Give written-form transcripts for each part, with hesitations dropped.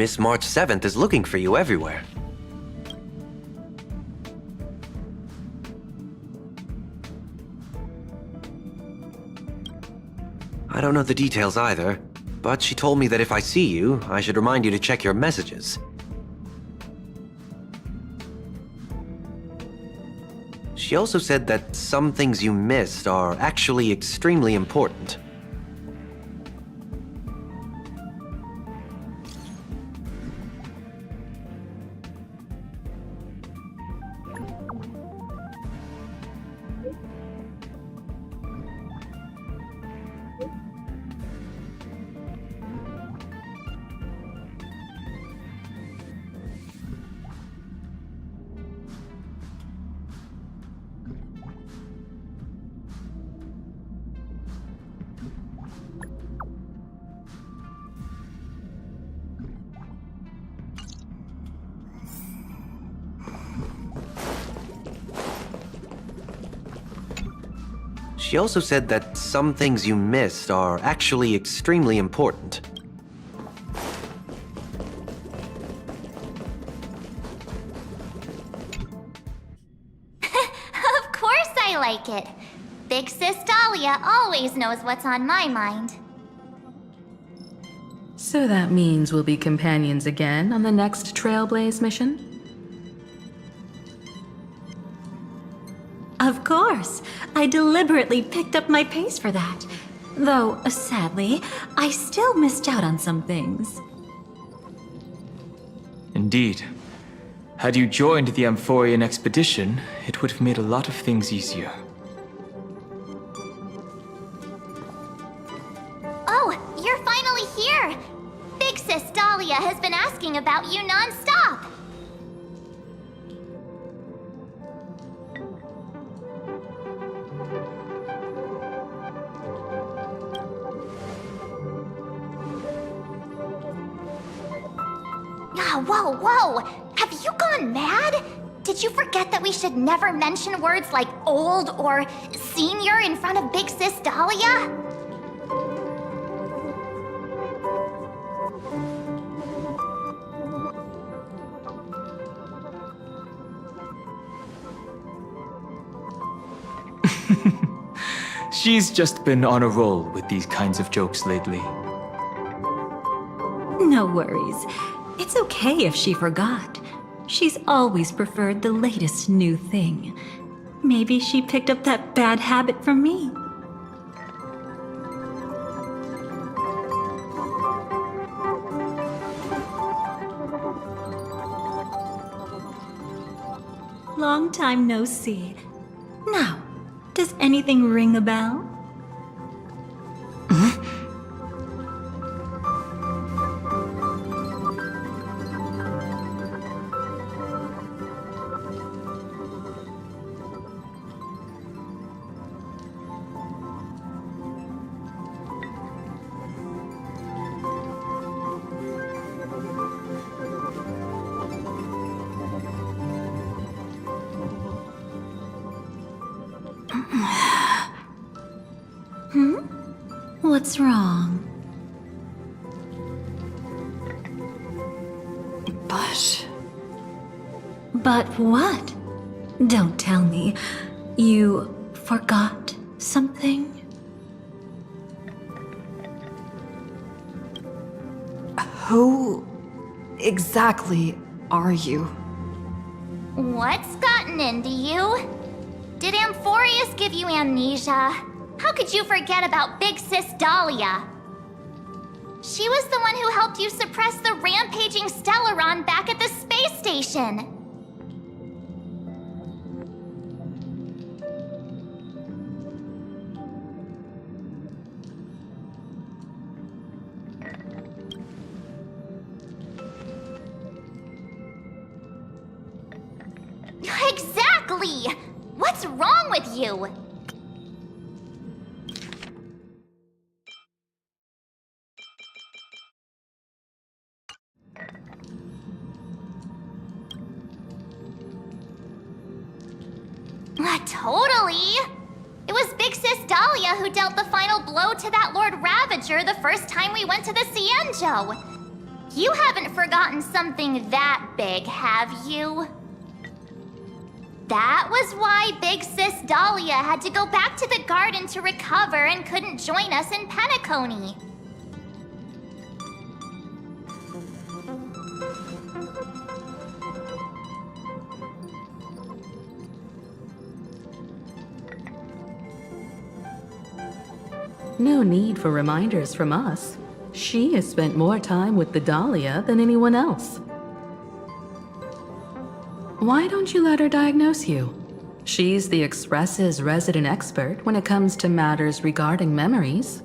Miss March 7th is looking for you everywhere. I don't know the details either, but she told me that if I see you, I should remind you to check your messages. She also said that some things you missed are actually extremely important. She also said that some things you missed are actually extremely important. Of course I like it. Big Sis Dahlia always knows what's on my mind. So that means we'll be companions again on the next Trailblaze mission? Of course. I deliberately picked up my pace for that. Though, sadly, I still missed out on some things. Indeed. Had you joined the Amphorian expedition, it would have made a lot of things easier. Oh, you're finally here! Big Sis Dahlia has been asking about you non-stop! Whoa, whoa! Have you gone mad? Did you forget that we should never mention words like old or senior in front of Big Sis Dahlia? She's just been on a roll with these kinds of jokes lately. No worries. It's okay if she forgot. She's always preferred the latest new thing. Maybe she picked up that bad habit from me. Long time no see. Now, does anything ring a bell? What's wrong? But what? Don't tell me. You forgot something? Who exactly are you? What's gotten into you? Did Amphorius give you amnesia? How could you forget about Big Sis Dahlia? She was the one who helped you suppress the rampaging Stellaron back at the space station. Golly! What's wrong with you? Totally! It was Big Sis Dahlia who dealt the final blow to that Lord Ravager the first time we went to the Cienjo. You haven't forgotten something that big, have you? That was why Big Sis Dahlia had to go back to the garden to recover and couldn't join us in Penacony. No need for reminders from us. She has spent more time with the Dahlia than anyone else. Why don't you let her diagnose you? She's the Express's resident expert when it comes to matters regarding memories.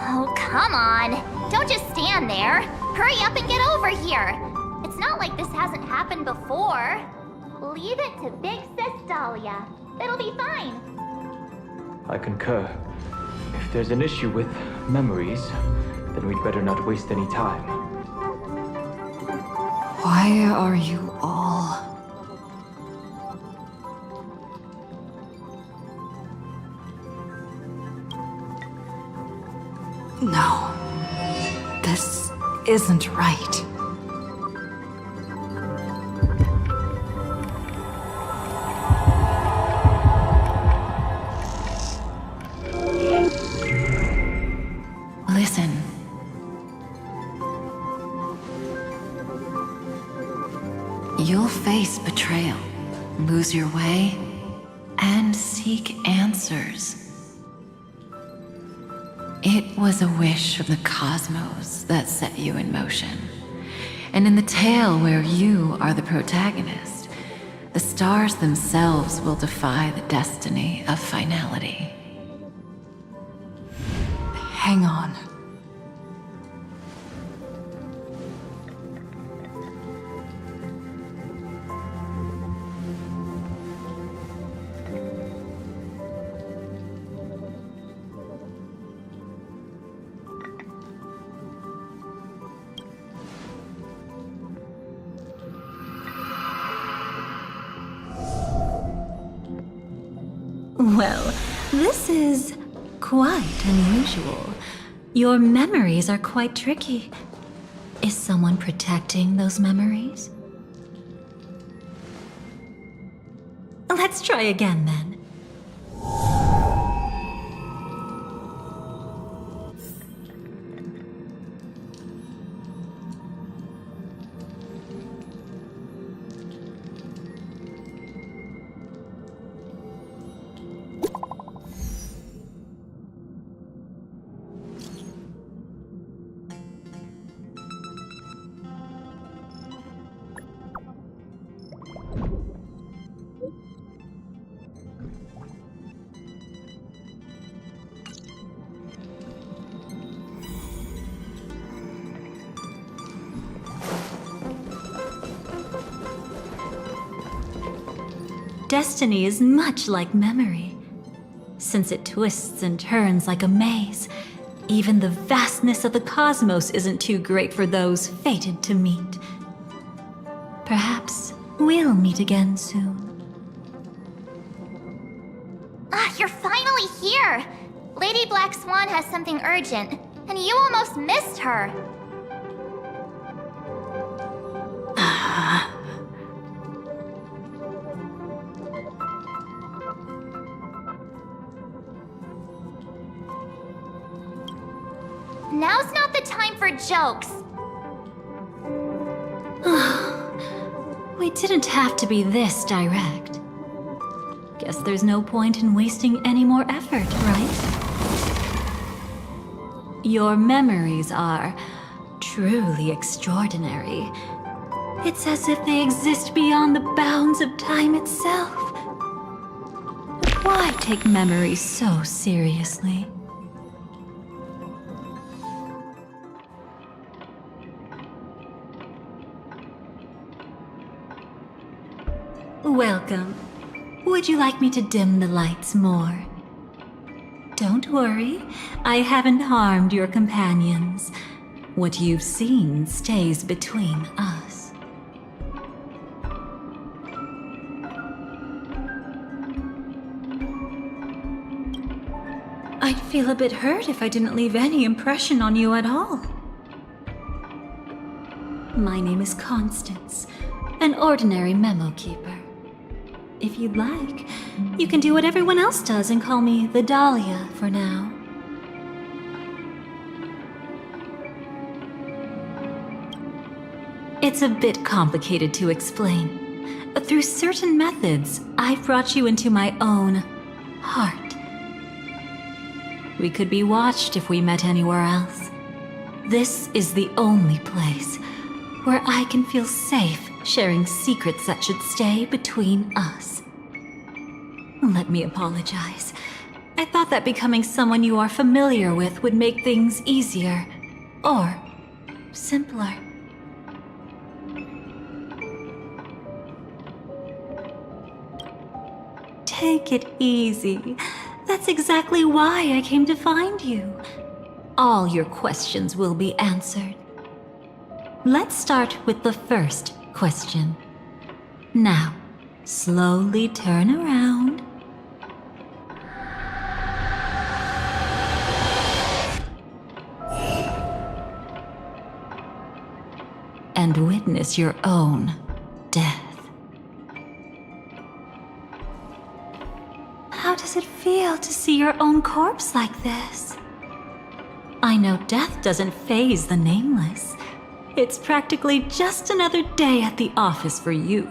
Oh, come on. Don't just stand there. Hurry up and get over here. It's not like this hasn't happened before. Leave it to Big Sis Dahlia. It'll be fine. I concur. If there's an issue with memories, then we'd better not waste any time. Why are you all... No. This isn't right. Listen. You'll face betrayal, lose your way, and seek answers. It was a wish from the cosmos that set you in motion. And in the tale where you are the protagonist, the stars themselves will defy the destiny of finality. Hang on. Well, this is quite unusual. Your memories are quite tricky. Is someone protecting those memories? Let's try again then. Destiny is much like memory. Since it twists and turns like a maze, even the vastness of the cosmos isn't too great for those fated to meet. Perhaps we'll meet again soon. You're finally here! Lady Black Swan has something urgent, and you almost missed her. Now's not the time for jokes. We didn't have to be this direct. Guess there's no point in wasting any more effort, right? Your memories are truly extraordinary. It's as if they exist beyond the bounds of time itself. But why take memories so seriously? Welcome. Would you like me to dim the lights more? Don't worry, I haven't harmed your companions. What you've seen stays between us. I'd feel a bit hurt if I didn't leave any impression on you at all. My name is Constance, an ordinary memo keeper. If you'd like, you can do what everyone else does and call me the Dahlia for now. It's a bit complicated to explain. Through certain methods, I've brought you into my own heart. We could be watched if we met anywhere else. This is the only place where I can feel safe sharing secrets that should stay between us. Let me apologize. I thought that becoming someone you are familiar with would make things easier, or simpler. Take it easy. That's exactly why I came to find you. All your questions will be answered. Let's start with the first question. Now, slowly turn around. And witness your own death. How does it feel to see your own corpse like this? I know death doesn't faze the nameless. It's practically just another day at the office for you.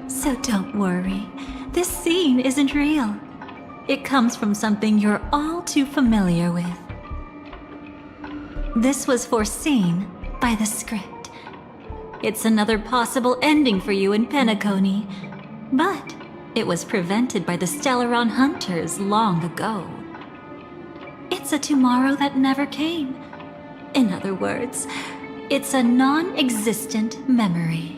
So don't worry, this scene isn't real. It comes from something you're all too familiar with. This was foreseen by the script. It's another possible ending for you in Penacony, but it was prevented by the Stellaron Hunters long ago. It's a tomorrow that never came. In other words, it's a non-existent memory.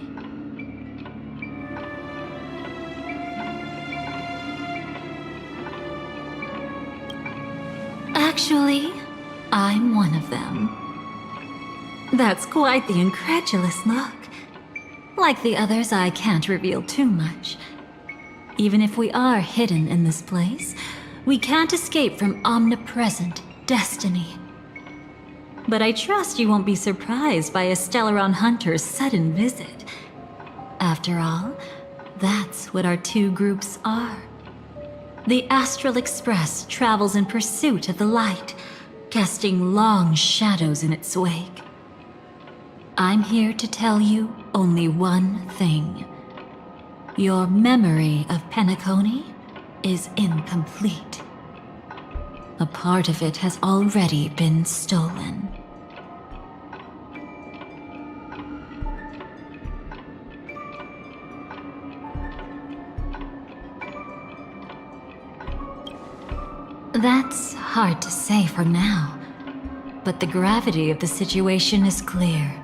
Actually, I'm one of them. That's quite the incredulous look. Like the others, I can't reveal too much. Even if we are hidden in this place, we can't escape from omnipresent destiny. But I trust you won't be surprised by a Stellaron Hunter's sudden visit. After all, that's what our two groups are. The Astral Express travels in pursuit of the light, casting long shadows in its wake. I'm here to tell you only one thing. Your memory of Penacony is incomplete. A part of it has already been stolen. That's hard to say for now, but the gravity of the situation is clear.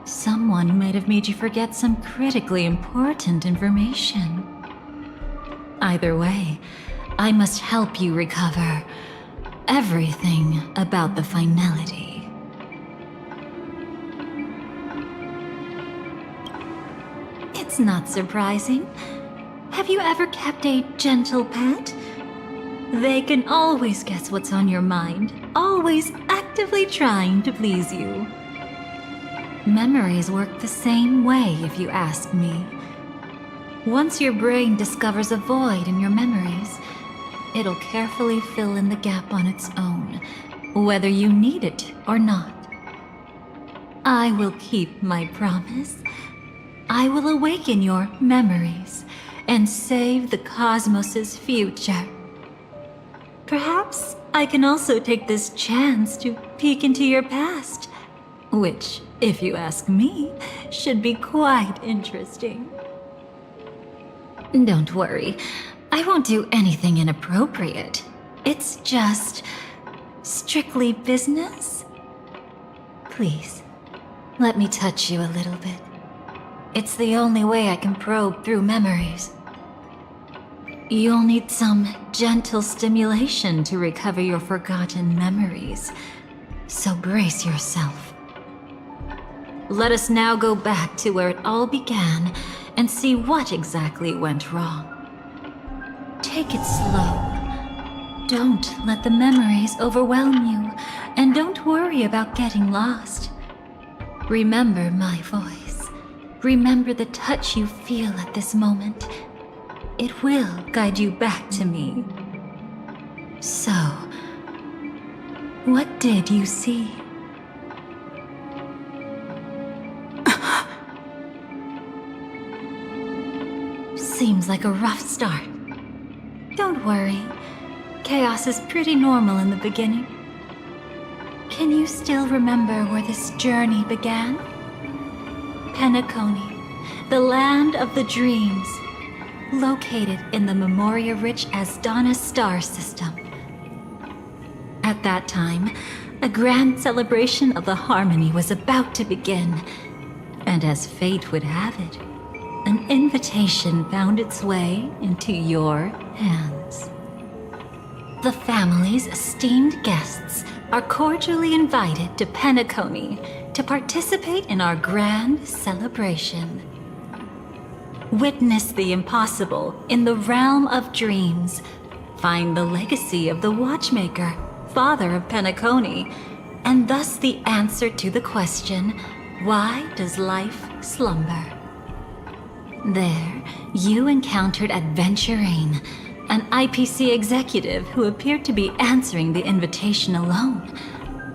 Someone might have made you forget some critically important information. Either way, I must help you recover everything about the finality. It's not surprising. Have you ever kept a gentle pet? They can always guess what's on your mind, always actively trying to please you. Memories work the same way, if you ask me. Once your brain discovers a void in your memories, it'll carefully fill in the gap on its own, whether you need it or not. I will keep my promise. I will awaken your memories and save the cosmos's future. Perhaps I can also take this chance to peek into your past, which, if you ask me, should be quite interesting. Don't worry, I won't do anything inappropriate. It's just strictly business. Please, let me touch you a little bit. It's the only way I can probe through memories. You'll need some gentle stimulation to recover your forgotten memories, so brace yourself. Let us now go back to where it all began and see what exactly went wrong. Take it slow. Don't let the memories overwhelm you, and don't worry about getting lost. Remember my voice. Remember the touch you feel at this moment. It will guide you back to me. So, what did you see? Seems like a rough start. Don't worry. Chaos is pretty normal in the beginning. Can you still remember where this journey began? Penacony, the land of the dreams, located in the Memoria-rich Asdana star system. At that time, a grand celebration of the harmony was about to begin, and as fate would have it, an invitation found its way into your hands. The family's esteemed guests are cordially invited to Penacony to participate in our grand celebration. Witness the impossible in the realm of dreams. Find the legacy of the Watchmaker, father of Penacony, and thus the answer to the question, why does life slumber? There, you encountered Adventurine, an IPC executive who appeared to be answering the invitation alone,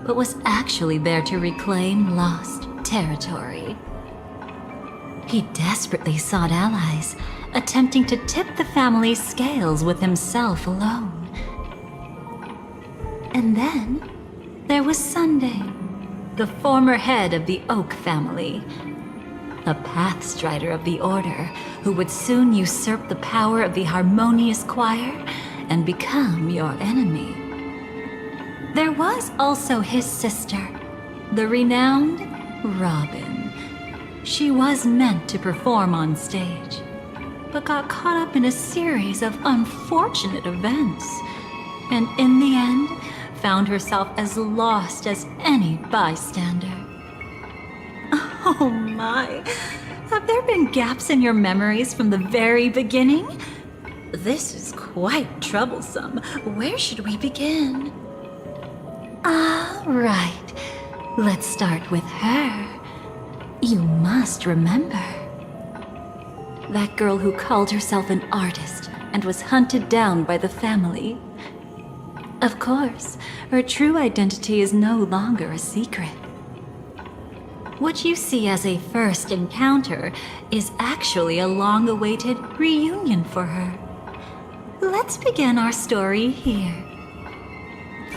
but was actually there to reclaim lost territory. He desperately sought allies, attempting to tip the family's scales with himself alone. And then, there was Sunday, the former head of the Oak family, a pathstrider of the Order who would soon usurp the power of the Harmonious Choir and become your enemy. There was also his sister, the renowned Robin. She was meant to perform on stage, but got caught up in a series of unfortunate events, and in the end, found herself as lost as any bystander. Oh my, have there been gaps in your memories from the very beginning? This is quite troublesome. Where should we begin? Right. Let's start with her. You must remember. That girl who called herself an artist and was hunted down by the family. Of course, her true identity is no longer a secret. What you see as a first encounter is actually a long-awaited reunion for her. Let's begin our story here.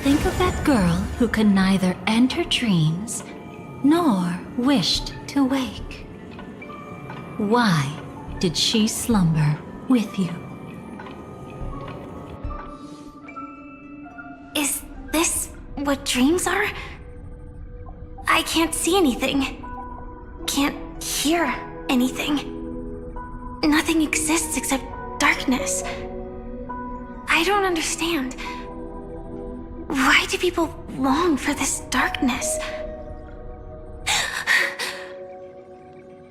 Think of that girl who could neither enter dreams nor wished to wake. Why did she slumber with you? Is this what dreams are? I can't see anything. Can't hear anything. Nothing exists except darkness. I don't understand. Why do people long for this darkness?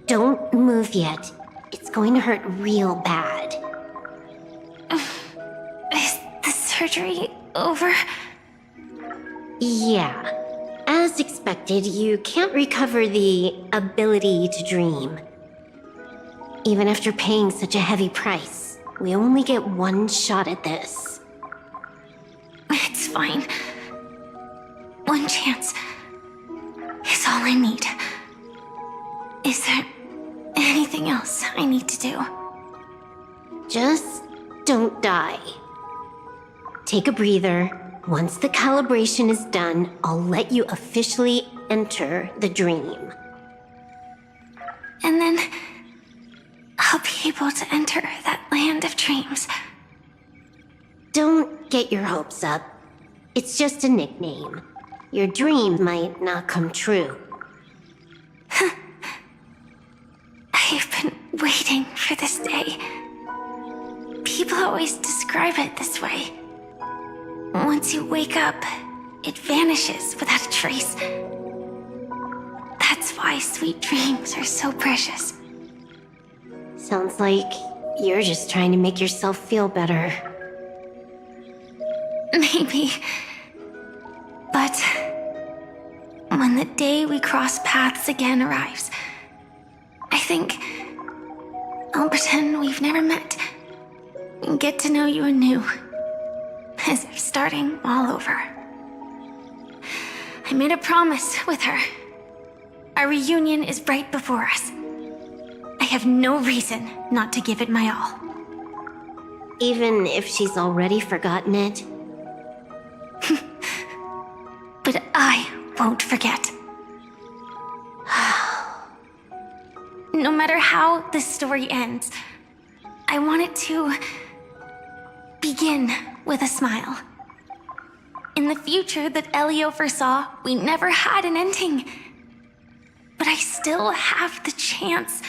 Don't move yet. It's going to hurt real bad. Is the surgery over? Yeah. As expected, you can't recover the ability to dream. Even after paying such a heavy price, we only get one shot at this. It's fine. One chance is all I need. Is there anything else I need to do? Just don't die. Take a breather. Once the calibration is done, I'll let you officially enter the dream. And then I'll be able to enter that land of dreams. Don't get your hopes up. It's just a nickname. Your dream might not come true. I've been waiting for this day. People always describe it this way. Once you wake up, it vanishes without a trace. That's why sweet dreams are so precious. Sounds like you're just trying to make yourself feel better. Maybe. But when the day we cross paths again arrives, I think I'll pretend we've never met and get to know you anew, as if starting all over. I made a promise with her. Our reunion is right before us. I have no reason not to give it my all. Even if she's already forgotten it? But I won't forget. No matter how this story ends, I want it to begin with a smile. In the future that Elio foresaw, we never had an ending. But I still have the chance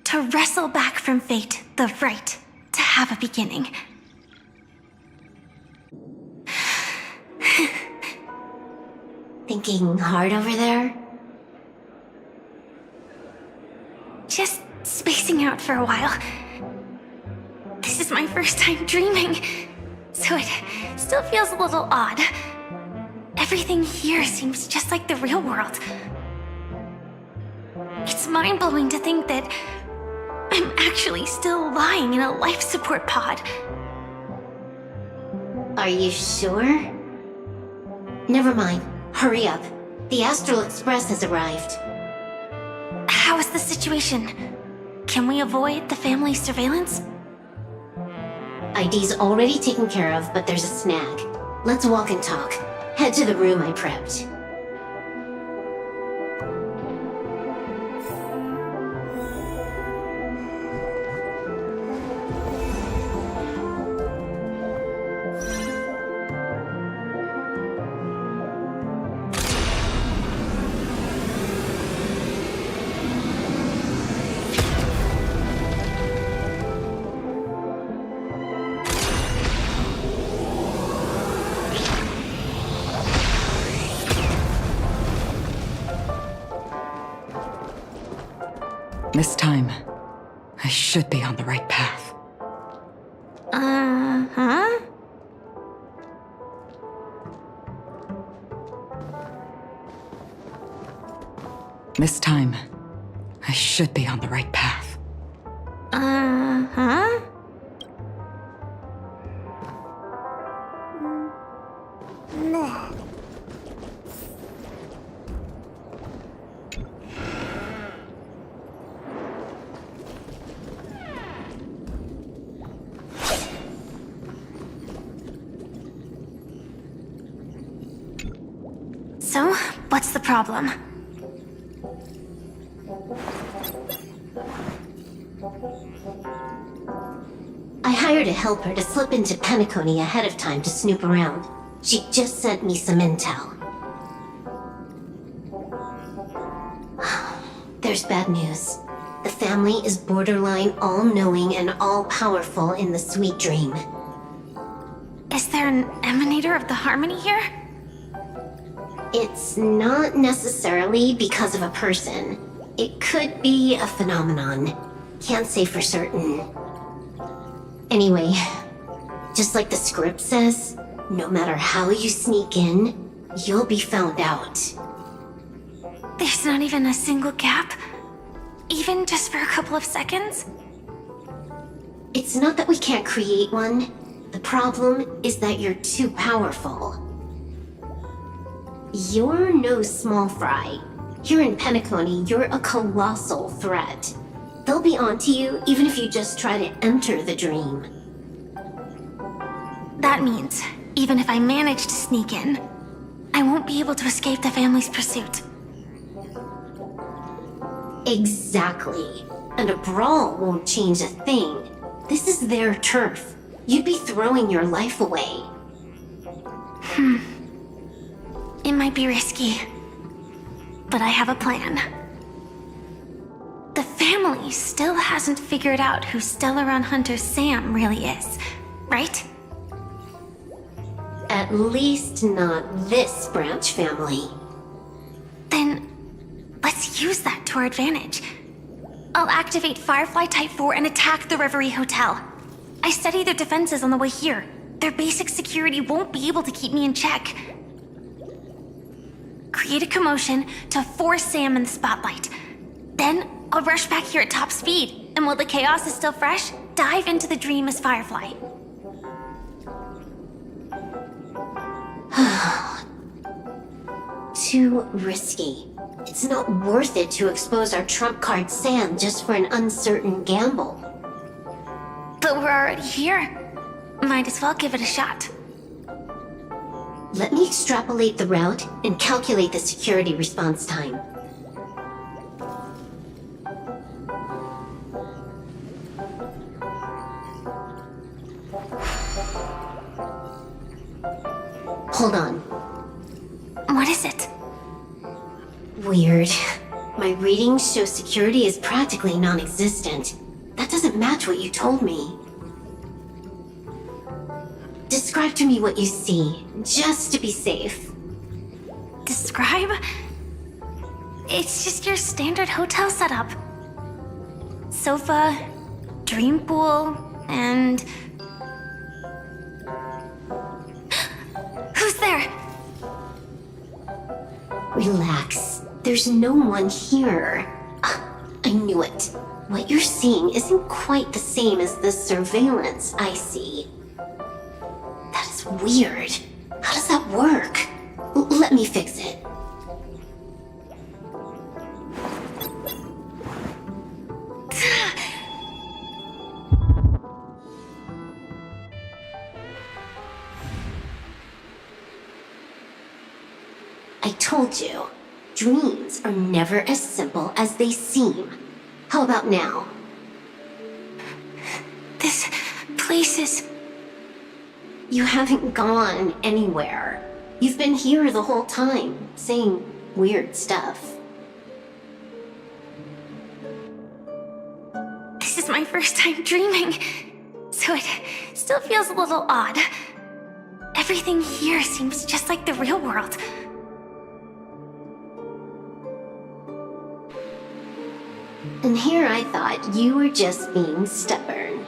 to wrestle back from fate the right to have a beginning. Thinking hard over there? Just spacing out for a while. This is my first time dreaming, so it still feels a little odd. Everything here seems just like the real world. It's mind-blowing to think that I'm actually still lying in a life support pod. Are you sure? Never mind. Hurry up. The Astral Express has arrived. How is the situation? Can we avoid the family surveillance? ID's already taken care of, but there's a snag. Let's walk and talk. Head to the room I prepped. This time, I should be on the right path. Uh-huh? This time, I should be on the right path. Uh-huh? So, what's the problem? I hired a helper to slip into Penacony ahead of time to snoop around. She just sent me some intel. There's bad news. The family is borderline all-knowing and all-powerful in the Sweet Dream. Is there an emanator of the Harmony here? It's not necessarily because of a person. It could be a phenomenon. Can't say for certain. Anyway, just like the script says, no matter how you sneak in, you'll be found out. There's not even a single gap? Even just for a couple of seconds? It's not that we can't create one. The problem is that you're too powerful. You're no small fry. Here in Penacony, you're a colossal threat. They'll be onto you even if you just try to enter the dream. That means, even if I manage to sneak in, I won't be able to escape the family's pursuit. Exactly. And a brawl won't change a thing. This is their turf. You'd be throwing your life away. It might be risky, but I have a plan. The family still hasn't figured out who Stellaron Hunter Sam really is, right? At least not this branch family. Then, let's use that to our advantage. I'll activate Firefly Type 4 and attack the Reverie Hotel. I studied their defenses on the way here. Their basic security won't be able to keep me in check. Create a commotion to force Sam in the spotlight. Then, I'll rush back here at top speed, and while the chaos is still fresh, dive into the dream as Firefly. Too risky. It's not worth it to expose our trump card Sam just for an uncertain gamble. But we're already here. Might as well give it a shot. Let me extrapolate the route and calculate the security response time. Hold on. What is it? Weird. My readings show security is practically non-existent. That doesn't match what you told me. Describe to me what you see, just to be safe. Describe? It's just your standard hotel setup. Sofa, dream pool, and... Who's there? Relax. There's no one here. I knew it. What you're seeing isn't quite the same as the surveillance I see. That is weird. How does that work? Let me fix it. I told you, dreams are never as simple as they seem. How about now? This place is... You haven't gone anywhere. You've been here the whole time, saying weird stuff. This is my first time dreaming, so it still feels a little odd. Everything here seems just like the real world. And here I thought you were just being stubborn.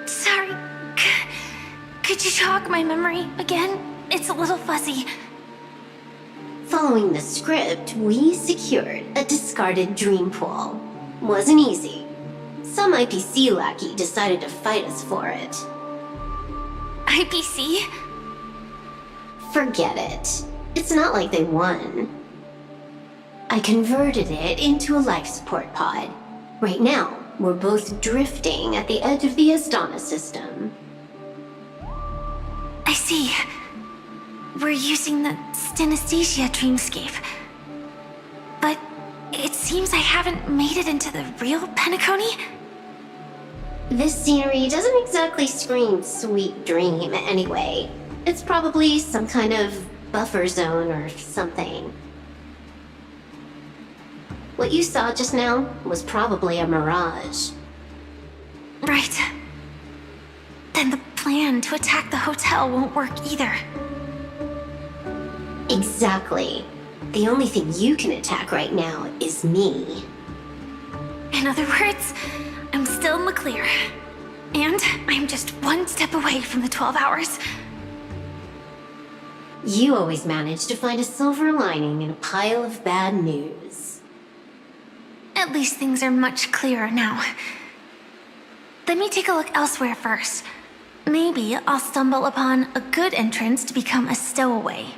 Sorry. Could you jog my memory again? It's a little fuzzy. Following the script, we secured a discarded dream pool. Wasn't easy. Some IPC lackey decided to fight us for it. IPC? Forget it. It's not like they won. I converted it into a life support pod. Right now, we're both drifting at the edge of the Astana system. I see. We're using the synesthesia dreamscape. But it seems I haven't made it into the real Penacony? This scenery doesn't exactly scream sweet dream anyway. It's probably some kind of buffer zone or something. What you saw just now was probably a mirage. Right. Then the plan to attack the hotel won't work either. Exactly. The only thing you can attack right now is me. In other words, I'm still in the clear. And I'm just one step away from the 12 hours. You always manage to find a silver lining in a pile of bad news. At least things are much clearer now. Let me take a look elsewhere first. Maybe I'll stumble upon a good entrance to become a stowaway.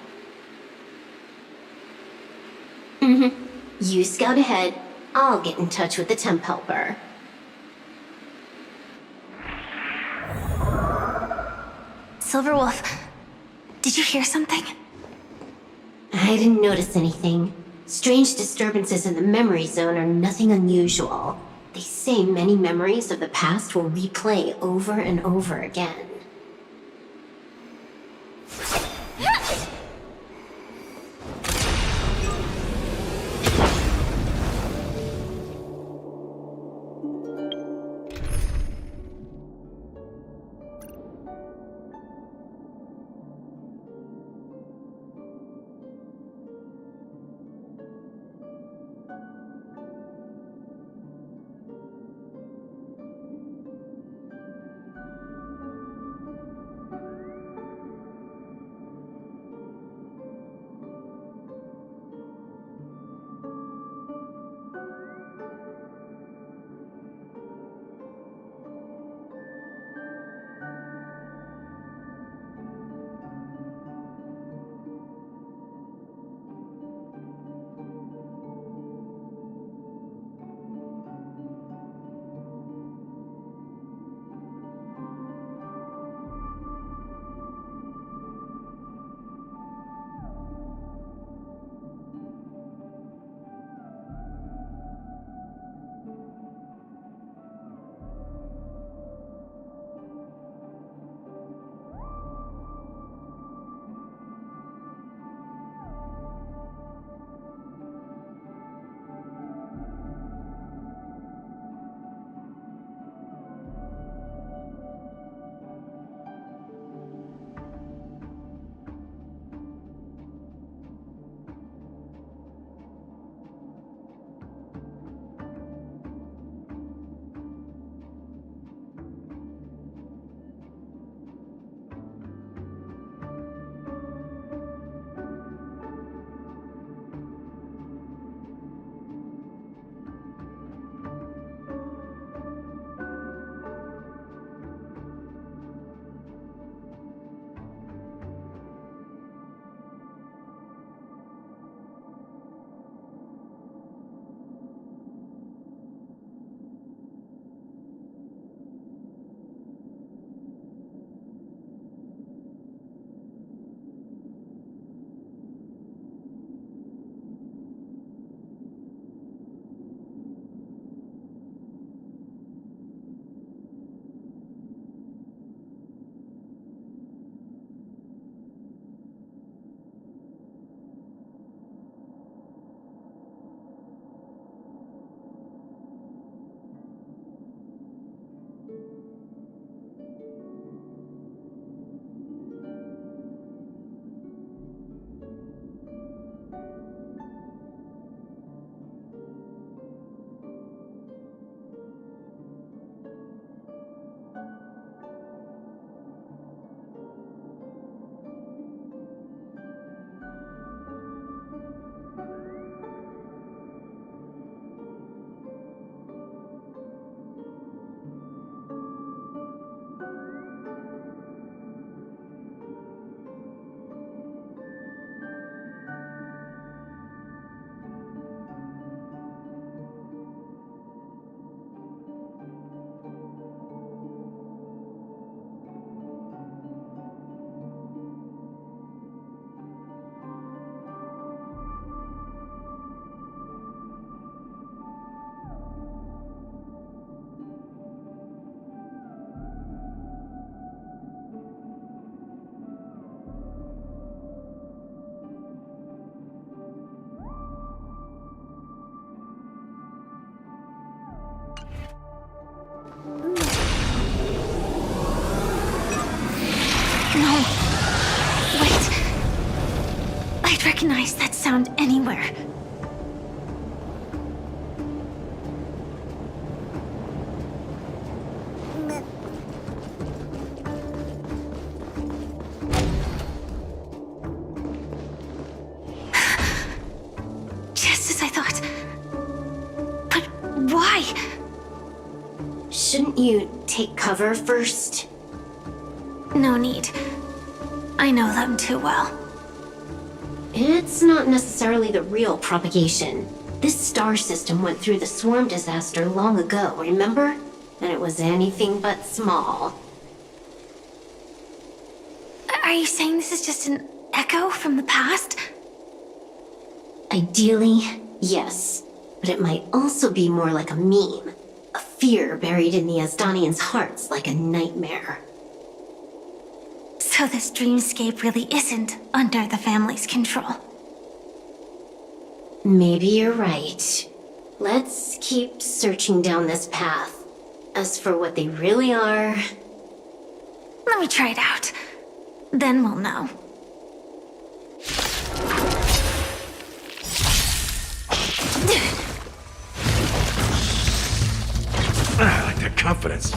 You scout ahead. I'll get in touch with the temp helper. Silverwolf, did you hear something? I didn't notice anything. Strange disturbances in the memory zone are nothing unusual. They say many memories of the past will replay over and over again. No. Wait. I'd recognize that sound anywhere. Just as I thought. But why? Shouldn't you take cover first? No need. I know them too well. It's not necessarily the real propagation. This star system went through the swarm disaster long ago, remember? And it was anything but small. Are you saying this is just an echo from the past? Ideally, yes. But it might also be more like a meme. A fear buried in the Asdanians' hearts like a nightmare. So this dreamscape really isn't under the family's control. Maybe you're right. Let's keep searching down this path. As for what they really are... Let me try it out. Then we'll know. I like that confidence.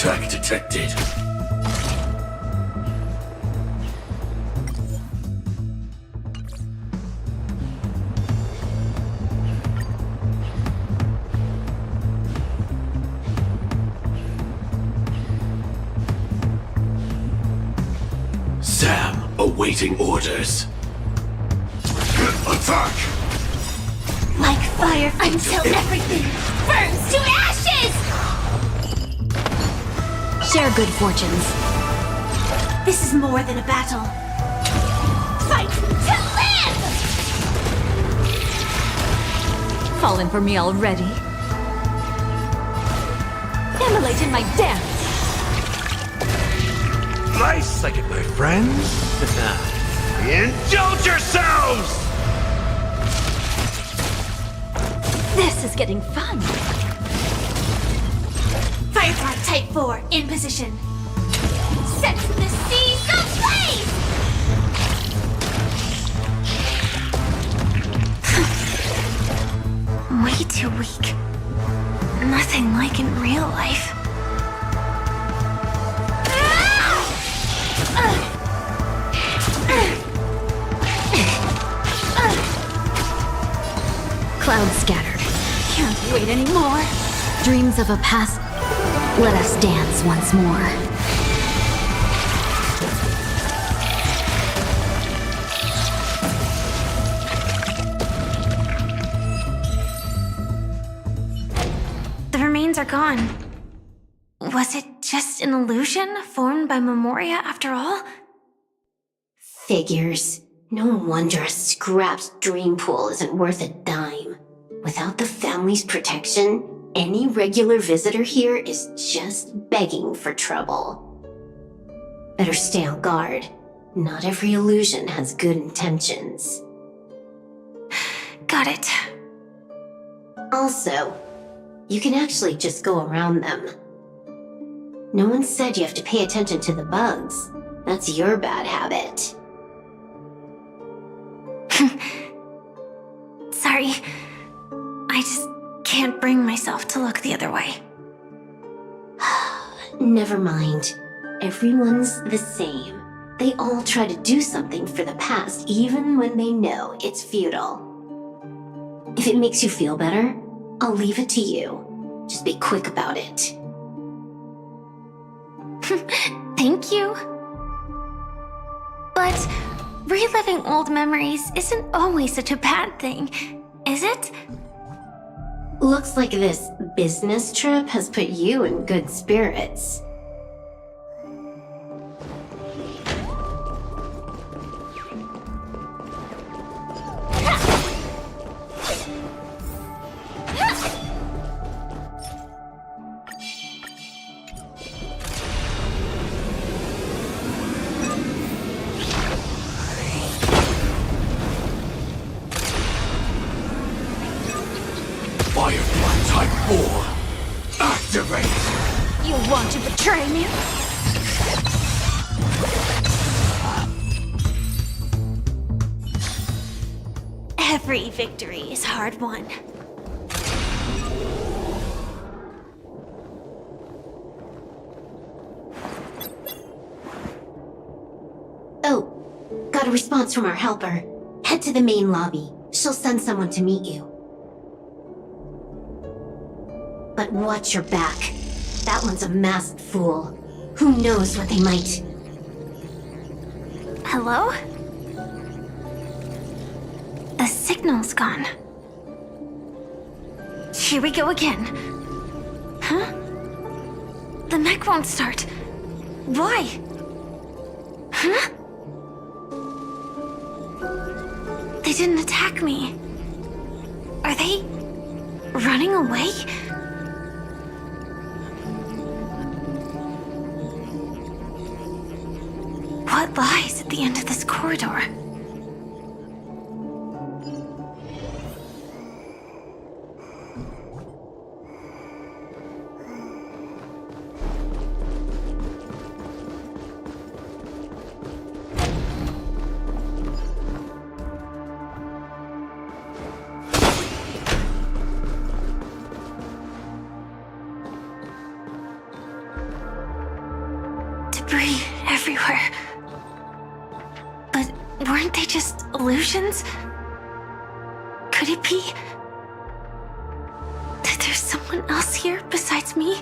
Attack detected. Sam, awaiting orders. Attack! Like fire until everything burns to ashes! Share good fortunes. This is more than a battle. Fight to live! Falling for me already? Immolate in my dance! Nice second, my friends. Indulge yourselves! This is getting fun! Firefly Type 4 in position. Set the seas ablaze! Way too weak. Nothing like in real life. Clouds scattered. Can't wait anymore. Dreams of a past. Let us dance once more. The remains are gone. Was it just an illusion formed by Memoria after all? Figures. No wonder a scrapped dream pool isn't worth a dime. Without the family's protection, any regular visitor here is just begging for trouble. Better stay on guard. Not every illusion has good intentions. Got it. Also, you can actually just go around them. No one said you have to pay attention to the bugs. That's your bad habit. Sorry. I just can't bring myself to look the other way. Never mind. Everyone's the same. They all try to do something for the past, even when they know it's futile. If it makes you feel better, I'll leave it to you. Just be quick about it. Thank you. But reliving old memories isn't always such a bad thing, is it? Looks like this business trip has put you in good spirits. Firefly Type 4. Activate! You want to betray me? Every victory is hard won. Oh, got a response from our helper. Head to the main lobby. She'll send someone to meet you. But watch your back. That one's a masked fool. Who knows what they might... Hello? The signal's gone. Here we go again. Huh? The mech won't start. Why? Huh? They didn't attack me. Are they running away? What lies at the end of this corridor? Debris everywhere. But weren't they just illusions? Could it be that there's someone else here besides me?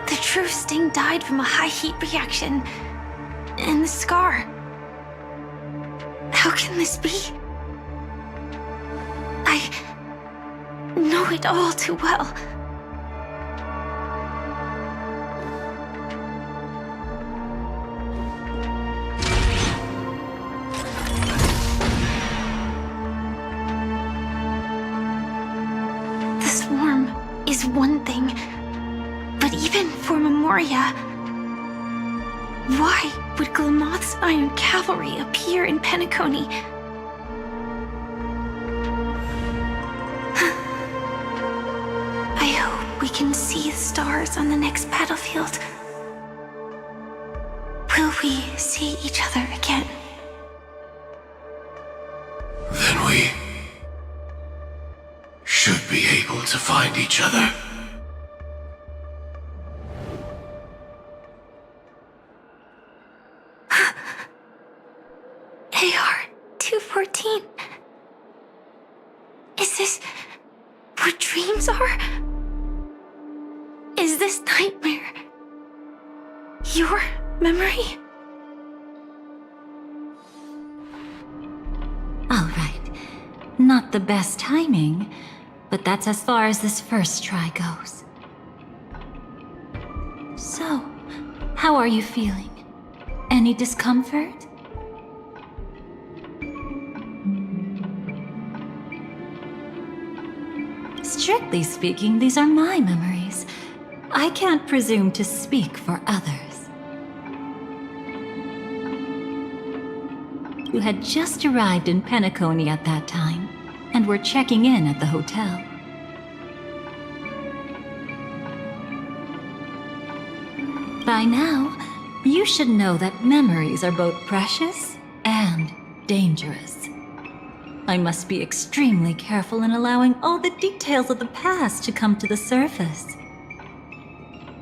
The true Sting died from a high heat reaction. And the scar. How can this be? I know it all too well. The swarm is one thing, but even for Memoria, why would Glamoth's Iron Cavalry appear in Penacony? I hope we can see the stars on the next battlefield. Will we see each other again? Then we should be able to find each other. AR-214. Is this what dreams are? Is this nightmare your memory? All right. Not the best timing, but that's as far as this first try goes. So, how are you feeling? Any discomfort? Strictly speaking, these are my memories. I can't presume to speak for others. You had just arrived in Penacony at that time, and were checking in at the hotel. By now, you should know that memories are both precious and dangerous. I must be extremely careful in allowing all the details of the past to come to the surface.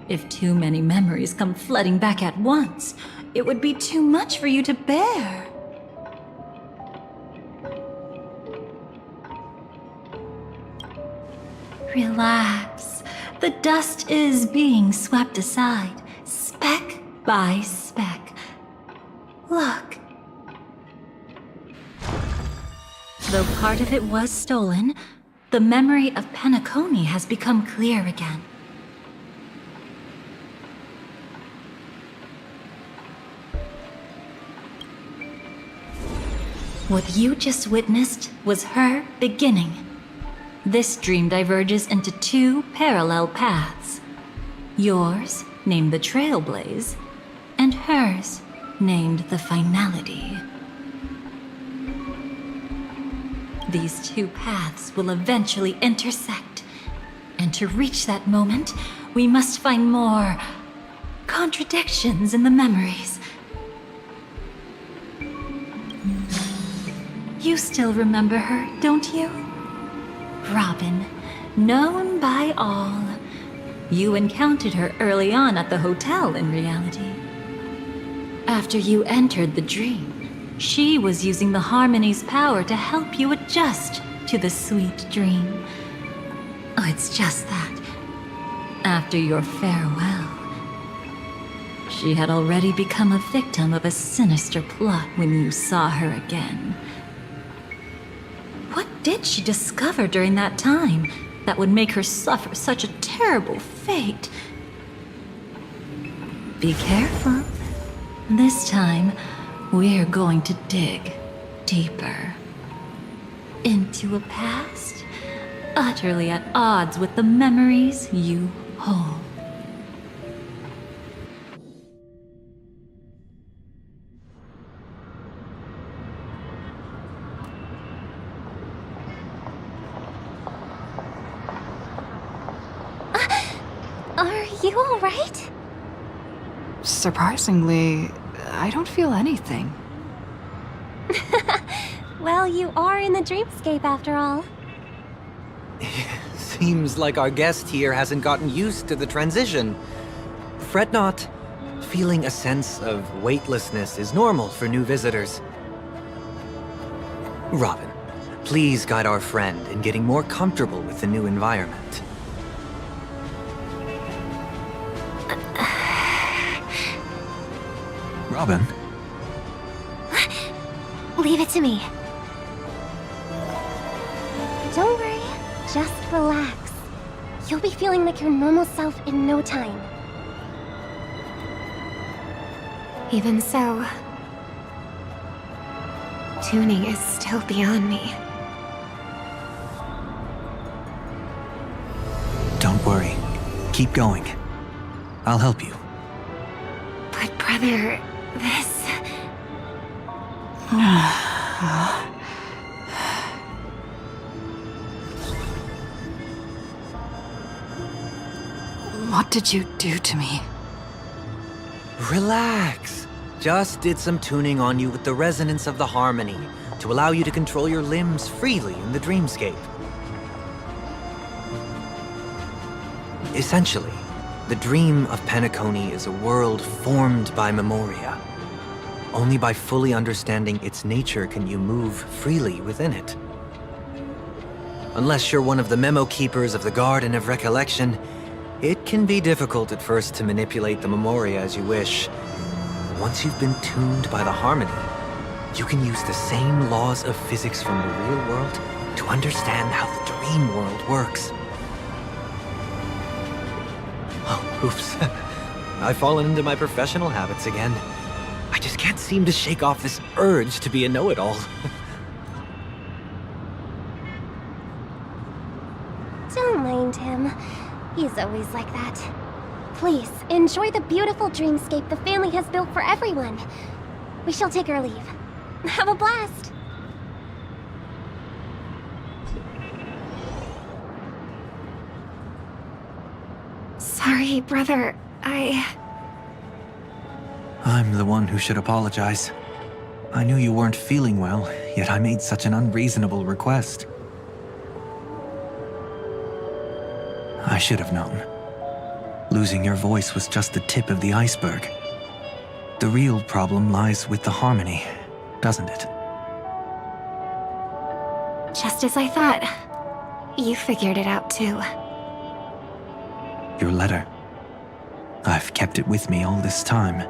If too many memories come flooding back at once, it would be too much for you to bear. Relax. The dust is being swept aside, speck by speck. Look. Though part of it was stolen, the memory of Penacony has become clear again. What you just witnessed was her beginning. This dream diverges into two parallel paths. Yours, named the Trailblaze, and hers, named the Finality. These two paths will eventually intersect, and to reach that moment, we must find more contradictions in the memories. You still remember her, don't you? Robin, known by all. You encountered her early on at the hotel in reality. After you entered the dream, she was using the Harmony's power to help you adjust to the sweet dream. Oh, it's just that. After your farewell, she had already become a victim of a sinister plot when you saw her again. What did she discover during that time that would make her suffer such a terrible fate? Be careful. This time, we're going to dig deeper into a past utterly at odds with the memories you hold. Are you alright? Surprisingly, I don't feel anything. Well, you are in the dreamscape after all. Seems like our guest here hasn't gotten used to the transition. Fret not. Feeling a sense of weightlessness is normal for new visitors. Robin, please guide our friend in getting more comfortable with the new environment. Robin? Leave it to me. Don't worry, just relax. You'll be feeling like your normal self in no time. Even so, tuning is still beyond me. Don't worry. Keep going. I'll help you. But brother, this... What did you do to me? Relax. Just did some tuning on you with the resonance of the harmony to allow you to control your limbs freely in the dreamscape. Essentially, the dream of Penacony is a world formed by memoria. Only by fully understanding its nature can you move freely within it. Unless you're one of the memo keepers of the Garden of Recollection, it can be difficult at first to manipulate the memoria as you wish. Once you've been tuned by the harmony, you can use the same laws of physics from the real world to understand how the dream world works. Oh, oops. I've fallen into my professional habits again. I just can't seem to shake off this urge to be a know-it-all. Don't mind him. He's always like that. Please, enjoy the beautiful dreamscape the family has built for everyone. We shall take our leave. Have a blast! Sorry, brother. I'm the one who should apologize. I knew you weren't feeling well, yet I made such an unreasonable request. I should have known. Losing your voice was just the tip of the iceberg. The real problem lies with the harmony, doesn't it? Just as I thought. You figured it out too. Your letter. I've kept it with me all this time.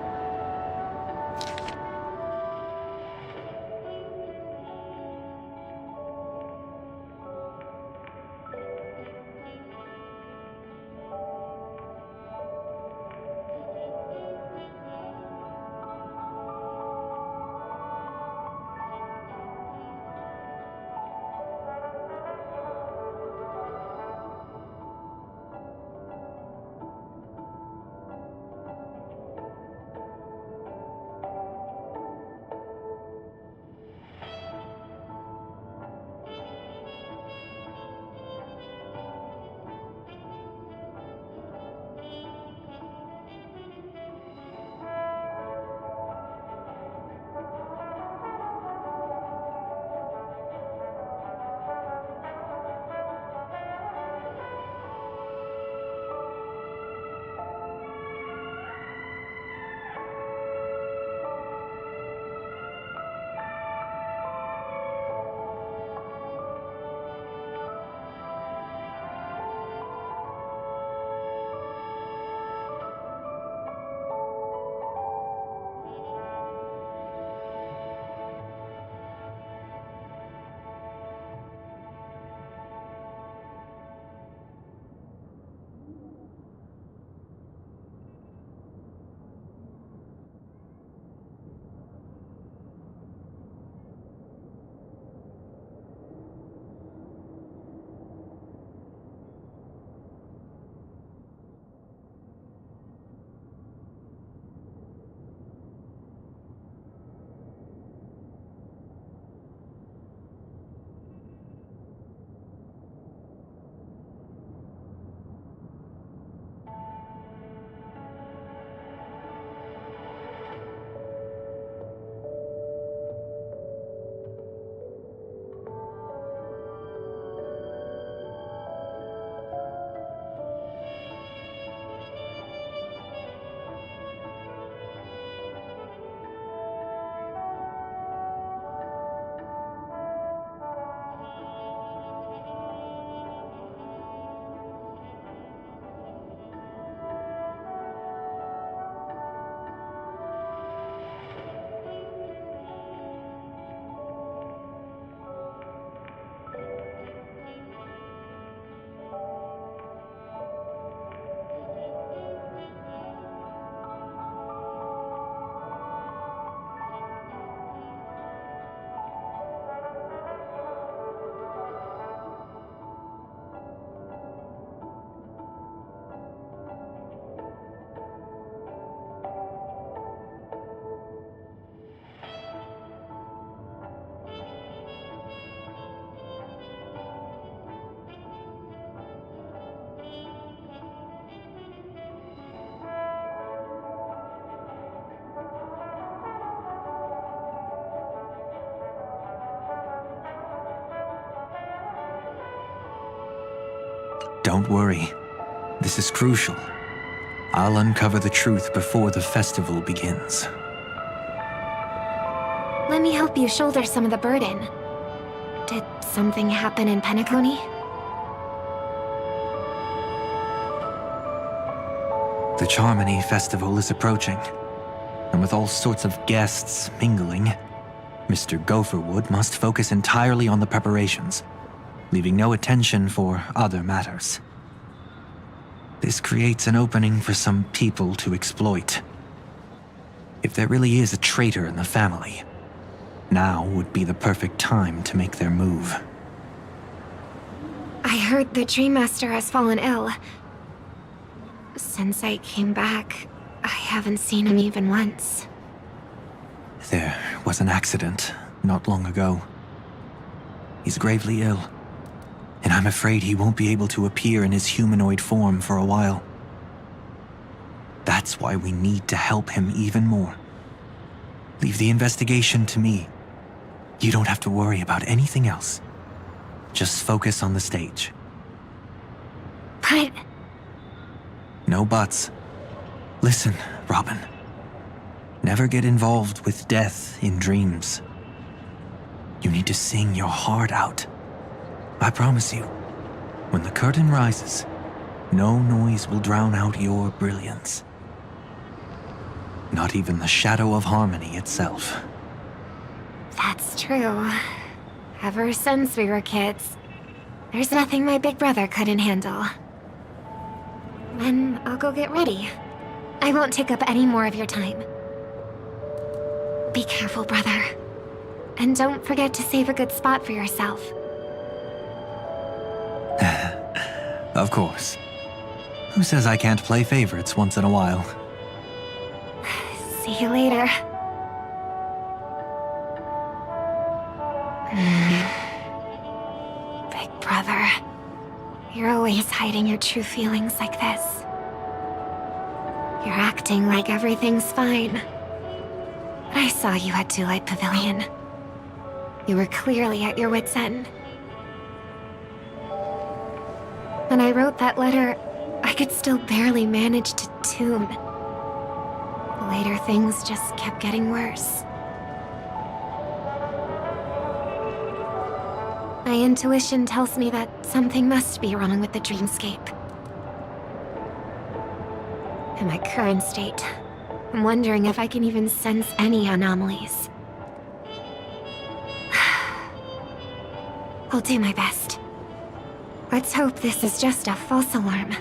Don't worry. This is crucial. I'll uncover the truth before the festival begins. Let me help you shoulder some of the burden. Did something happen in Penacony? The Charmony Festival is approaching, and with all sorts of guests mingling, Mr. Gopherwood must focus entirely on the preparations, leaving no attention for other matters. This creates an opening for some people to exploit. If there really is a traitor in the family, now would be the perfect time to make their move. I heard the Dream Master has fallen ill. Since I came back, I haven't seen him even once. There was an accident not long ago. He's gravely ill, and I'm afraid he won't be able to appear in his humanoid form for a while. That's why we need to help him even more. Leave the investigation to me. You don't have to worry about anything else. Just focus on the stage. But... No buts. Listen, Robin. Never get involved with death in dreams. You need to sing your heart out. I promise you, when the curtain rises, no noise will drown out your brilliance. Not even the shadow of harmony itself. That's true. Ever since we were kids, there's nothing my big brother couldn't handle. Then I'll go get ready. I won't take up any more of your time. Be careful, brother. And don't forget to save a good spot for yourself. Of course. Who says I can't play favorites once in a while? See you later. Big brother, you're always hiding your true feelings like this. You're acting like everything's fine. But I saw you at Daylight Pavilion. You were clearly at your wit's end. When I wrote that letter, I could still barely manage to tune. Later, things just kept getting worse. My intuition tells me that something must be wrong with the dreamscape. In my current state, I'm wondering if I can even sense any anomalies. I'll do my best. Let's hope this is just a false alarm.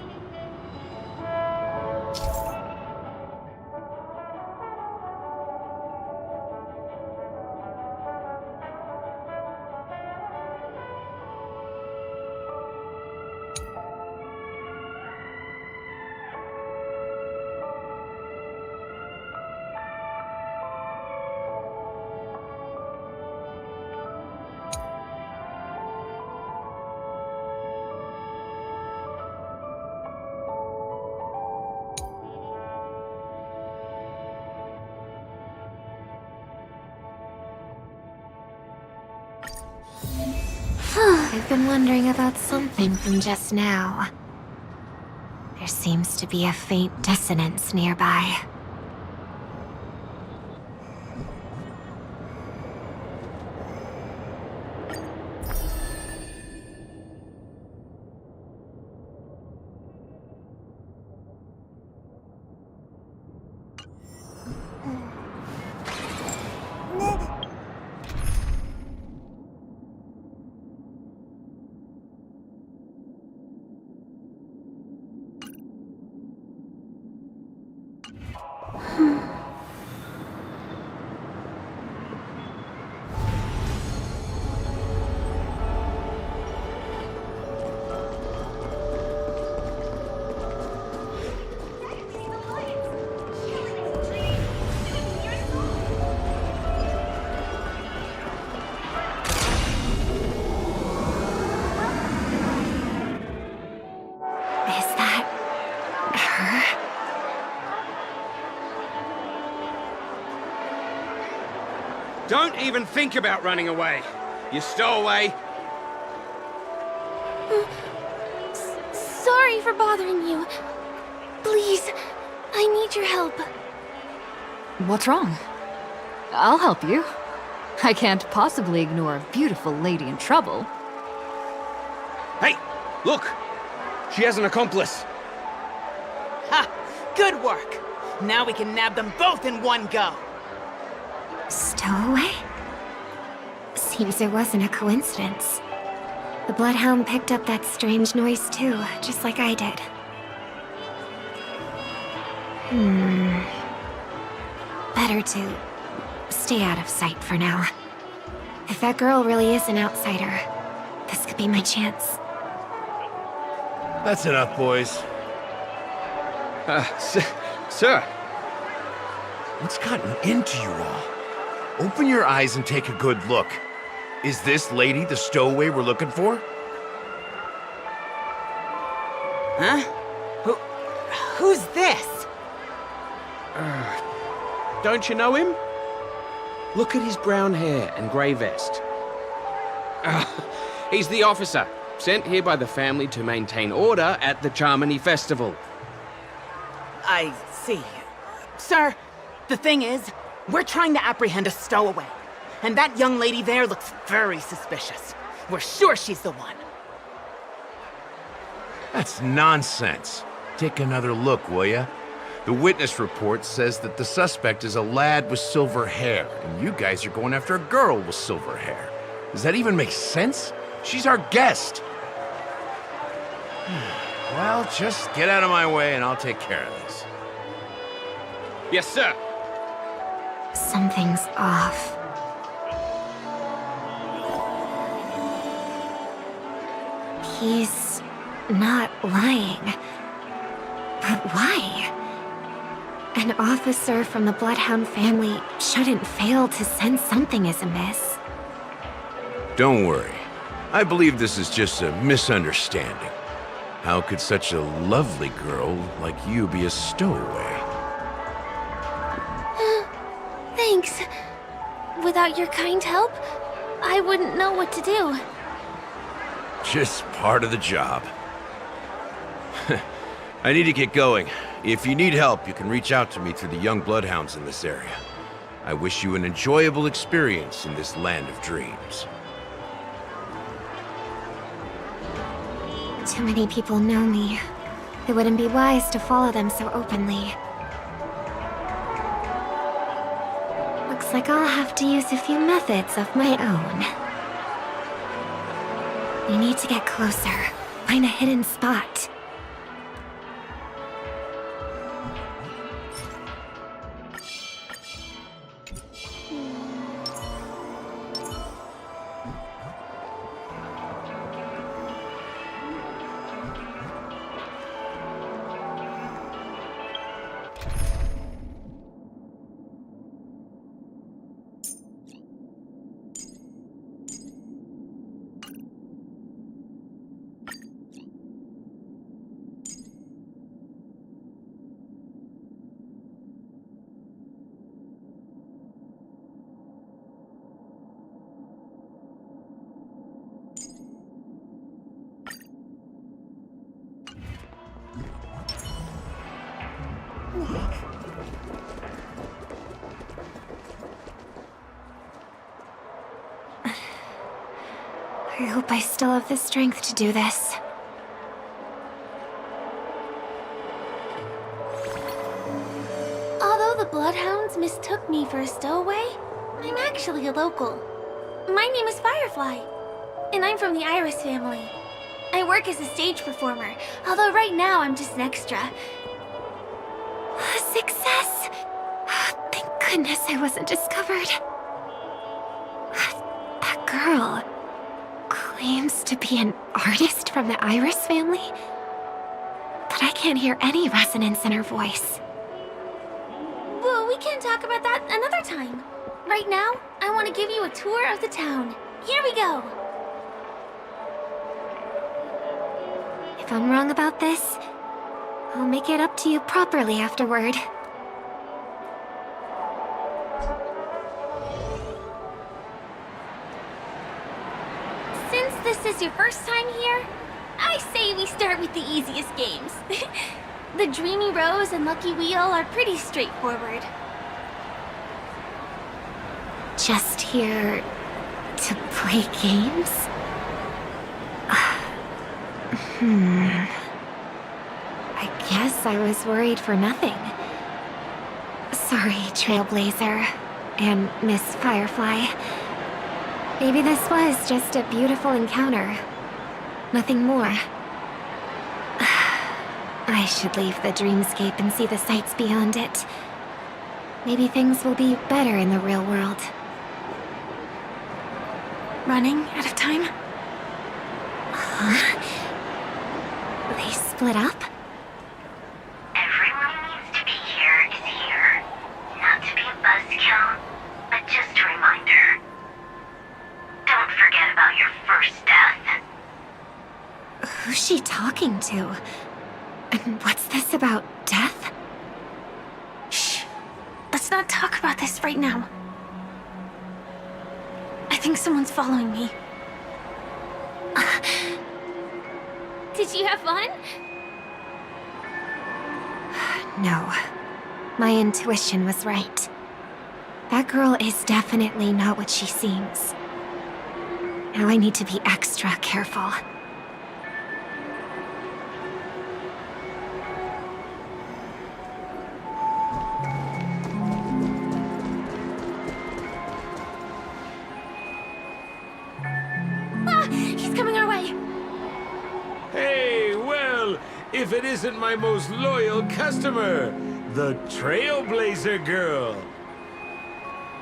I've been wondering about something from just now. There seems to be a faint dissonance nearby. Don't even think about running away. You stowaway. sorry for bothering you. Please, I need your help. What's wrong? I'll help you. I can't possibly ignore a beautiful lady in trouble. Hey, look! She has an accomplice. Ha! Good work! Now we can nab them both in one go! Stowaway? Seems it wasn't a coincidence. The Bloodhound picked up that strange noise too, just like I did. Better to stay out of sight for now. If that girl really is an outsider, this could be my chance. That's enough, boys. Sir. What's gotten into you all? Open your eyes and take a good look. Is this lady the stowaway we're looking for? Huh? Who's this? Don't you know him? Look at his brown hair and grey vest. He's the officer, sent here by the family to maintain order at the Charmony Festival. I see. Sir, the thing is, we're trying to apprehend a stowaway. And that young lady there looks very suspicious. We're sure she's the one. That's nonsense. Take another look, will ya? The witness report says that the suspect is a lad with silver hair, and you guys are going after a girl with silver hair. Does that even make sense? She's our guest. Well, just get out of my way and I'll take care of this. Yes, sir. Something's off. He's not lying. But why? An officer from the Bloodhound family shouldn't fail to sense something is amiss. Don't worry. I believe this is just a misunderstanding. How could such a lovely girl like you be a stowaway? Thanks. Without your kind help, I wouldn't know what to do. Just part of the job. I need to get going. If you need help, you can reach out to me through the young bloodhounds in this area. I wish you an enjoyable experience in this land of dreams. Too many people know me. It wouldn't be wise to follow them so openly. Looks like I'll have to use a few methods of my own. We need to get closer. Find a hidden spot. I hope I still have the strength to do this. Although the Bloodhounds mistook me for a stowaway, I'm actually a local. My name is Firefly, and I'm from the Iris family. I work as a stage performer, although right now I'm just an extra. Success! Thank goodness I wasn't discovered. That girl claims to be an artist from the Iris family, but I can't hear any resonance in her voice. Well, we can talk about that another time. Right now, I want to give you a tour of the town. Here we go. If I'm wrong about this, I'll make it up to you properly afterward. Since this is your first time here, I say we start with the easiest games. The Dreamy Rose and Lucky Wheel are pretty straightforward. Just here to play games? I guess I was worried for nothing. Sorry, Trailblazer and Miss Firefly. Maybe this was just a beautiful encounter. Nothing more. I should leave the dreamscape and see the sights beyond it. Maybe things will be better in the real world. Running out of time? Huh? They split up? Everyone who needs to be here is here. Not to be a buzzkill, but just a reminder. Don't forget about your first death. Who's she talking to? And what's this about death? Shh. Let's not talk about this right now. I think someone's following me. Did you have fun? No. My intuition was right. That girl is definitely not what she seems. Now I need to be extra careful. He's coming our way. Hey, well, if it isn't my most loyal customer, the Trailblazer girl.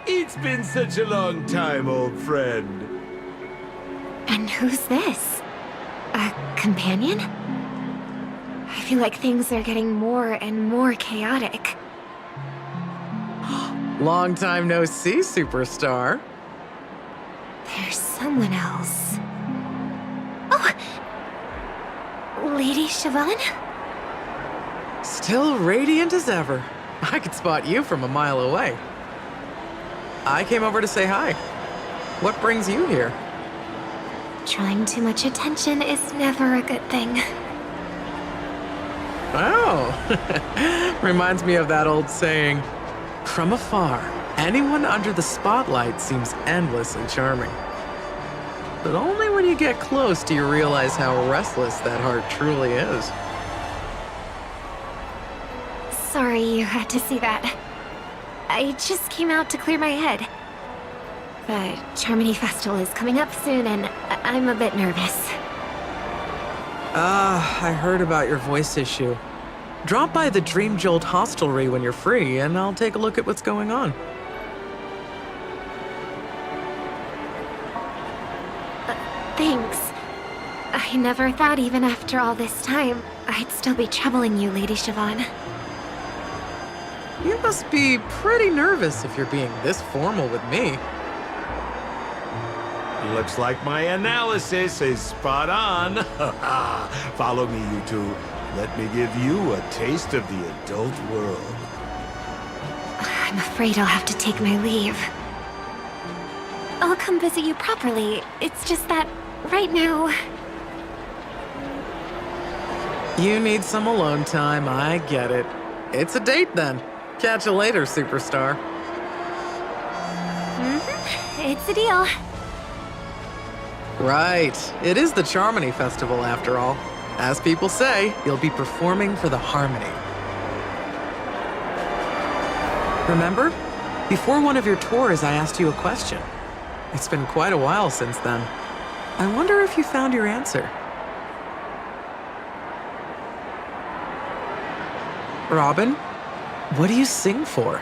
It's been such a long time, old friend. And who's this? A companion? I feel like things are getting more and more chaotic. Long time no see, superstar. There's someone else. Oh! Lady Siobhan? Still radiant as ever. I could spot you from a mile away. I came over to say hi. What brings you here? Drawing too much attention is never a good thing. Oh, reminds me of that old saying, from afar, anyone under the spotlight seems endlessly charming. But only when you get close do you realize how restless that heart truly is. Sorry you had to see that. I just came out to clear my head. The Charmony Festival is coming up soon and I'm a bit nervous. I heard about your voice issue. Drop by the Dream Jolt hostelry when you're free and I'll take a look at what's going on. Thanks. I never thought even after all this time, I'd still be troubling you, Lady Siobhan. You must be pretty nervous if you're being this formal with me. Looks like my analysis is spot on. Follow me, you two. Let me give you a taste of the adult world. I'm afraid I'll have to take my leave. I'll come visit you properly. It's just that, right now... You need some alone time, I get it. It's a date then. Catch you later, superstar. It's a deal. Right. It is the Charmony Festival, after all. As people say, you'll be performing for the Harmony. Remember? Before one of your tours, I asked you a question. It's been quite a while since then. I wonder if you found your answer. Robin, what do you sing for?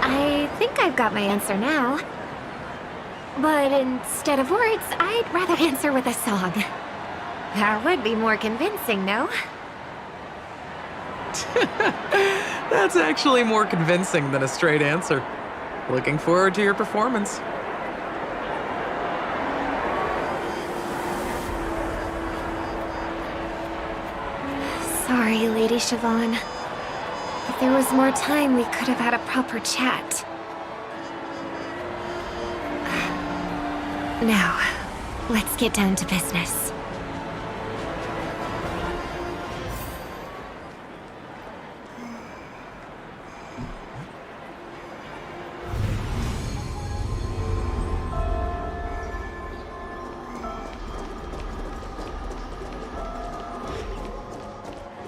I think I've got my answer now. But instead of words, I'd rather answer with a song. That would be more convincing, no? That's actually more convincing than a straight answer. Looking forward to your performance. Sorry, Lady Siobhan. If there was more time, we could have had a proper chat. Now, let's get down to business.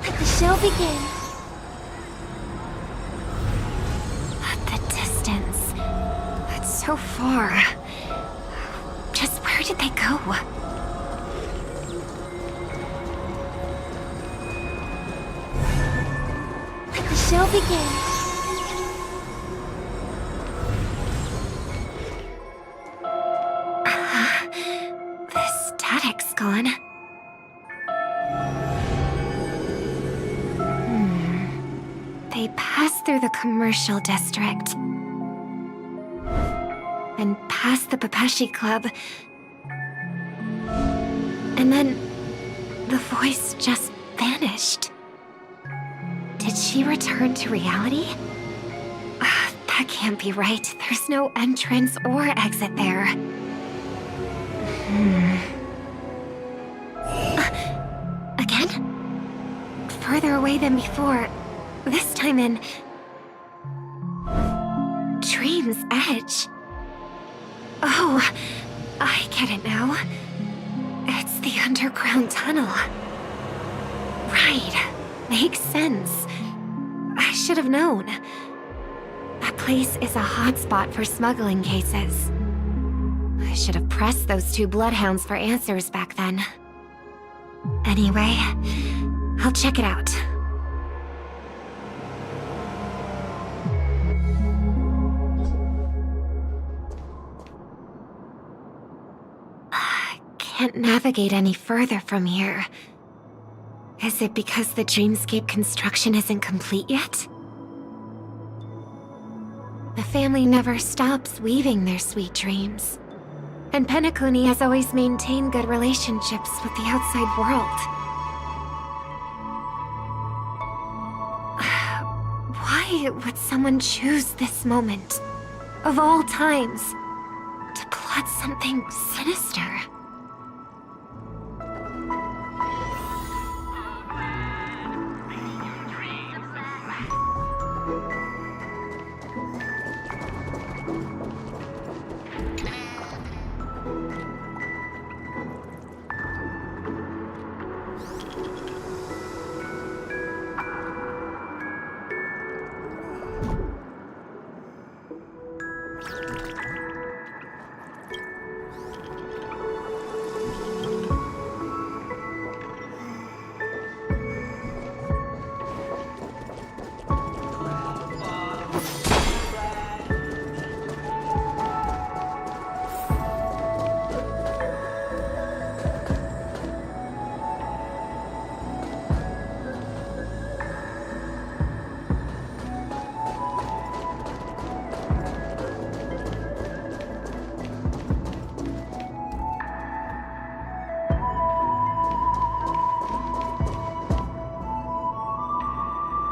Let the show begin. The distance. That's so far. Just where did they go? Let the show begin. The static's gone. They passed through the commercial district. And past the Papashi Club. And then the voice just vanished. Did she return to reality? That can't be right. There's no entrance or exit there. Again? Further away than before. This time in... Dream's Edge. Oh, I get it now. It's the underground tunnel. Right. Makes sense. I should have known. That place is a hotspot for smuggling cases. I should have pressed those two bloodhounds for answers back then. Anyway, I'll check it out. Can't navigate any further from here. Is it because the dreamscape construction isn't complete yet? The family never stops weaving their sweet dreams. And Penacony has always maintained good relationships with the outside world. Why would someone choose this moment, of all times, to plot something sinister?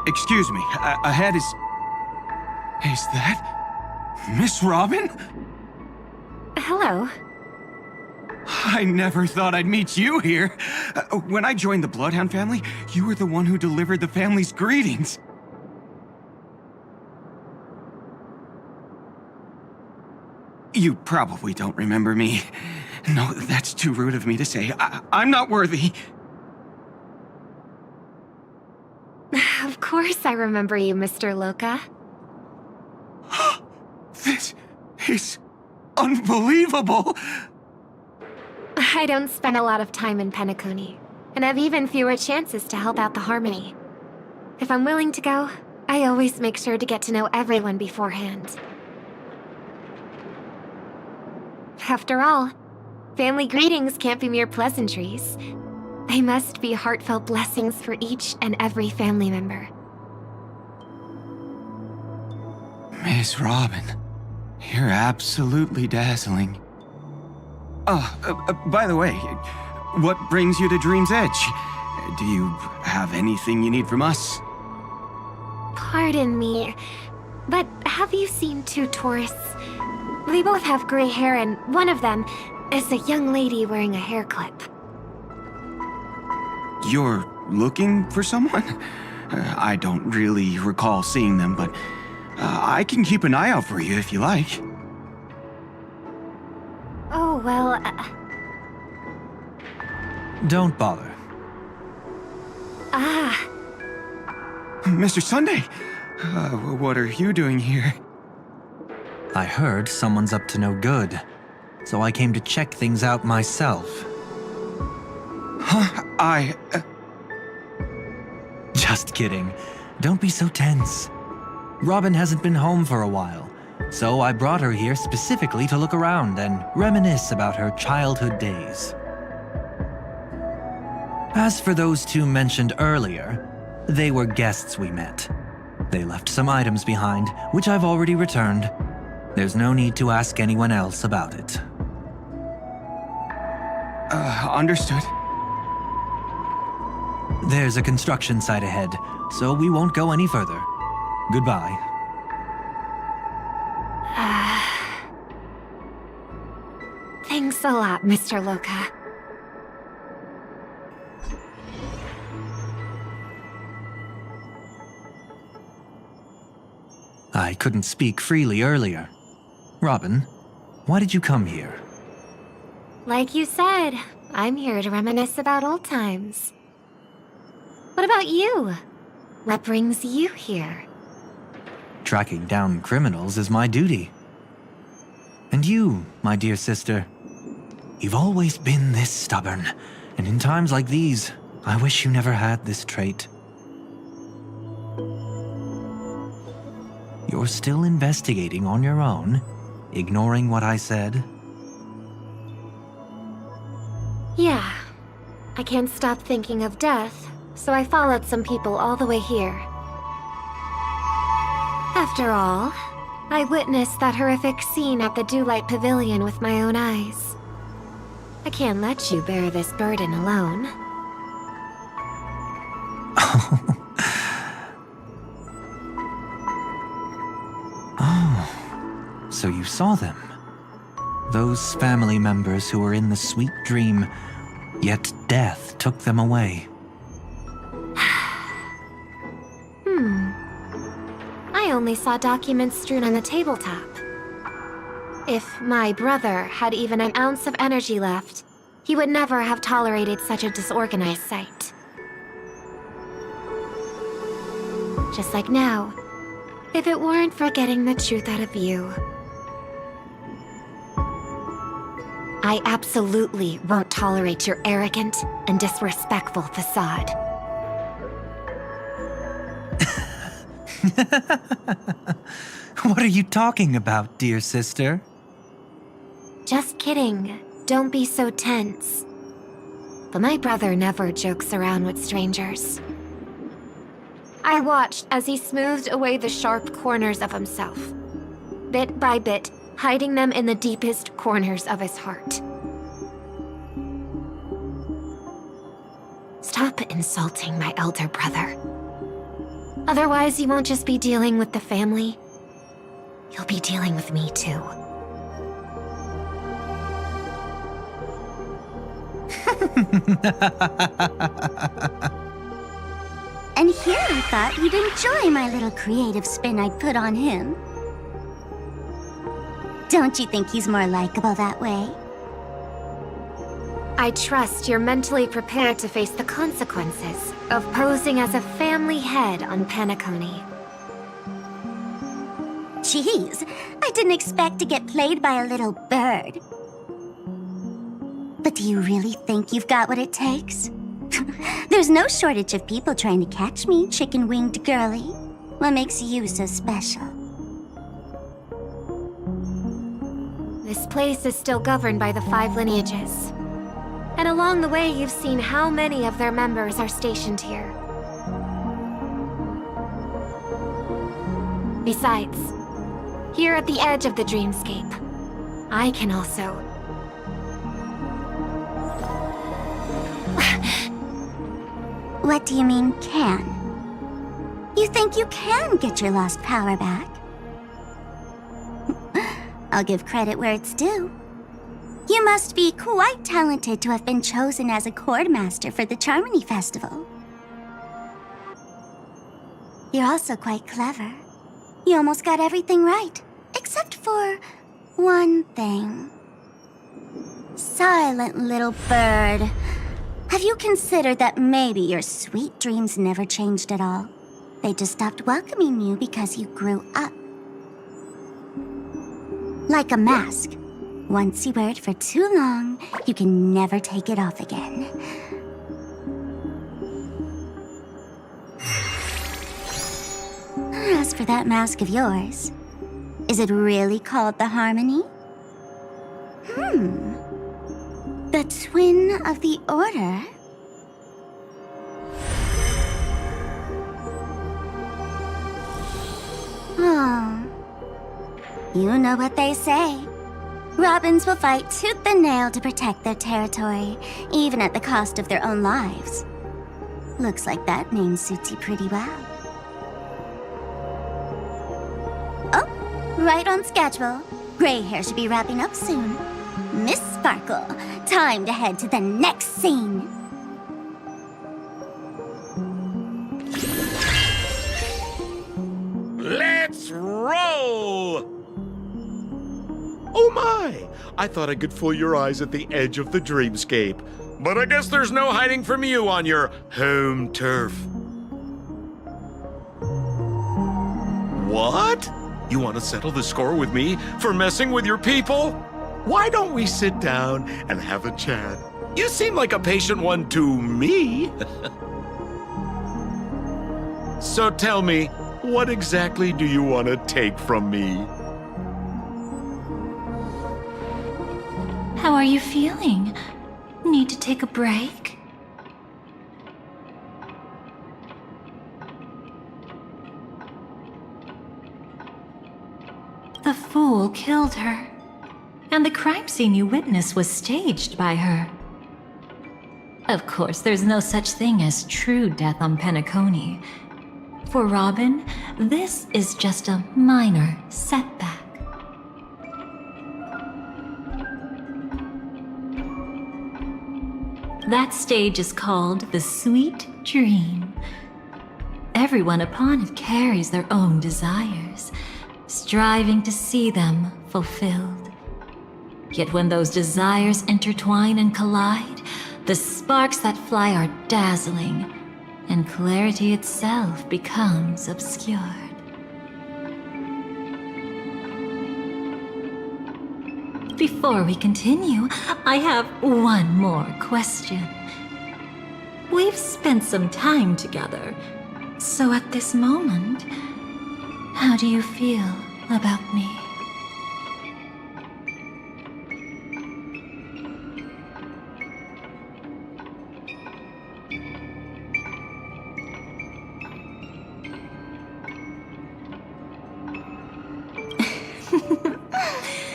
Excuse me, ahead is... Is that... Miss Robin? Hello. I never thought I'd meet you here. When I joined the Bloodhound family, you were the one who delivered the family's greetings. You probably don't remember me. No, that's too rude of me to say. I'm not worthy. Of course I remember you, Mr. Loka. This is unbelievable! I don't spend a lot of time in Penacony, and have even fewer chances to help out the Harmony. If I'm willing to go, I always make sure to get to know everyone beforehand. After all, family greetings can't be mere pleasantries. They must be heartfelt blessings for each and every family member. Miss Robin, you're absolutely dazzling. By the way, what brings you to Dream's Edge? Do you have anything you need from us? Pardon me, but have you seen two tourists? They both have gray hair, and one of them, is a young lady wearing a hair clip. You're looking for someone? I don't really recall seeing them, but I can keep an eye out for you if you like. Oh, well, Don't bother. Mr. Sunday, what are you doing here? I heard someone's up to no good, so I came to check things out myself. Huh? Just kidding. Don't be so tense. Robin hasn't been home for a while, so I brought her here specifically to look around and reminisce about her childhood days. As for those two mentioned earlier, they were guests we met. They left some items behind, which I've already returned. There's no need to ask anyone else about it. Understood. There's a construction site ahead, so we won't go any further. Goodbye. Thanks a lot, Mr. Loka. I couldn't speak freely earlier. Robin, why did you come here? Like you said, I'm here to reminisce about old times. What about you? What brings you here? Tracking down criminals is my duty. And you, my dear sister, you've always been this stubborn, and in times like these, I wish you never had this trait. You're still investigating on your own, ignoring what I said? Yeah. I can't stop thinking of death, so I followed some people all the way here. After all, I witnessed that horrific scene at the Dewlight Pavilion with my own eyes. I can't let you bear this burden alone. Oh, so you saw them. Those family members who were in the sweet dream, yet death took them away. I only saw documents strewn on the tabletop. If my brother had even an ounce of energy left, he would never have tolerated such a disorganized sight. Just like now, if it weren't for getting the truth out of you. I absolutely won't tolerate your arrogant and disrespectful facade. What are you talking about, dear sister? Just kidding. Don't be so tense. But my brother never jokes around with strangers. I watched as he smoothed away the sharp corners of himself, bit by bit, hiding them in the deepest corners of his heart. Stop insulting my elder brother. Otherwise, you won't just be dealing with the family. You'll be dealing with me, too. And here I thought you'd enjoy my little creative spin I'd put on him. Don't you think he's more likable that way? I trust you're mentally prepared to face the consequences of posing as a family head on Penacony. Jeez, I didn't expect to get played by a little bird. But do you really think you've got what it takes? There's no shortage of people trying to catch me, chicken-winged girlie. What makes you so special? This place is still governed by the 5 lineages. And along the way, you've seen how many of their members are stationed here. Besides, here at the edge of the dreamscape, I can also... What do you mean, can? You think you can get your lost power back? I'll give credit where it's due. You must be quite talented to have been chosen as a chordmaster for the Charmony Festival. You're also quite clever. You almost got everything right, except for one thing. Silent little bird. Have you considered that maybe your sweet dreams never changed at all? They just stopped welcoming you because you grew up. Like a mask. Once you wear it for too long, you can never take it off again. As for that mask of yours, is it really called the Harmony? The Twin of the Order? Oh. You know what they say. Robins will fight tooth and nail to protect their territory, even at the cost of their own lives. Looks like that name suits you pretty well. Oh, right on schedule. Gray hair should be wrapping up soon. Miss Sparkle, time to head to the next scene. Let's roll! Oh my! I thought I could fool your eyes at the edge of the dreamscape. But I guess there's no hiding from you on your home turf. What? You want to settle the score with me for messing with your people? Why don't we sit down and have a chat? You seem like a patient one to me. So tell me, what exactly do you want to take from me? How are you feeling? Need to take a break? The fool killed her. And the crime scene you witnessed was staged by her. Of course, there's no such thing as true death on Penacony. For Robin, this is just a minor setback. That stage is called the Sweet Dream. Everyone upon it carries their own desires, striving to see them fulfilled. Yet when those desires intertwine and collide, the sparks that fly are dazzling, and clarity itself becomes obscured. Before we continue, I have one more question. We've spent some time together, so at this moment, how do you feel about me?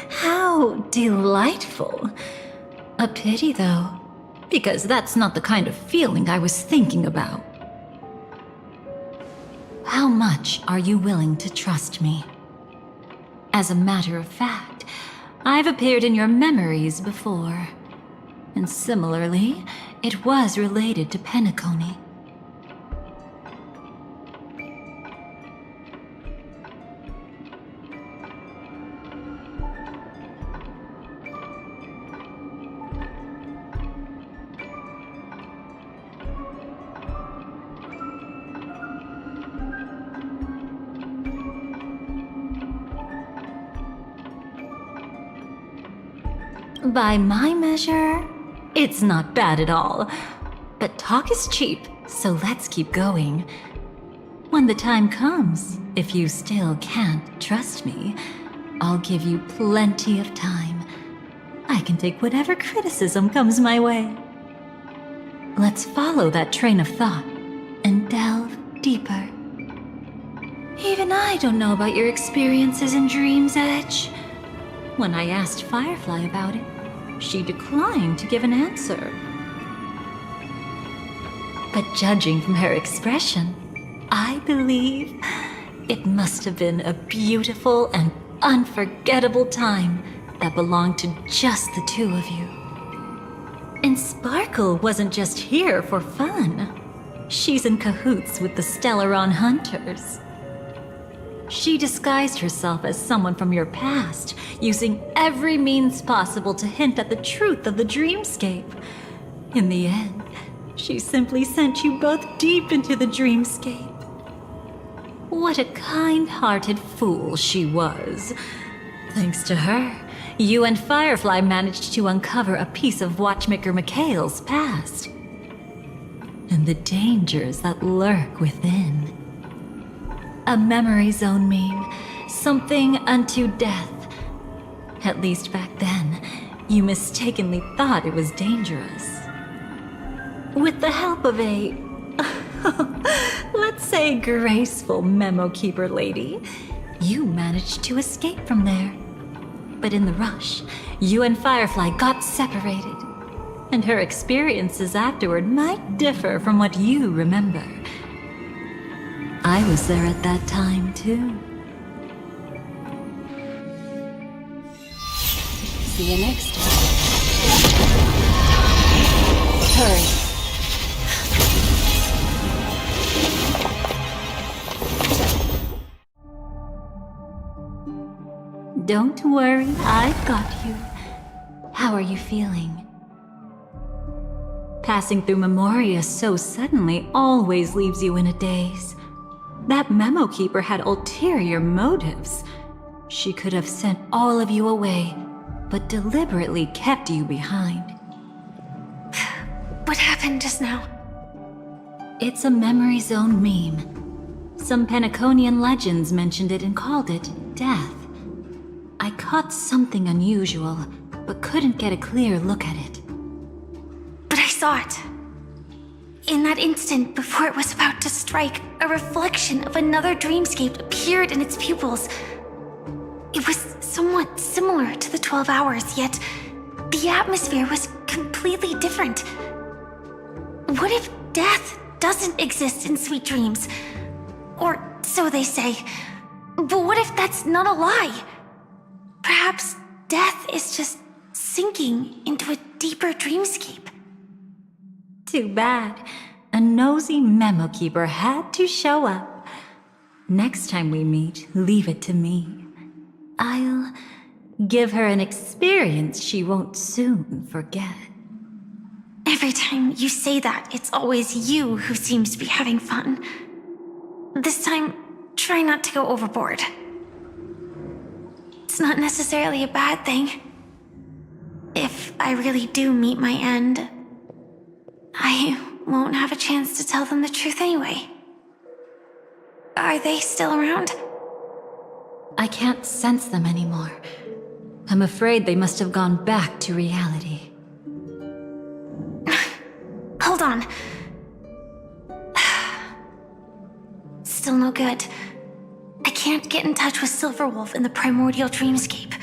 How delightful. A pity, though, because that's not the kind of feeling I was thinking about. How much are you willing to trust me? As a matter of fact, I've appeared in your memories before. And similarly, it was related to Penacony. By my measure, it's not bad at all. But talk is cheap, so let's keep going. When the time comes, if you still can't trust me, I'll give you plenty of time. I can take whatever criticism comes my way. Let's follow that train of thought and delve deeper. Even I don't know about your experiences in Dream's Edge. When I asked Firefly about it, she declined to give an answer. But judging from her expression, I believe it must have been a beautiful and unforgettable time that belonged to just the two of you. And Sparkle wasn't just here for fun. She's in cahoots with the Stellaron Hunters. She disguised herself as someone from your past, using every means possible to hint at the truth of the dreamscape. In the end, she simply sent you both deep into the dreamscape. What a kind-hearted fool she was. Thanks to her, you and Firefly managed to uncover a piece of Watchmaker Mikhail's past. And the dangers that lurk within. A memory zone meme, something unto death. At least back then, you mistakenly thought it was dangerous. With the help of a, let's say, graceful memo keeper lady, you managed to escape from there. But in the rush, you and Firefly got separated. And her experiences afterward might differ from what you remember. I was there at that time, too. See you next time. Hurry. Don't worry, I've got you. How are you feeling? Passing through Memoria so suddenly always leaves you in a daze. That memo keeper had ulterior motives. She could have sent all of you away, but deliberately kept you behind. What happened just now? It's a memory zone meme. Some Penaconian legends mentioned it and called it death. I caught something unusual, but couldn't get a clear look at it. But I saw it. In that instant, before it was about to strike, a reflection of another dreamscape appeared in its pupils. It was somewhat similar to the 12 Hours, yet the atmosphere was completely different. What if death doesn't exist in sweet dreams? Or so they say. But what if that's not a lie? Perhaps death is just sinking into a deeper dreamscape. Too bad. A nosy memo keeper had to show up. Next time we meet, leave it to me. I'll give her an experience she won't soon forget. Every time you say that, it's always you who seems to be having fun. This time, try not to go overboard. It's not necessarily a bad thing. If I really do meet my end, I won't have a chance to tell them the truth anyway. Are they still around? I can't sense them anymore. I'm afraid they must have gone back to reality. Hold on. Still no good. I can't get in touch with Silverwolf in the primordial dreamscape.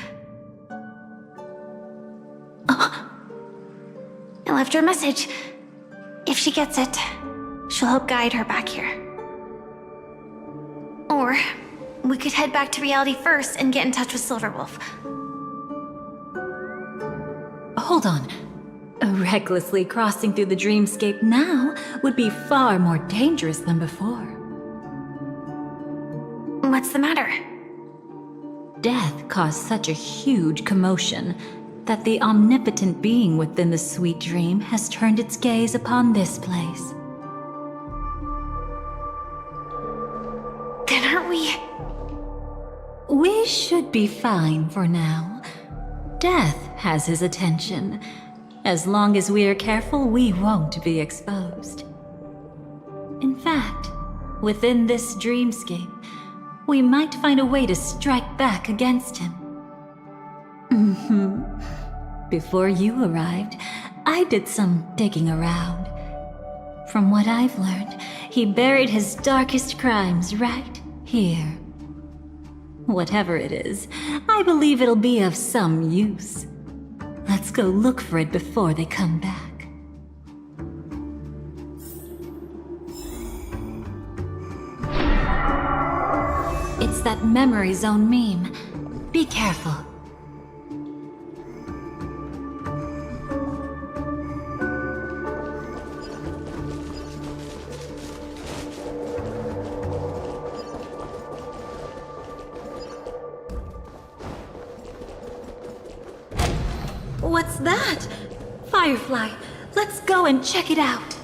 I left her a message. If she gets it, she'll help guide her back here. Or we could head back to reality first and get in touch with Silverwolf. Hold on. Recklessly crossing through the dreamscape now would be far more dangerous than before. What's the matter? Death caused such a huge commotion that the omnipotent being within the sweet dream has turned its gaze upon this place. Then aren't we? We should be fine for now. Death has his attention. As long as we are careful, we won't be exposed. In fact, within this dreamscape, we might find a way to strike back against him. Before you arrived, I did some digging around. From what I've learned, he buried his darkest crimes right here. Whatever it is, I believe it'll be of some use. Let's go look for it before they come back. It's that memory zone meme. Be careful. What's that? Firefly, let's go and check it out.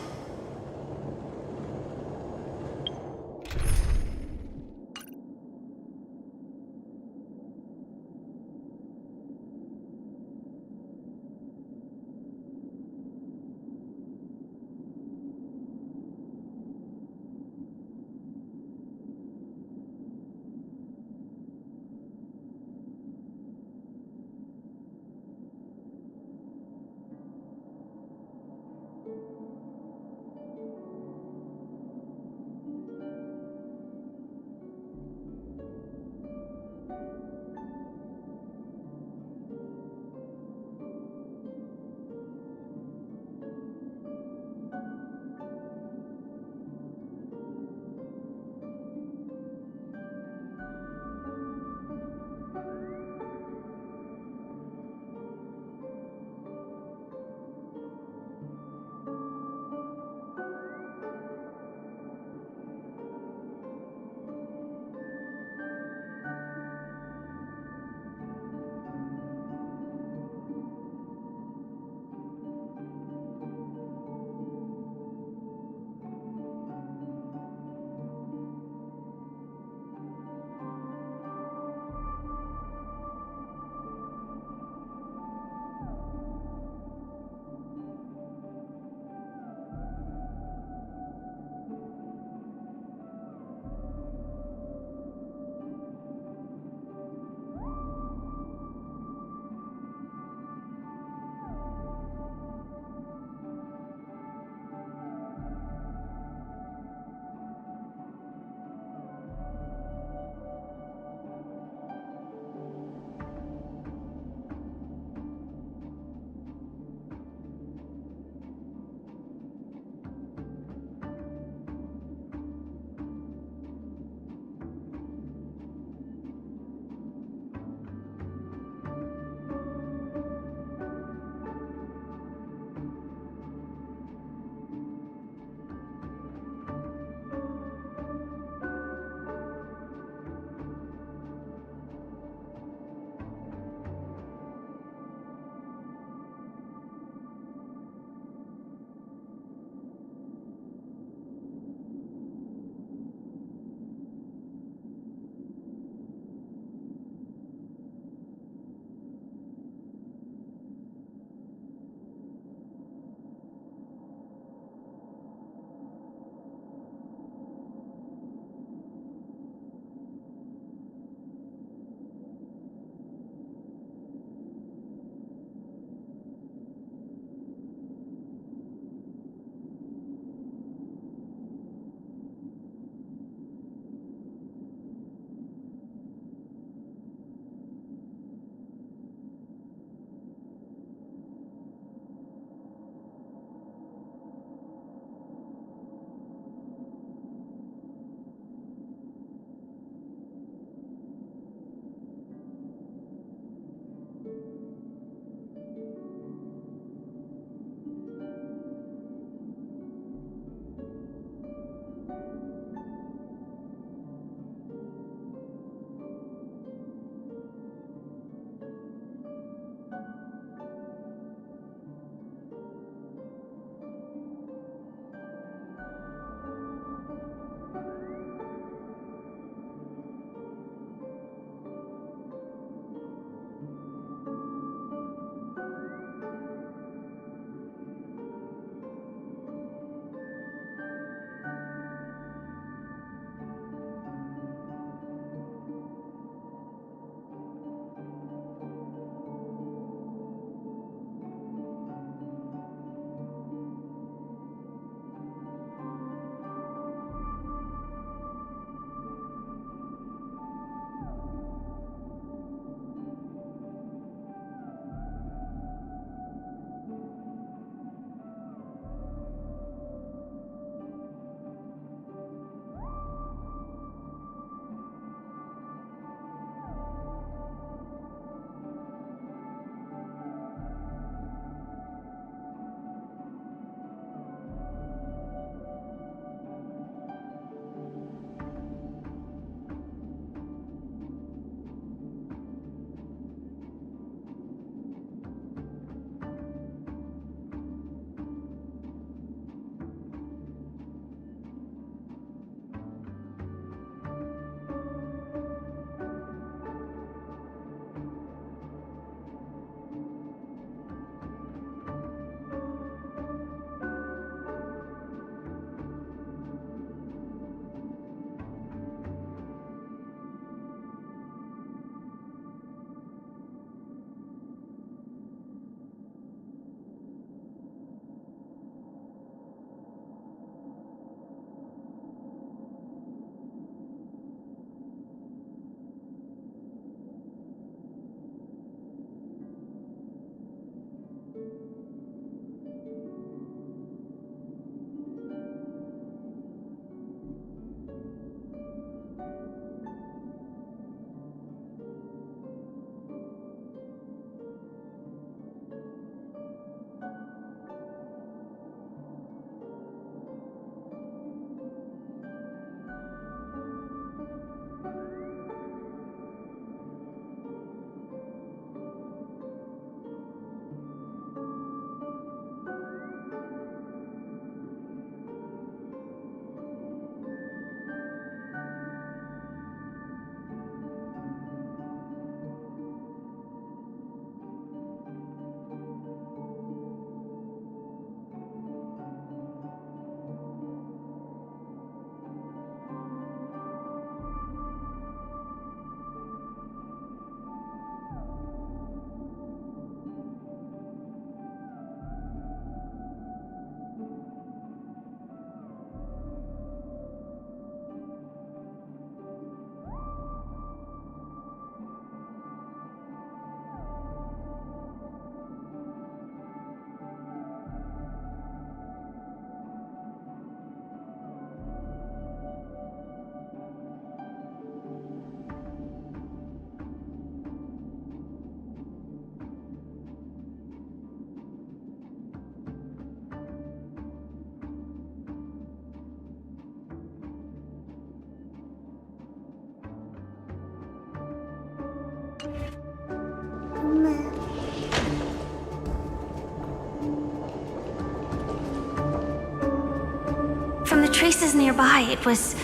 was nearby. It was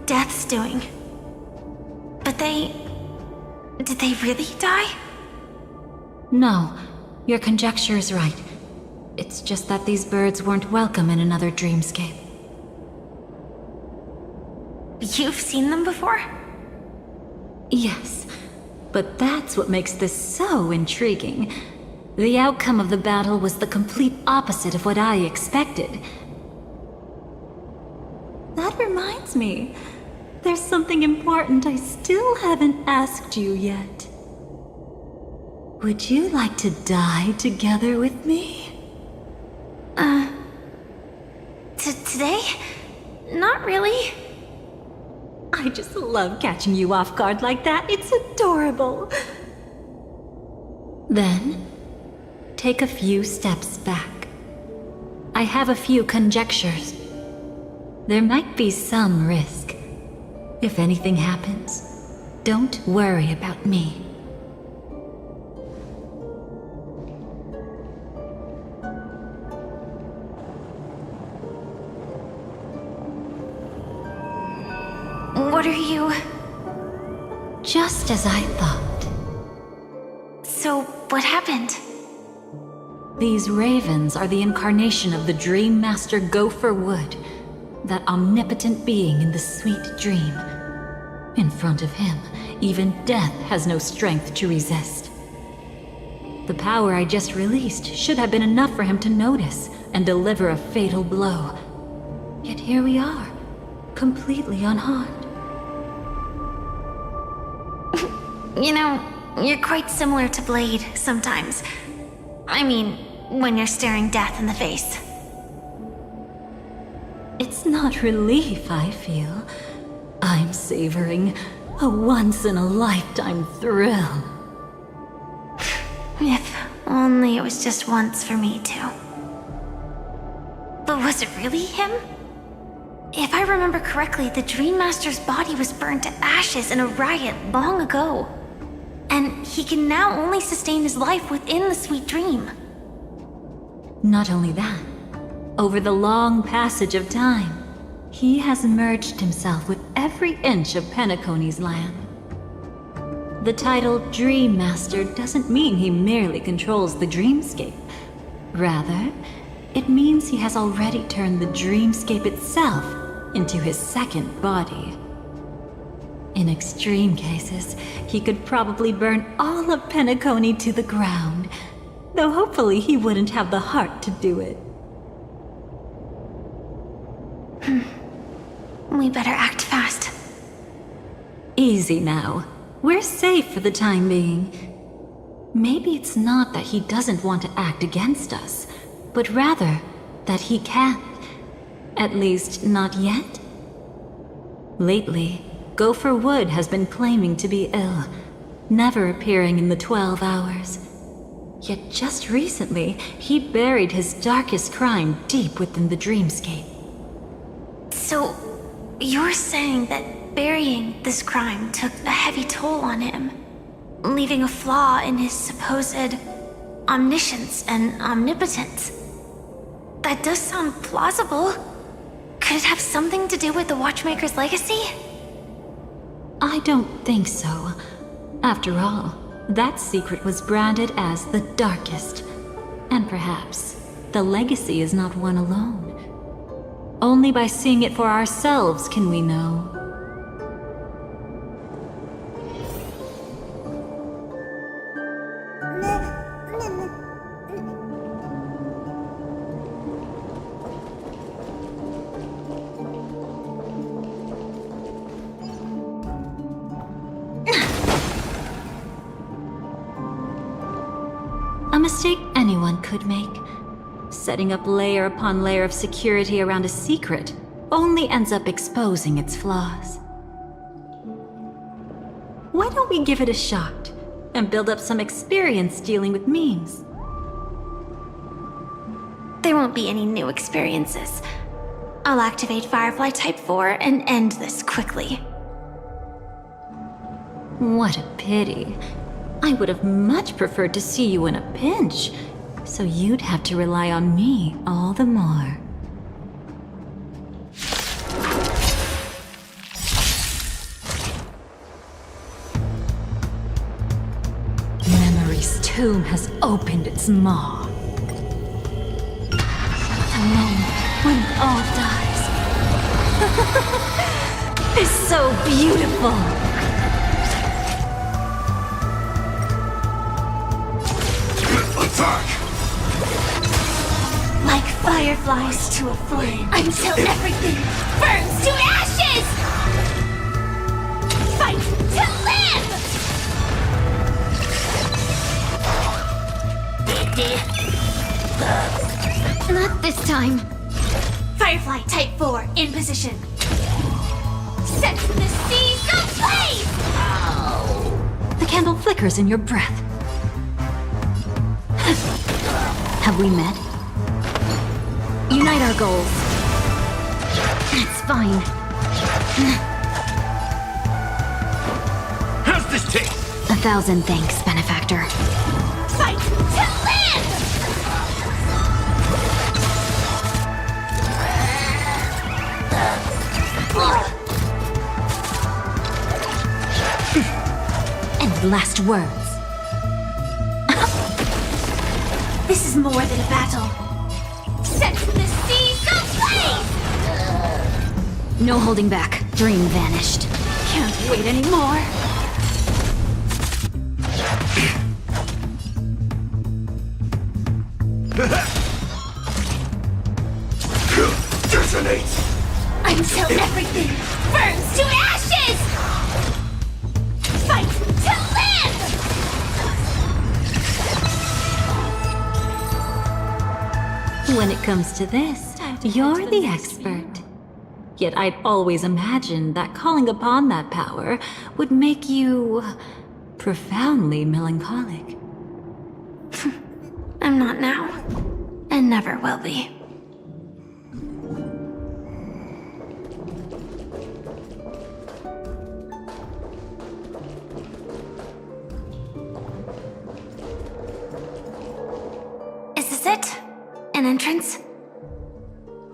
Death's doing. But did they really die? No, your conjecture is right. It's just that these birds weren't welcome in another dreamscape. You've seen them before? Yes, but that's what makes this so intriguing. The outcome of the battle was the complete opposite of what I expected. That reminds me, there's something important I still haven't asked you yet. Would you like to die together with me? Today? Not really. I just love catching you off guard like that. It's adorable. Then, take a few steps back. I have a few conjectures. There might be some risk. If anything happens, don't worry about me. What are you... Just as I thought. So, what happened? These ravens are the incarnation of the Dream Master Gopher Wood, that omnipotent being in the sweet dream. In front of him, even death has no strength to resist. The power I just released should have been enough for him to notice and deliver a fatal blow. Yet here we are, completely unharmed. You know, you're quite similar to Blade sometimes. I mean, when you're staring death in the face. It's not relief I feel. I'm savoring a once-in-a-lifetime thrill. If only it was just once for me too. But was it really him? If I remember correctly, the Dream Master's body was burned to ashes in a riot long ago. And he can now only sustain his life within the sweet dream. Not only that, over the long passage of time, he has merged himself with every inch of Penacony's land. The title Dream Master doesn't mean he merely controls the dreamscape. Rather, it means he has already turned the dreamscape itself into his second body. In extreme cases, he could probably burn all of Penacony to the ground, though hopefully he wouldn't have the heart to do it. We better act fast. Easy now. We're safe for the time being. Maybe it's not that he doesn't want to act against us, but rather that he can't. At least, not yet. Lately, Gopher Wood has been claiming to be ill, never appearing in the 12 hours. Yet just recently, he buried his darkest crime deep within the dreamscape. So, you're saying that burying this crime took a heavy toll on him, leaving a flaw in his supposed omniscience and omnipotence? That does sound plausible. Could it have something to do with the Watchmaker's legacy? I don't think so. After all, that secret was branded as the darkest. And perhaps the legacy is not one alone. Only by seeing it for ourselves can we know. A mistake anyone could make. Setting up layer upon layer of security around a secret only ends up exposing its flaws. Why don't we give it a shot and build up some experience dealing with memes? There won't be any new experiences. I'll activate Firefly Type 4 and end this quickly. What a pity. I would have much preferred to see you in a pinch, so you'd have to rely on me all the more. tomb has opened its maw. The moment when it all dies is so beautiful. Attack! Like fireflies to a flame, until everything burns to ashes! Fight to live! Not this time. Firefly Type 4 in position. Set the seas ablaze! The candle flickers in your breath. Have we met? Unite our goals. It's fine. How's this taste? 1,000 thanks, benefactor. Fight to live! Any last words? This is more than a battle. Set the seas ablaze! No holding back. Dream vanished. Can't wait anymore. Detonate! Until everything burns to ashes! Fight to live! When it comes to this, you're the expert. Yet I'd always imagined that calling upon that power would make you profoundly melancholic. I'm not now, and never will be. Is this it? An entrance?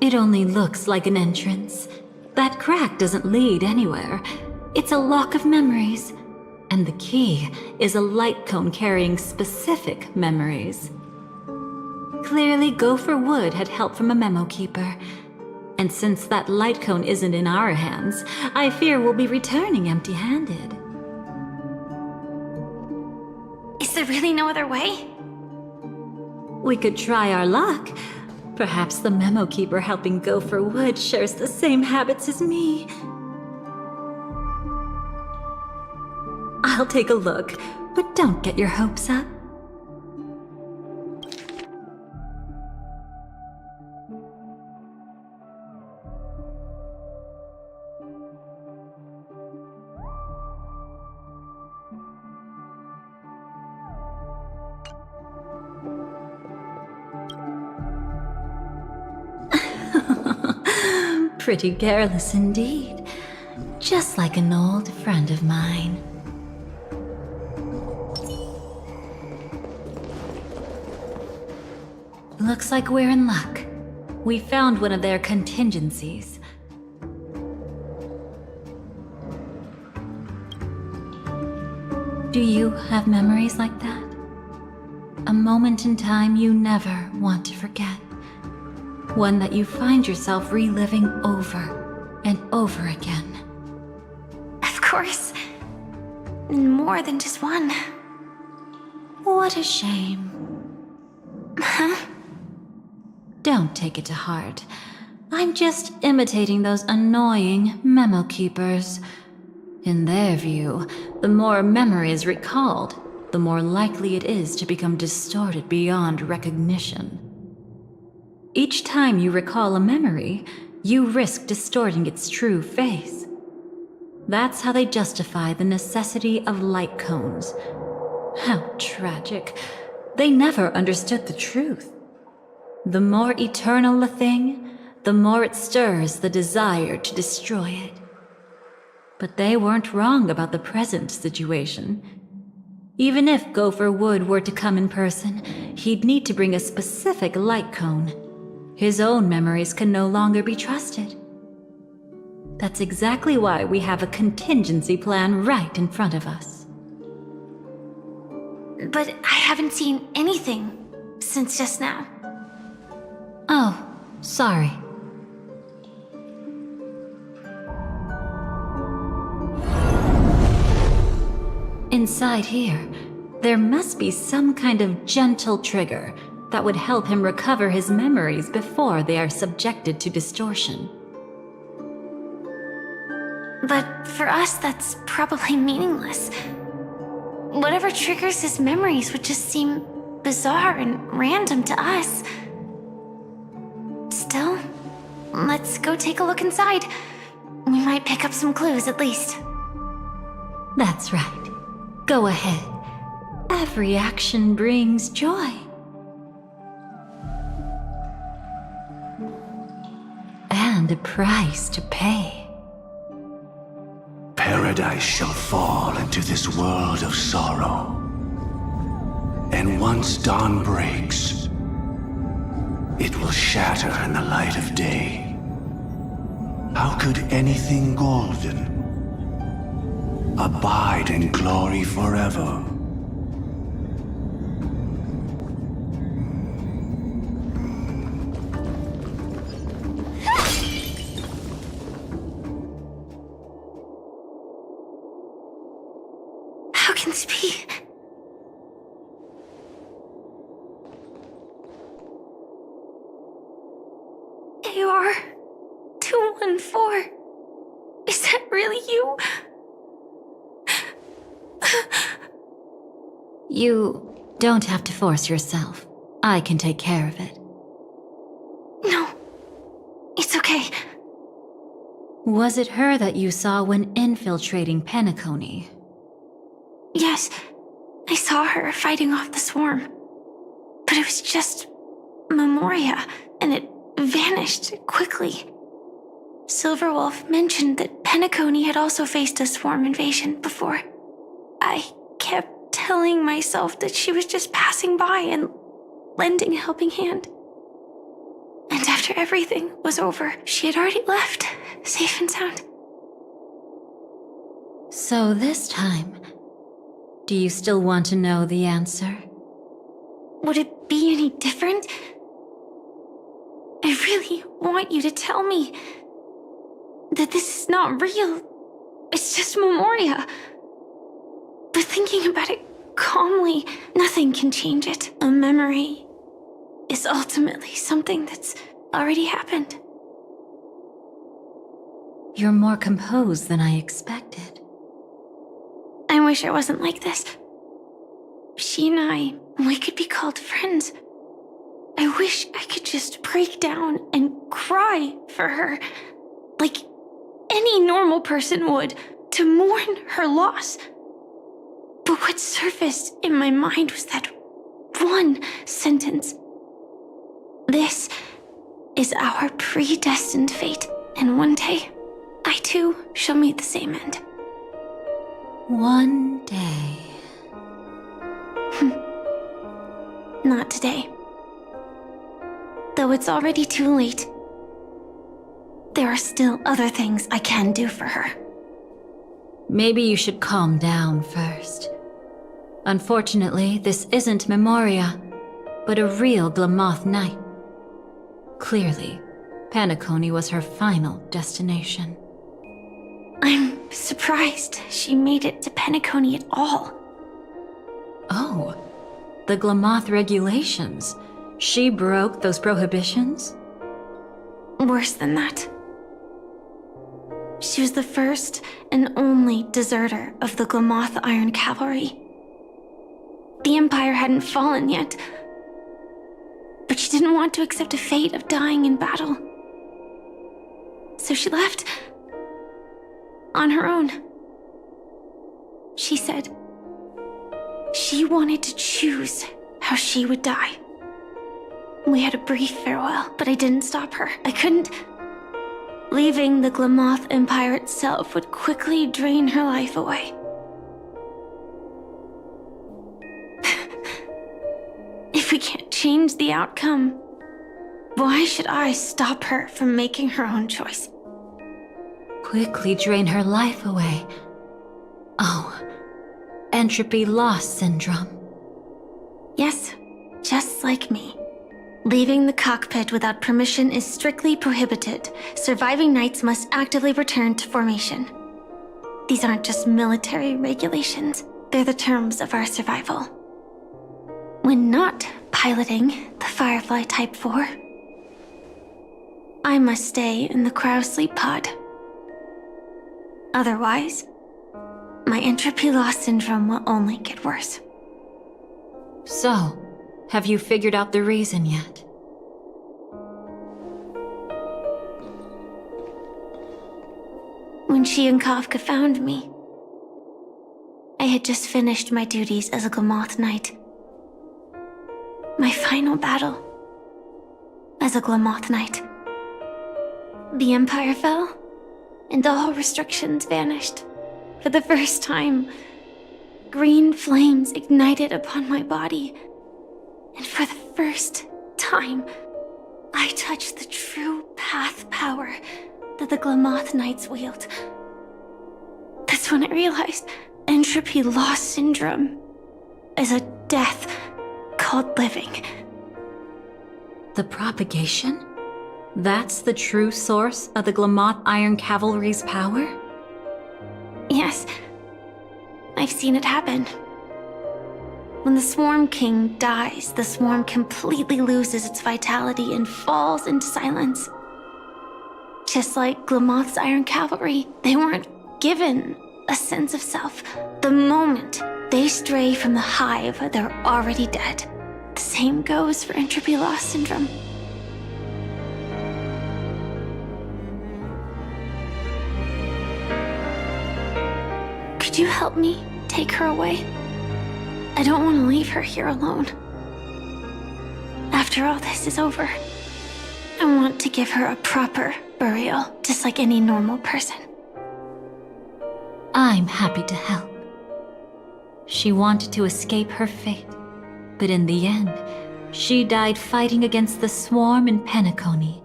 It only looks like an entrance. That crack doesn't lead anywhere. It's a lock of memories. And the key is a light cone carrying specific memories. Clearly, Gopher Wood had help from a memo keeper. And since that light cone isn't in our hands, I fear we'll be returning empty-handed. Is there really no other way? We could try our luck. Perhaps the memo keeper helping Gopher Wood shares the same habits as me. I'll take a look, but don't get your hopes up. Pretty careless indeed. Just like an old friend of mine. Looks like we're in luck. We found one of their contingencies. Do you have memories like that? A moment in time you never want to forget. One that you find yourself reliving over and over again. Of course. More than just one. What a shame. Huh? Don't take it to heart. I'm just imitating those annoying memo keepers. In their view, the more memories recalled, the more likely it is to become distorted beyond recognition. Each time you recall a memory, you risk distorting its true face. That's how they justify the necessity of light cones. How tragic. They never understood the truth. The more eternal a thing, the more it stirs the desire to destroy it. But they weren't wrong about the present situation. Even if Gopher Wood were to come in person, he'd need to bring a specific light cone. His own memories can no longer be trusted. That's exactly why we have a contingency plan right in front of us. but I haven't seen anything since just now. Oh, sorry. Inside here, there must be some kind of gentle trigger that would help him recover his memories before they are subjected to distortion. But for us, that's probably meaningless. Whatever triggers his memories would just seem bizarre and random to us. Still, let's go take a look inside. We might pick up some clues at least. That's right. Go ahead. Every action brings joy. And a price to pay. Paradise shall fall into this world of sorrow. And once dawn breaks, it will shatter in the light of day. How could anything golden abide in glory forever? How can this be? AR 214. Is that really you? You don't have to force yourself. I can take care of it. No, it's okay. Was it her that you saw when infiltrating Penacony? Yes, I saw her fighting off the swarm. But it was just Memoria, and it vanished quickly. Silverwolf mentioned that Penacony had also faced a swarm invasion before. I kept telling myself that she was just passing by and lending a helping hand. And after everything was over, she had already left, safe and sound. So this time, do you still want to know the answer? Would it be any different? I really want you to tell me that this is not real. It's just Memoria. But thinking about it calmly, nothing can change it. A memory is ultimately something that's already happened. You're more composed than I expected. I wish I wasn't like this. She and we could be called friends. I wish I could just break down and cry for her, like any normal person would, to mourn her loss. But what surfaced in my mind was that one sentence. This is our predestined fate, and one day, I too shall meet the same end. One day. Not today. Though it's already too late, there are still other things I can do for her. Maybe you should calm down first. Unfortunately, this isn't Memoria, but a real Glamoth Knight. Clearly, Penacony was her final destination. I'm surprised she made it to Penacony at all. Oh, the Glamoth regulations. She broke those prohibitions? Worse than that. She was the first and only deserter of the Glamoth Iron Cavalry. The Empire hadn't fallen yet, but she didn't want to accept a fate of dying in battle. So she left on her own. She said she wanted to choose how she would die. We had a brief farewell, but I didn't stop her. I couldn't. Leaving the Glamoth Empire itself would quickly drain her life away. If we can't change the outcome, why should I stop her from making her own choice? Quickly drain her life away. Oh, entropy loss syndrome. Yes, just like me. Leaving the cockpit without permission is strictly prohibited. Surviving knights must actively return to formation. These aren't just military regulations, they're the terms of our survival. When not piloting the Firefly Type 4, I must stay in the cryo sleep pod. Otherwise, my entropy loss syndrome will only get worse. So, have you figured out the reason yet? When she and Kafka found me, I had just finished my duties as a Glamoth Knight. My final battle as a Glamoth Knight. The Empire fell, and all restrictions vanished. For the first time, green flames ignited upon my body. And for the first time, I touched the true path power that the Glamoth Knights wield. That's when I realized entropy loss syndrome is a death called living. The propagation? That's the true source of the Glamoth Iron Cavalry's power? Yes, I've seen it happen. When the Swarm King dies, the Swarm completely loses its vitality and falls into silence. Just like Glamoth's Iron Cavalry, they weren't given a sense of self. The moment they stray from the hive, they're already dead. The same goes for entropy loss syndrome. Could you help me take her away? I don't want to leave her here alone. After all this is over, I want to give her a proper burial, just like any normal person. I'm happy to help. She wanted to escape her fate, but in the end, she died fighting against the Swarm in Penacony.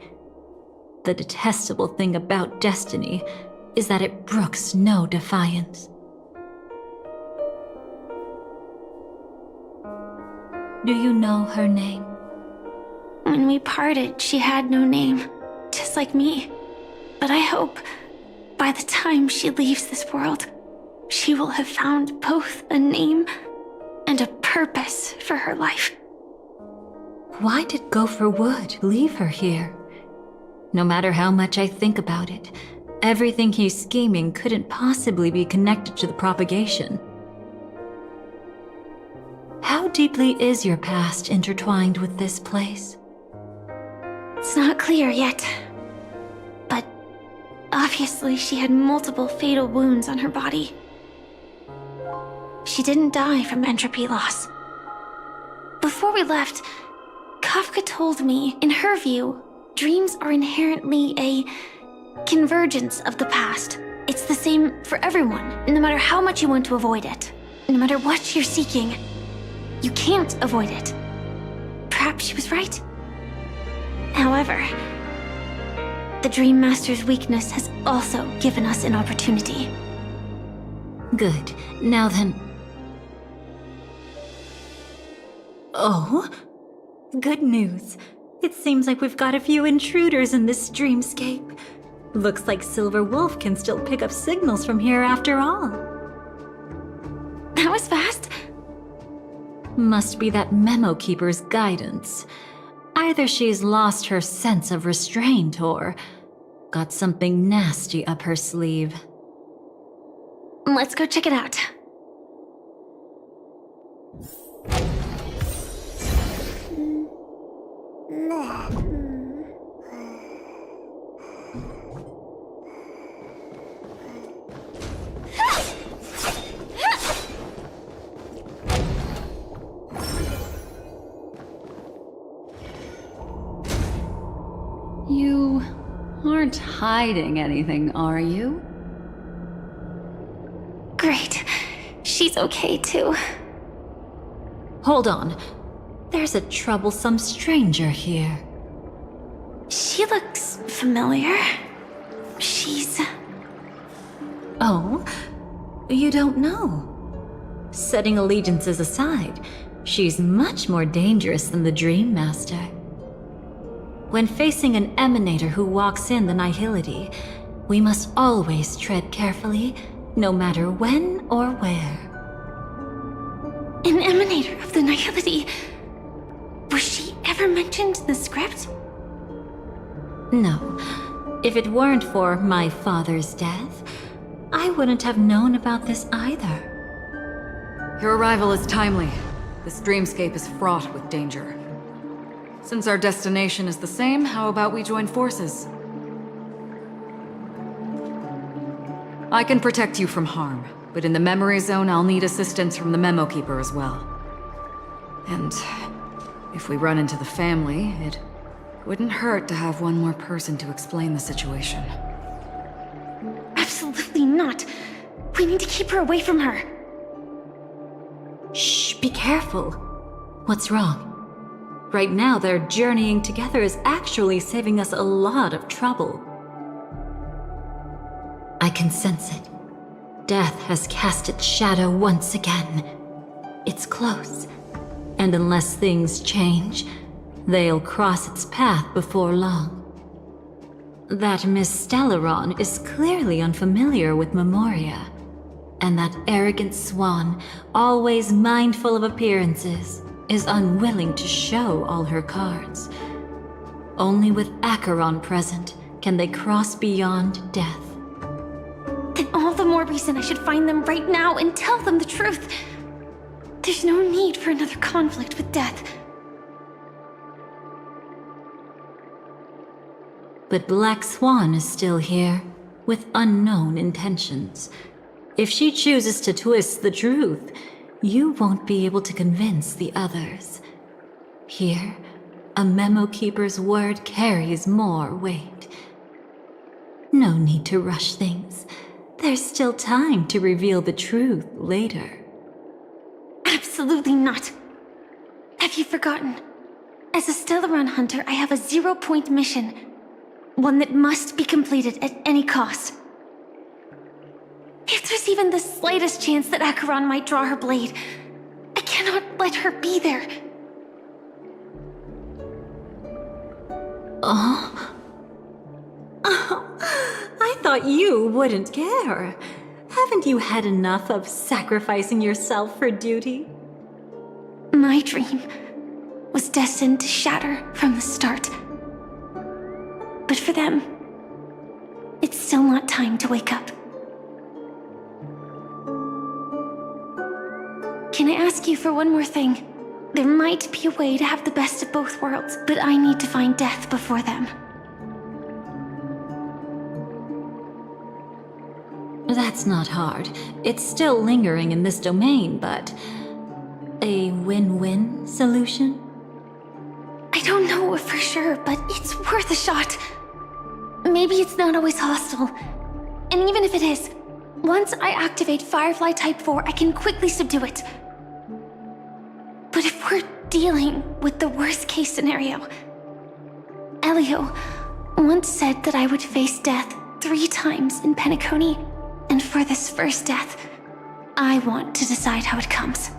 The detestable thing about destiny is that it brooks no defiance. Do you know her name? When we parted, she had no name, just like me. But I hope, by the time she leaves this world, she will have found both a name and a purpose for her life. Why did Gopher Wood leave her here? No matter how much I think about it, everything he's scheming couldn't possibly be connected to the propagation. How deeply is your past intertwined with this place? It's not clear yet. But obviously she had multiple fatal wounds on her body. She didn't die from entropy loss. Before we left, Kafka told me, in her view, dreams are inherently a convergence of the past. It's the same for everyone, no matter how much you want to avoid it. No matter what you're seeking, you can't avoid it. Perhaps she was right. However, the Dream Master's weakness has also given us an opportunity. Good. Now then... Oh? Good news. It seems like we've got a few intruders in this dreamscape. Looks like Silver Wolf can still pick up signals from here after all. That was fast. Must be that memo keeper's guidance. Either she's lost her sense of restraint or got something nasty up her sleeve. Let's go check it out. You aren't hiding anything, are you? Great. She's okay too. Hold on. There's a troublesome stranger here. She looks familiar. She's... Oh? You don't know? Setting allegiances aside, She's much more dangerous than the Dream Master. When facing an emanator who walks in the Nihility, we must always tread carefully, no matter when or where. An emanator of the Nihility. Was she ever mentioned in the script? No. If it weren't for my father's death, I wouldn't have known about this either. Your arrival is timely. This dreamscape is fraught with danger. Since our destination is the same, how about we join forces? I can protect you from harm, but in the memory zone I'll need assistance from the Memo Keeper as well. And if we run into the family, it wouldn't hurt to have one more person to explain the situation. Absolutely not. We need to keep her away from her. Shh, be careful. What's wrong? Right now, their journeying together is actually saving us a lot of trouble. I can sense it. Death has cast its shadow once again. It's close. And unless things change, they'll cross its path before long. That Miss Stellaron is clearly unfamiliar with Memoria. And that arrogant swan, always mindful of appearances, is unwilling to show all her cards. Only with Acheron present can they cross beyond death. Then all the more reason I should find them right now and tell them the truth. There's no need for another conflict with death. But Black Swan is still here, with unknown intentions. If she chooses to twist the truth, you won't be able to convince the others. Here, a Memo Keeper's word carries more weight. No need to rush things. There's still time to reveal the truth later. Absolutely not. Have you forgotten? As a Stellaron hunter, I have a 0-point mission. One that must be completed at any cost. If there's even the slightest chance that Acheron might draw her blade, I cannot let her be there. Oh, I thought you wouldn't care. Haven't you had enough of sacrificing yourself for duty? My dream was destined to shatter from the start. But for them, it's still not time to wake up. Can I ask you for one more thing? There might be a way to have the best of both worlds, but I need to find death before them. That's not hard. It's still lingering in this domain, but... a win-win solution? I don't know for sure, but it's worth a shot. Maybe it's not always hostile. And even if it is, once I activate Firefly Type 4, I can quickly subdue it. But if we're dealing with the worst-case scenario, Elio once said that I would face death 3 times in Penacony, and for this first death, I want to decide how it comes.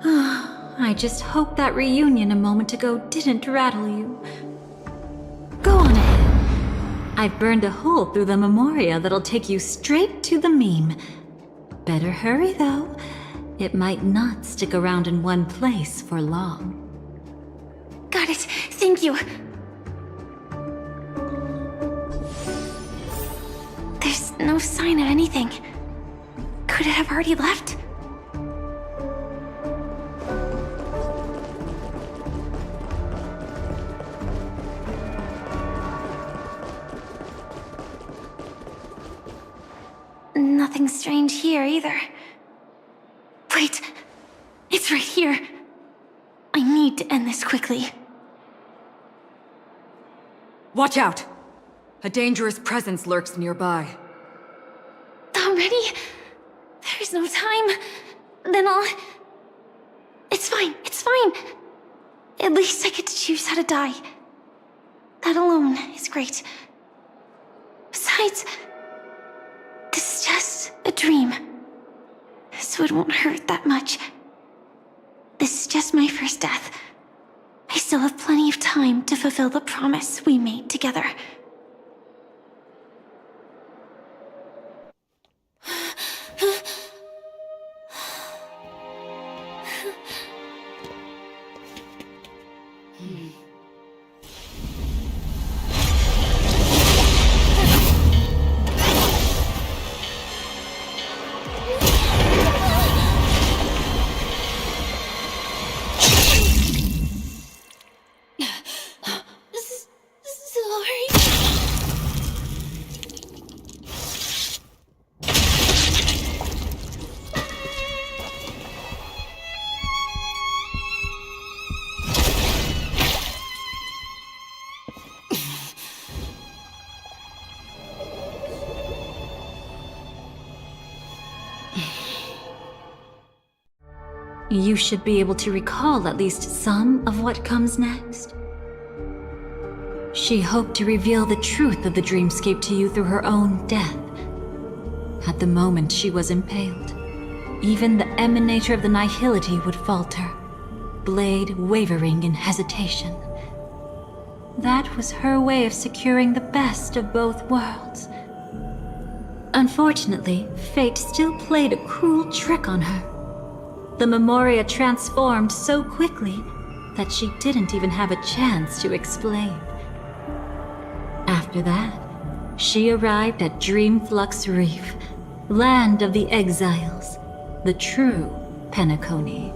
I just hope that reunion a moment ago didn't rattle you. Go on ahead. I've burned a hole through the Memoria that'll take you straight to the meme. Better hurry, though. It might not stick around in one place for long. Got it. Thank you. There's no sign of anything. Could it have already left? Nothing strange here either. Wait, it's right here. I need to end this quickly. Watch out! A dangerous presence lurks nearby. Already? There's no time. Then I'll... It's fine, it's fine. At least I get to choose how to die. That alone is great. Besides, this is just a dream. So it won't hurt that much. just my first death. I still have plenty of time to fulfill the promise we made together. You should be able to recall at least some of what comes next. She hoped to reveal the truth of the dreamscape to you through her own death. At the moment she was impaled, even the emanator of the nihility would falter, blade wavering in hesitation. That was her way of securing the best of both worlds. Unfortunately, fate still played a cruel trick on her. The Memoria transformed so quickly that she didn't even have a chance to explain. After that, she arrived at Dreamflux Reef, land of the exiles, the true Penacony.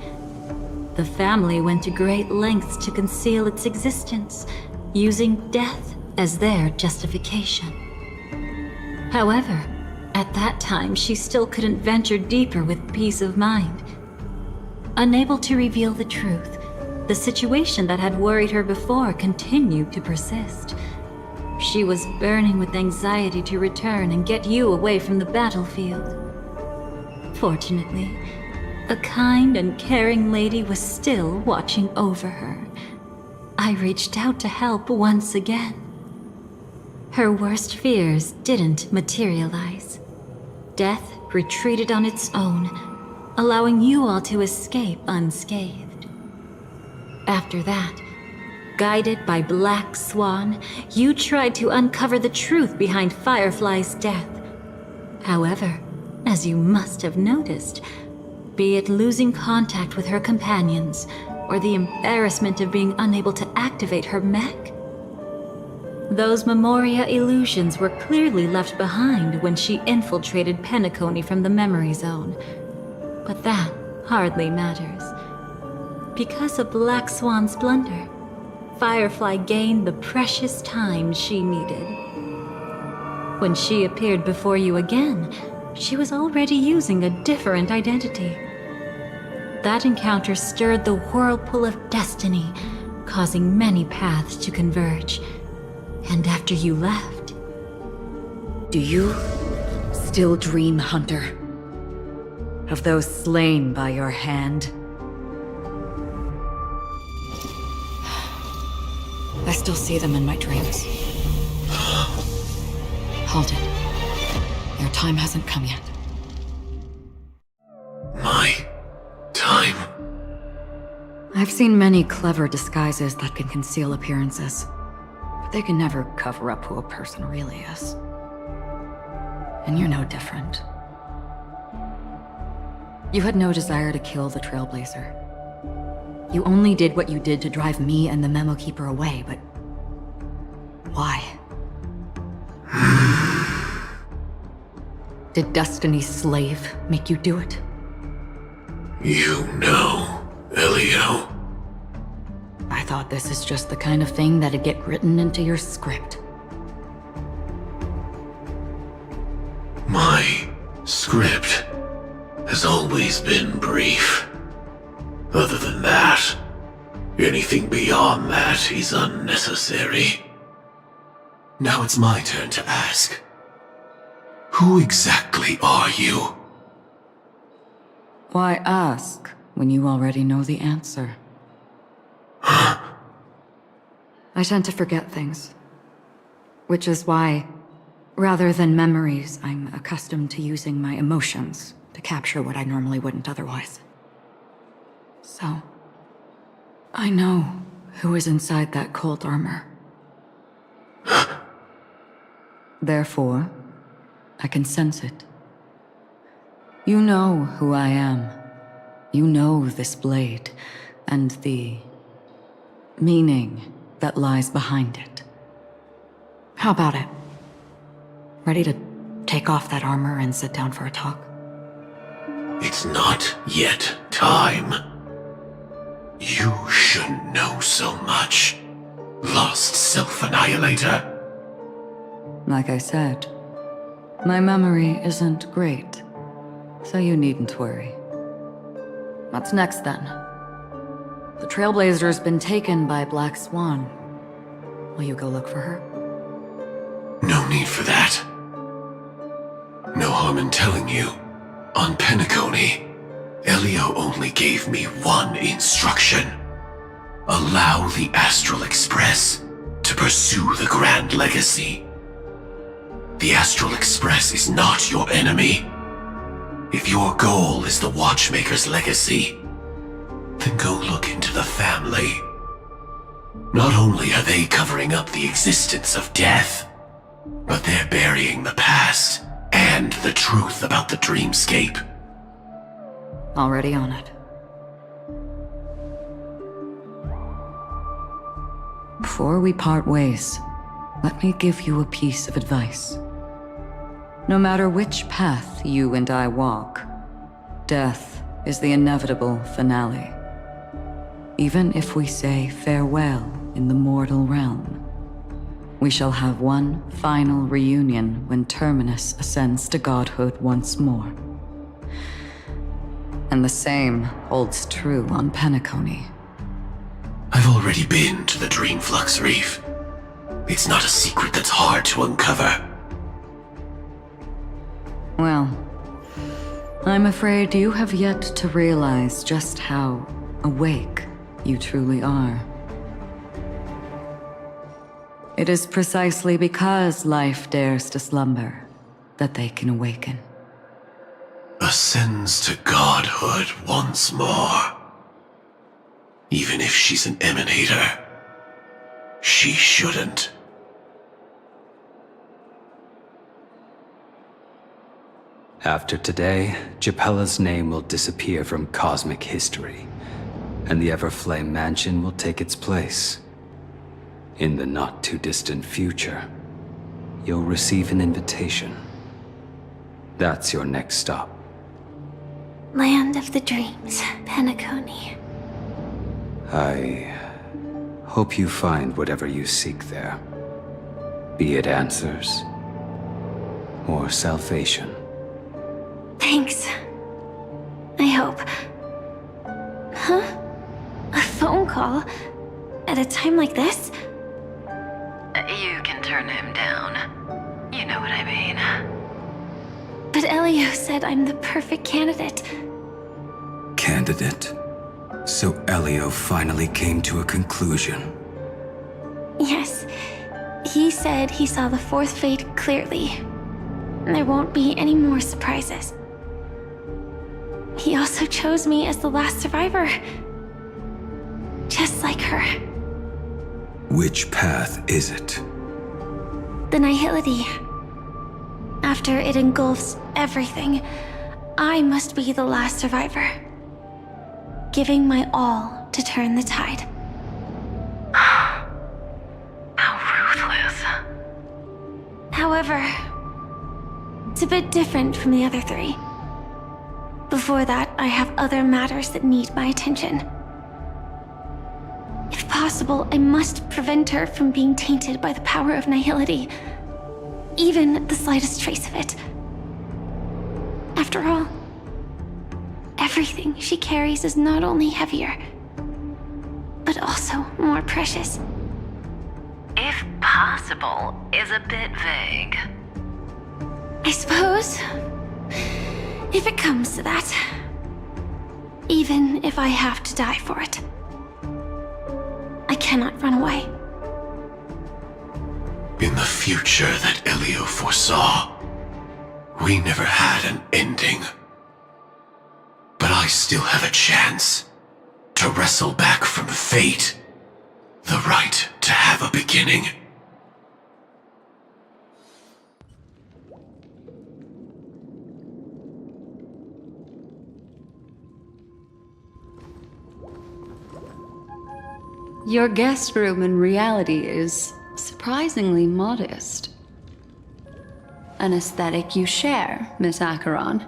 The family went to great lengths to conceal its existence, using death as their justification. However, at that time she still couldn't venture deeper with peace of mind. Unable to reveal the truth, the situation that had worried her before continued to persist. She was burning with anxiety to return and get you away from the battlefield. Fortunately, a kind and caring lady was still watching over her. I reached out to help once again. Her worst fears didn't materialize. Death retreated on its own, allowing you all to escape unscathed. After that, guided by Black Swan, you tried to uncover the truth behind Firefly's death. However, as you must have noticed, be it losing contact with her companions, or the embarrassment of being unable to activate her mech, those Memoria illusions were clearly left behind when she infiltrated Penacony from the memory zone. But that hardly matters. Because of Black Swan's blunder, Firefly gained the precious time she needed. When she appeared before you again, she was already using a different identity. That encounter stirred the whirlpool of destiny, causing many paths to converge. And after you left... Do you still dream, Hunter? Of those slain by your hand? I still see them in my dreams. Hold it. Your time hasn't come yet. My time? I've seen many clever disguises that can conceal appearances, but they can never cover up who a person really is. And you're no different. You had no desire to kill the Trailblazer. You only did what you did to drive me and the Memo Keeper away, but... why? Did Destiny's slave make you do it? You know, Elio. I thought this is just the kind of thing that'd get written into your script. My script has always been brief. Other than that, anything beyond that is unnecessary. Now it's my turn to ask. Who exactly are you? Why ask when you already know the answer? I tend to forget things. Which is why, rather than memories, I'm accustomed to using my emotions to capture what I normally wouldn't otherwise. So, I know who is inside that cold armor. Therefore, I can sense it. You know who I am. You know this blade, and the meaning that lies behind it. How about it? Ready to take off that armor and sit down for a talk? It's not yet time. You shouldn't know so much, Lost Self-Annihilator. Like I said, my memory isn't great, so you needn't worry. What's next, then? The Trailblazer's been taken by Black Swan. Will you go look for her? No need for that. No harm in telling you. On Penacony, Elio only gave me one instruction. Allow the Astral Express to pursue the Grand Legacy. The Astral Express is not your enemy. If your goal is the Watchmaker's legacy, then go look into the family. Not only are they covering up the existence of death, but they're burying the past and the truth about the dreamscape. Already on it. Before we part ways, let me give you a piece of advice. No matter which path you and I walk, death is the inevitable finale. Even if we say farewell in the mortal realm, we shall have one final reunion when Terminus ascends to godhood once more. And the same holds true on Penacony. I've already been to the Dreamflux Reef. It's not a secret that's hard to uncover. Well, I'm afraid you have yet to realize just how awake you truly are. It is precisely because life dares to slumber that they can awaken. Ascends to godhood once more. Even if she's an emanator, she shouldn't. After today, Japella's name will disappear from cosmic history, and the Everflame Mansion will take its place. In the not-too-distant future, you'll receive an invitation. That's your next stop. Land of the Dreams, Penacony. I hope you find whatever you seek there. Be it answers or salvation. Thanks. I hope. Huh? A phone call? At a time like this? You can turn him down. You know what I mean. But Elio said I'm the perfect candidate. Candidate? So Elio finally came to a conclusion. Yes. He said he saw the fourth fate clearly. There won't be any more surprises. He also chose me as the last survivor. Just like her. Which path is it? The Nihility. After it engulfs everything, I must be the last survivor. Giving my all to turn the tide. How ruthless. However, it's a bit different from the other three. Before that, I have other matters that need my attention. If possible, I must prevent her from being tainted by the power of Nihility. Even the slightest trace of it. After all, everything she carries is not only heavier, but also more precious. If possible is a bit vague. I suppose, if it comes to that, even if I have to die for it, I cannot run away. In the future that Elio foresaw, we never had an ending. But I still have a chance. To wrestle back from fate. The right to have a beginning. Your guest room in reality is surprisingly modest. An aesthetic you share, Miss Acheron.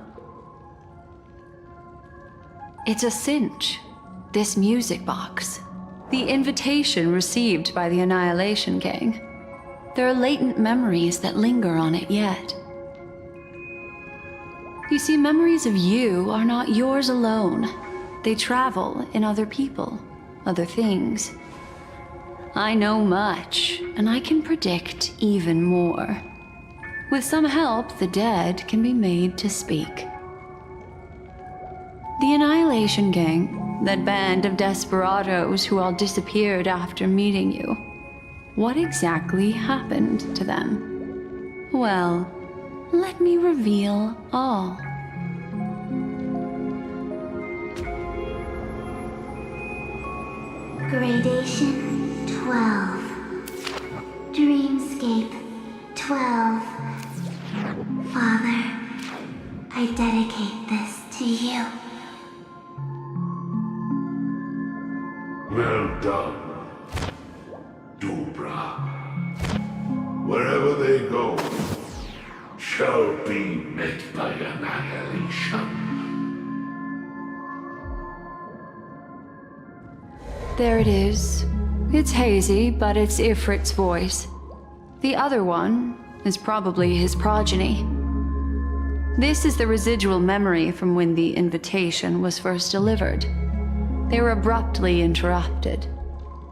It's a cinch. This music box. The invitation received by the Annihilation Gang. There are latent memories that linger on it yet. You see, memories of you are not yours alone. They travel in other people, other things. I know much, and I can predict even more. With some help, the dead can be made to speak. The Annihilation Gang, that band of desperados who all disappeared after meeting you. What exactly happened to them? Well, let me reveal all. Gradation 12. Dreamscape 12. Father, I dedicate this to you. Well done, Dubra. Wherever they go, shall be met by annihilation. There it is. It's hazy, but it's Ifrit's voice. The other one is probably his progeny. This is the residual memory from when the invitation was first delivered. They were abruptly interrupted.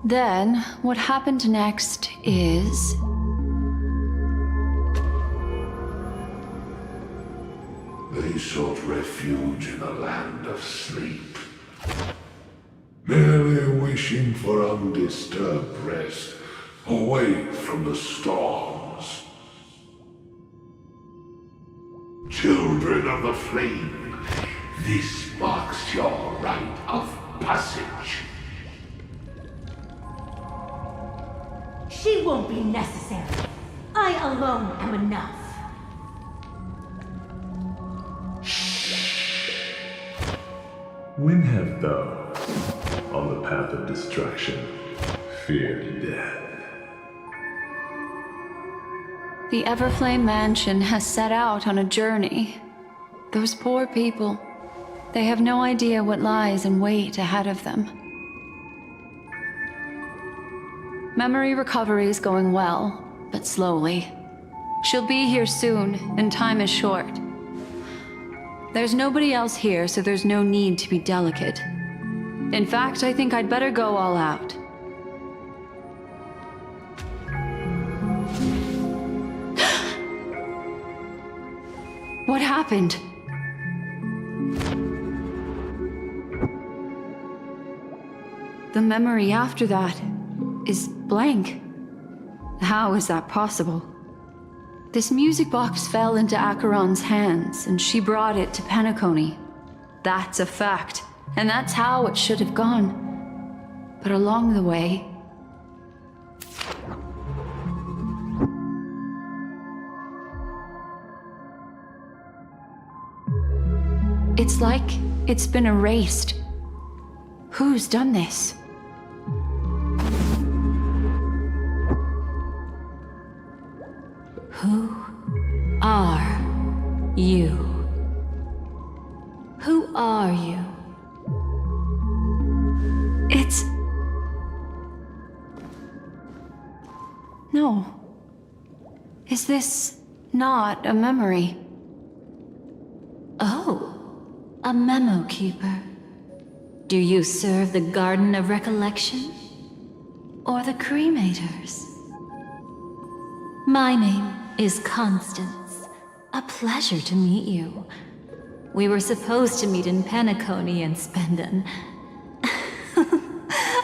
Then, what happened next is... They sought refuge in a land of sleep, merely wishing for undisturbed rest, away from the storms. Children of the Flame, this marks your rite of passage. She won't be necessary. I alone am enough. When have thou, on the path of destruction, feared death? The Everflame Mansion has set out on a journey. Those poor people, they have no idea what lies in wait ahead of them. Memory recovery is going well, but slowly. She'll be here soon, and time is short. There's nobody else here, so there's no need to be delicate. In fact, I think I'd better go all out. What happened? The memory after that is blank. How is that possible? This music box fell into Acheron's hands, and she brought it to Penacony. That's a fact, and that's how it should have gone. But along the way... it's like it's been erased. Who's done this? Who are you? Who are you? It's... No. Is this not a memory? Oh, a memo keeper. Do you serve the Garden of Recollection? Or the Cremators? My name is Constance. A pleasure to meet you. We were supposed to meet in Penacony and spend an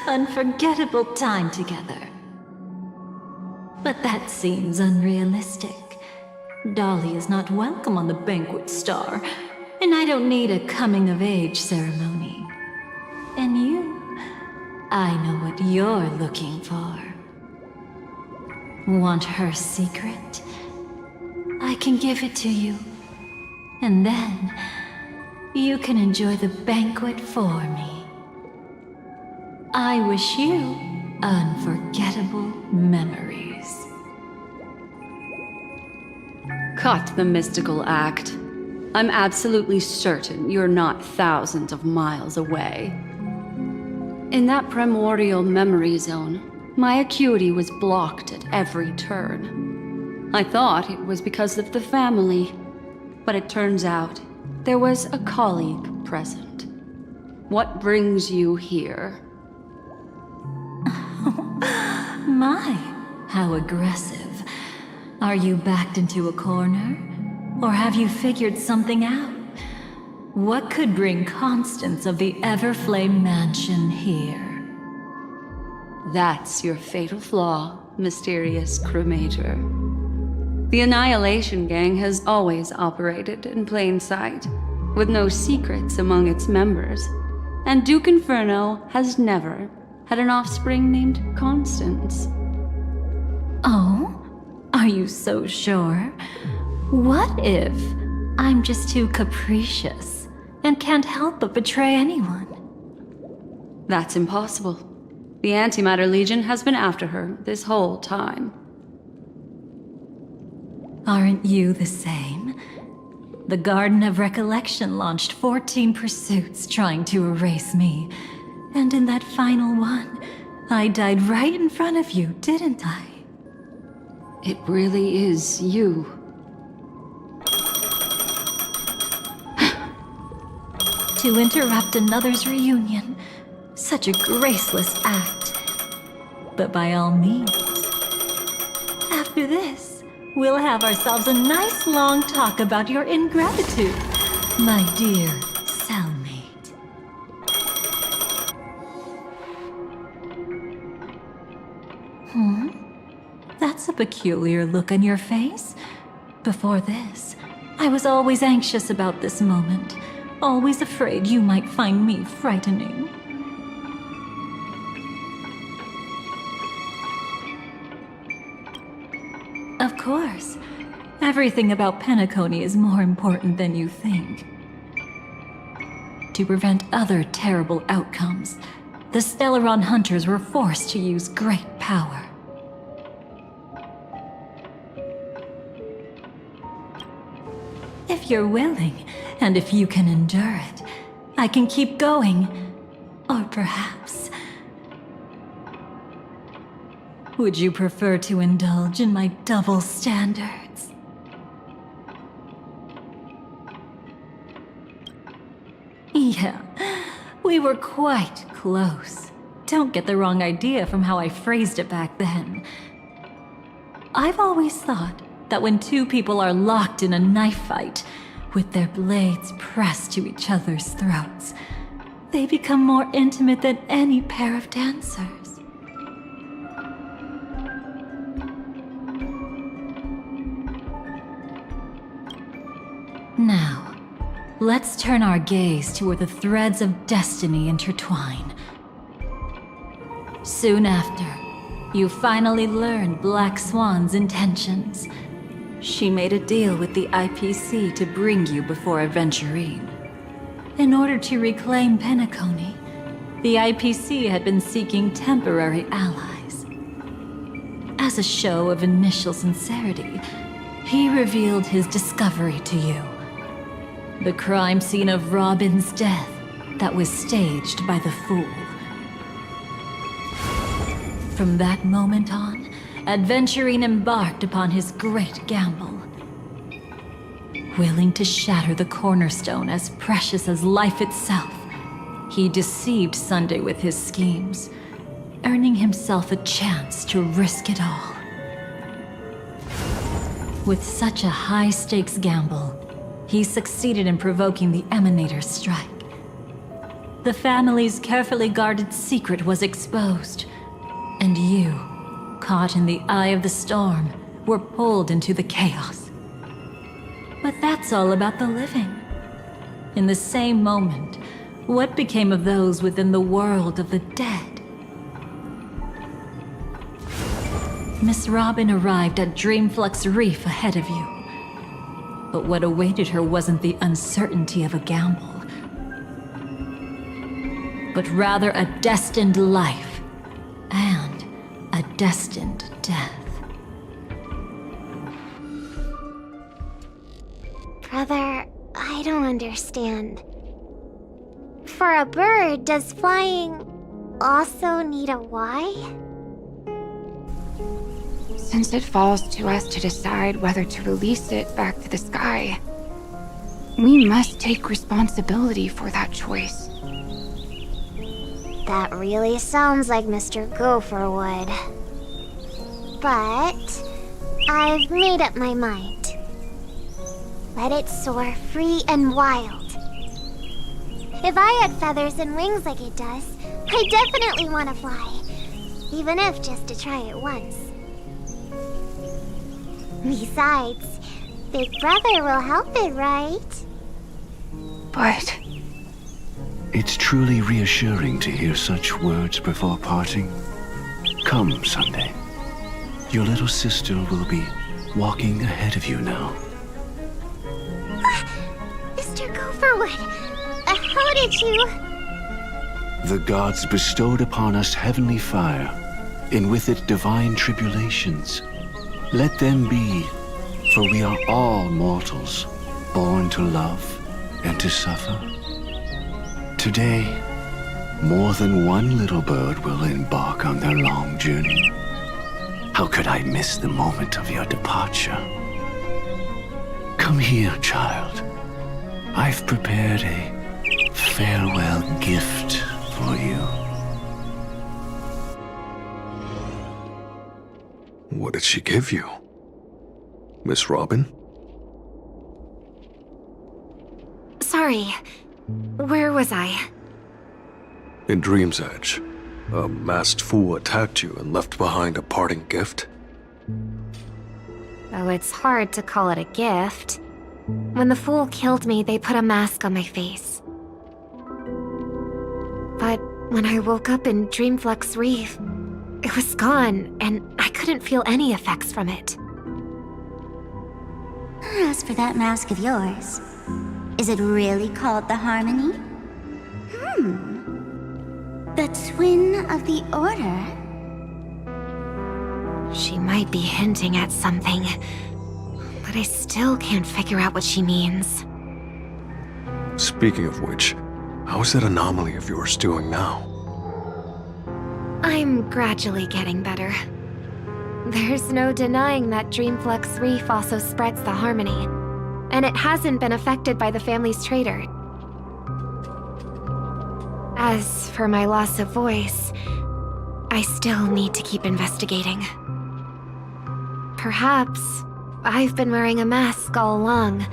unforgettable time together. But that seems unrealistic. Dolly is not welcome on the banquet star, and I don't need a coming-of-age ceremony. And you I know what you're looking for. Want her secret? I can give it to you. And then, you can enjoy the banquet for me. I wish you unforgettable memories. Cut the mystical act. I'm absolutely certain you're not thousands of miles away. In that primordial memory zone, my acuity was blocked at every turn. I thought it was because of the family, but it turns out there was a colleague present. What brings you here? My, how aggressive. Are you backed into a corner? Or have you figured something out? What could bring Constance of the Everflame Mansion here? That's your fatal flaw, mysterious cremator. The Annihilation Gang has always operated in plain sight, with no secrets among its members. And Duke Inferno has never had an offspring named Constance. Oh? Are you so sure? What if I'm just too capricious and can't help but betray anyone? That's impossible. The Antimatter Legion has been after her this whole time. Aren't you the same? The Garden of Recollection launched 14 pursuits trying to erase me. And in that final one, I died right in front of you, didn't I? It really is you. To interrupt another's reunion. Such a graceless act. But by all means. After this, we'll have ourselves a nice long talk about your ingratitude, my dear cellmate. That's a peculiar look on your face. Before this, I was always anxious about this moment. Always afraid you might find me frightening. Of course. Everything about Penacony is more important than you think. To prevent other terrible outcomes, the Stellaron hunters were forced to use great power. If you're willing, and if you can endure it, I can keep going. Or perhaps... Would you prefer to indulge in my double standards? Yeah, we were quite close. Don't get the wrong idea from how I phrased it back then. I've always thought that when two people are locked in a knife fight, with their blades pressed to each other's throats, they become more intimate than any pair of dancers. Now, let's turn our gaze to where the threads of destiny intertwine. Soon after, you finally learn Black Swan's intentions. She made a deal with the IPC to bring you before Aventurine. In order to reclaim Penacony, the IPC had been seeking temporary allies. As a show of initial sincerity, he revealed his discovery to you. The crime scene of Robin's death that was staged by the Fool. From that moment on, Aventurine embarked upon his great gamble. Willing to shatter the cornerstone as precious as life itself, he deceived Sunday with his schemes, earning himself a chance to risk it all. With such a high-stakes gamble, he succeeded in provoking the Emanator's strike. The family's carefully guarded secret was exposed, and you, caught in the eye of the storm, were pulled into the chaos. But that's all about the living. In the same moment, what became of those within the world of the dead Miss Robin arrived at Dreamflux Reef ahead of you. But what awaited her wasn't the uncertainty of a gamble, but rather a destined life and a destined death. Brother, I don't understand. For a bird, does flying also need a why? Since it falls to us to decide whether to release it back to the sky, we must take responsibility for that choice. That really sounds like Mr. Gopher would. But I've made up my mind. Let it soar free and wild. If I had feathers and wings like it does, I definitely want to fly. Even if just to try it once. Besides, Big Brother will help it, right? But It's truly reassuring to hear such words before parting. Come, Sunday. Your little sister will be walking ahead of you now. Mr. Gopherwood, how did you... The gods bestowed upon us heavenly fire, and with it divine tribulations. Let them be, for we are all mortals, born to love and to suffer. Today, more than one little bird will embark on their long journey. How could I miss the moment of your departure? Come here, child. I've prepared a farewell gift for you. What did she give you? Miss Robin? Sorry. Where was I? In Dream's Edge, a masked fool attacked you and left behind a parting gift? Oh, it's hard to call it a gift. When the fool killed me, they put a mask on my face. But when I woke up in Dreamflux Reef, it was gone, and I couldn't feel any effects from it. As for that mask of yours, is it really called the Harmony? The twin of the Order? She might be hinting at something, but I still can't figure out what she means. Speaking of which, how's that anomaly of yours doing now? I'm gradually getting better. There's no denying that Dreamflux Reef also spreads the Harmony, and it hasn't been affected by the family's traitor. As for my loss of voice, I still need to keep investigating. Perhaps I've been wearing a mask all along,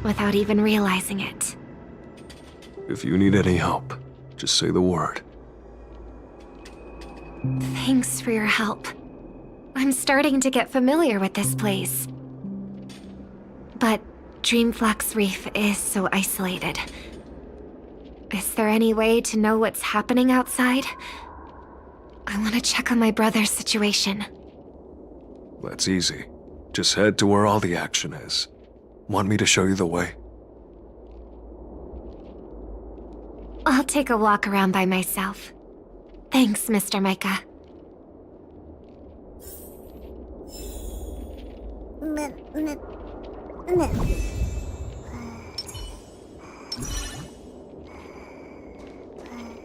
without even realizing it. If you need any help, just say the word. Thanks for your help. I'm starting to get familiar with this place. But Dreamflux Reef is so isolated. Is there any way to know what's happening outside? I want to check on my brother's situation. That's easy. Just head to where all the action is. Want me to show you the way? I'll take a walk around by myself. Thanks, Mr. Micah.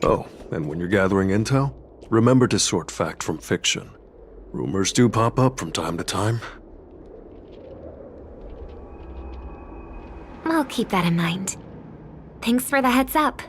Oh, and when you're gathering intel, remember to sort fact from fiction. Rumors do pop up from time to time. I'll keep that in mind. Thanks for the heads up.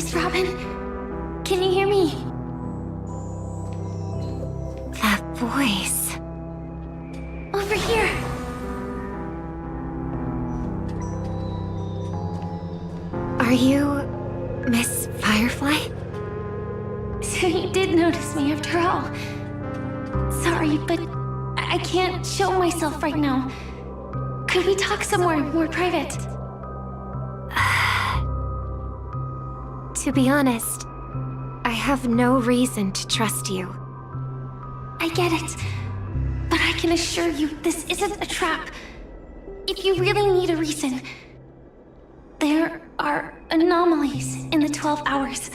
Miss Robin? Can you hear me? That voice. Over here. Are you Miss Firefly? So you did notice me after all. Sorry, but I can't show myself right now. Could we talk somewhere more private? To be honest, I have no reason to trust you. I get it. But I can assure you this isn't a trap. If you really need a reason, there are anomalies in the 12 hours.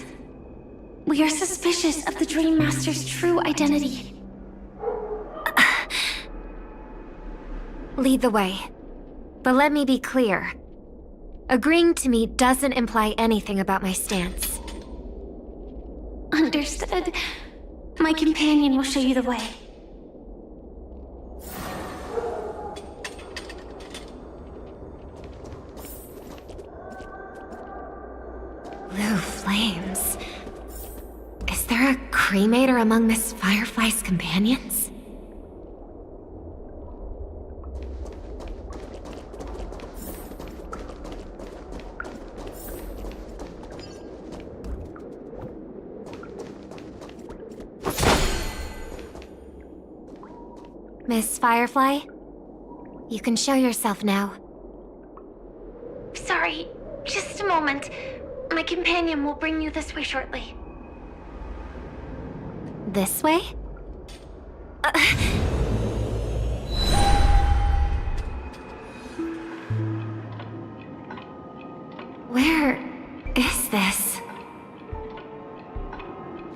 We are suspicious of the Dream Master's true identity. Lead the way. But let me be clear. Agreeing to me doesn't imply anything about my stance. Understood. My companion will show you the way. Blue flames. Is there a cremator among Miss Firefly's companions? Miss Firefly? You can show yourself now. Sorry, just a moment. My companion will bring you this way shortly. This way? Where is this?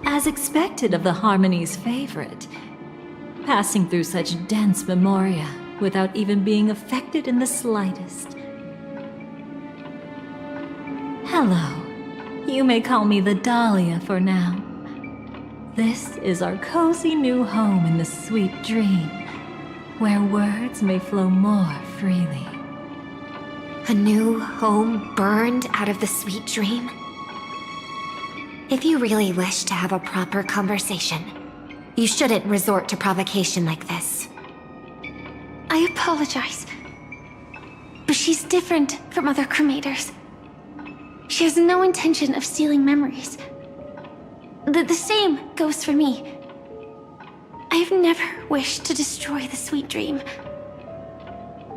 As expected of the Harmony's favorite, passing through such dense memoria without even being affected in the slightest. Hello. You may call me the Dahlia for now. This is our cozy new home in the sweet dream, where words may flow more freely. A new home burned out of the sweet dream? If you really wish to have a proper conversation, you shouldn't resort to provocation like this. I apologize. But she's different from other cremators. She has no intention of stealing memories. The same goes for me. I have never wished to destroy the sweet dream.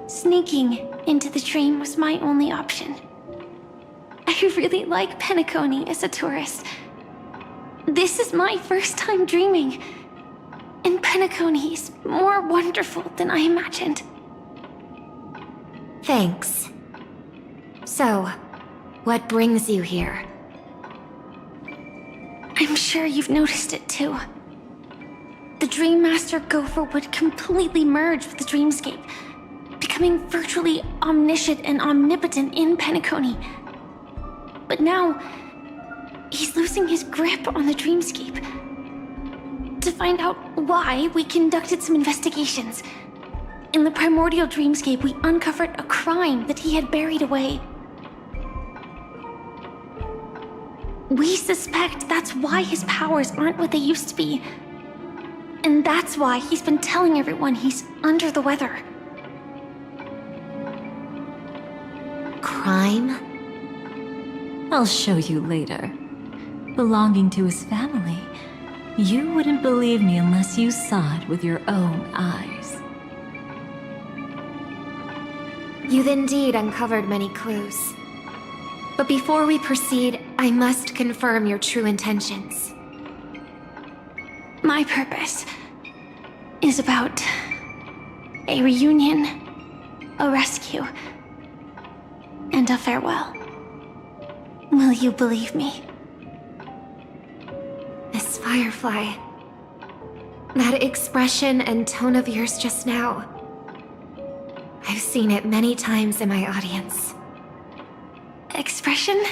Sneaking into the dream was my only option. I really like Penacony as a tourist. This is my first time dreaming, and Penacony is more wonderful than I imagined. Thanks. So, what brings you here? I'm sure you've noticed it too. The Dream Master Gopher would completely merge with the dreamscape, becoming virtually omniscient and omnipotent in Penacony. But now, he's losing his grip on the dreamscape. To find out why, we conducted some investigations. In the primordial dreamscape, we uncovered a crime that he had buried away. We suspect that's why his powers aren't what they used to be. And that's why he's been telling everyone he's under the weather. Crime? I'll show you later. Belonging to his family, you wouldn't believe me unless you saw it with your own eyes. You've indeed uncovered many clues. But before we proceed, I must confirm your true intentions. My purpose is about a reunion, a rescue, and a farewell. Will you believe me? Miss Firefly, that expression and tone of yours just now, I've seen it many times in my audience. Expression?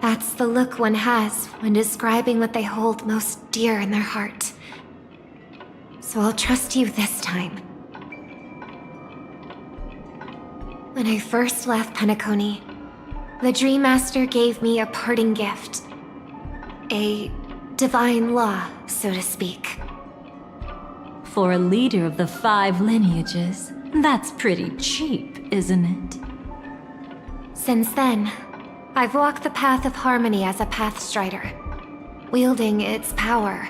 That's the look one has when describing what they hold most dear in their heart. So I'll trust you this time. When I first left Penacony, the Dream Master gave me a parting gift. A divine law, so to speak. For a leader of the 5 lineages, that's pretty cheap, isn't it? Since then, I've walked the path of harmony as a Pathstrider, wielding its power.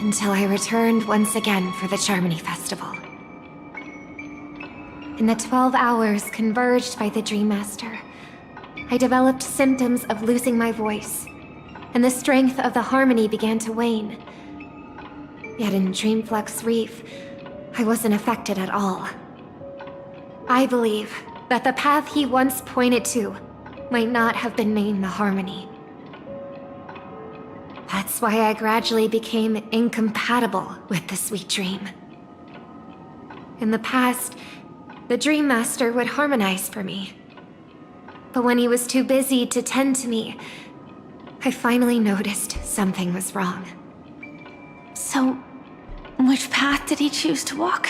Until I returned once again for the Charmony Festival. In the 12 hours converged by the Dream Master, I developed symptoms of losing my voice, and the strength of the harmony began to wane. Yet in Dreamflux Reef, I wasn't affected at all. I believe that the path he once pointed to might not have been named the Harmony. That's why I gradually became incompatible with the sweet dream. In the past, the Dream Master would harmonize for me. But when he was too busy to tend to me, I finally noticed something was wrong. So, which path did he choose to walk?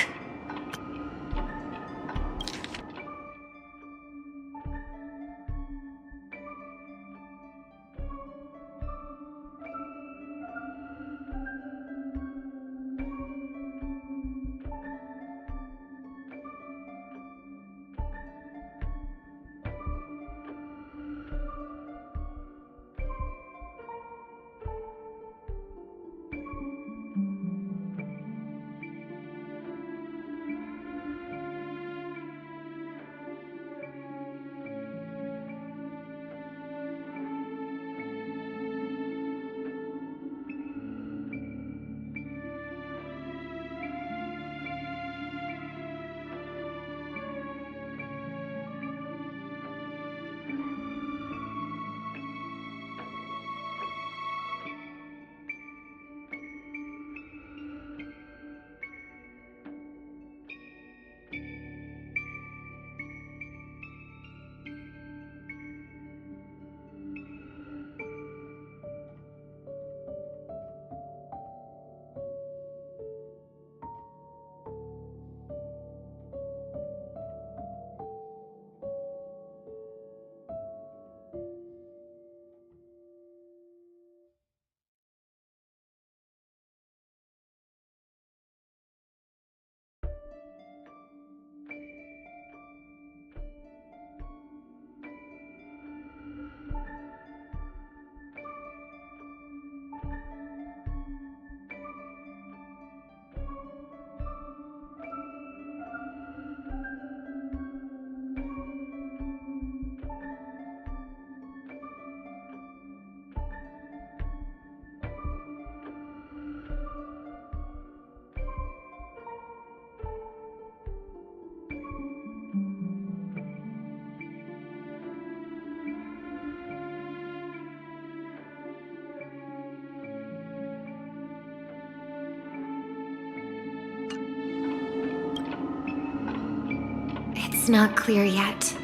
It's not clear yet.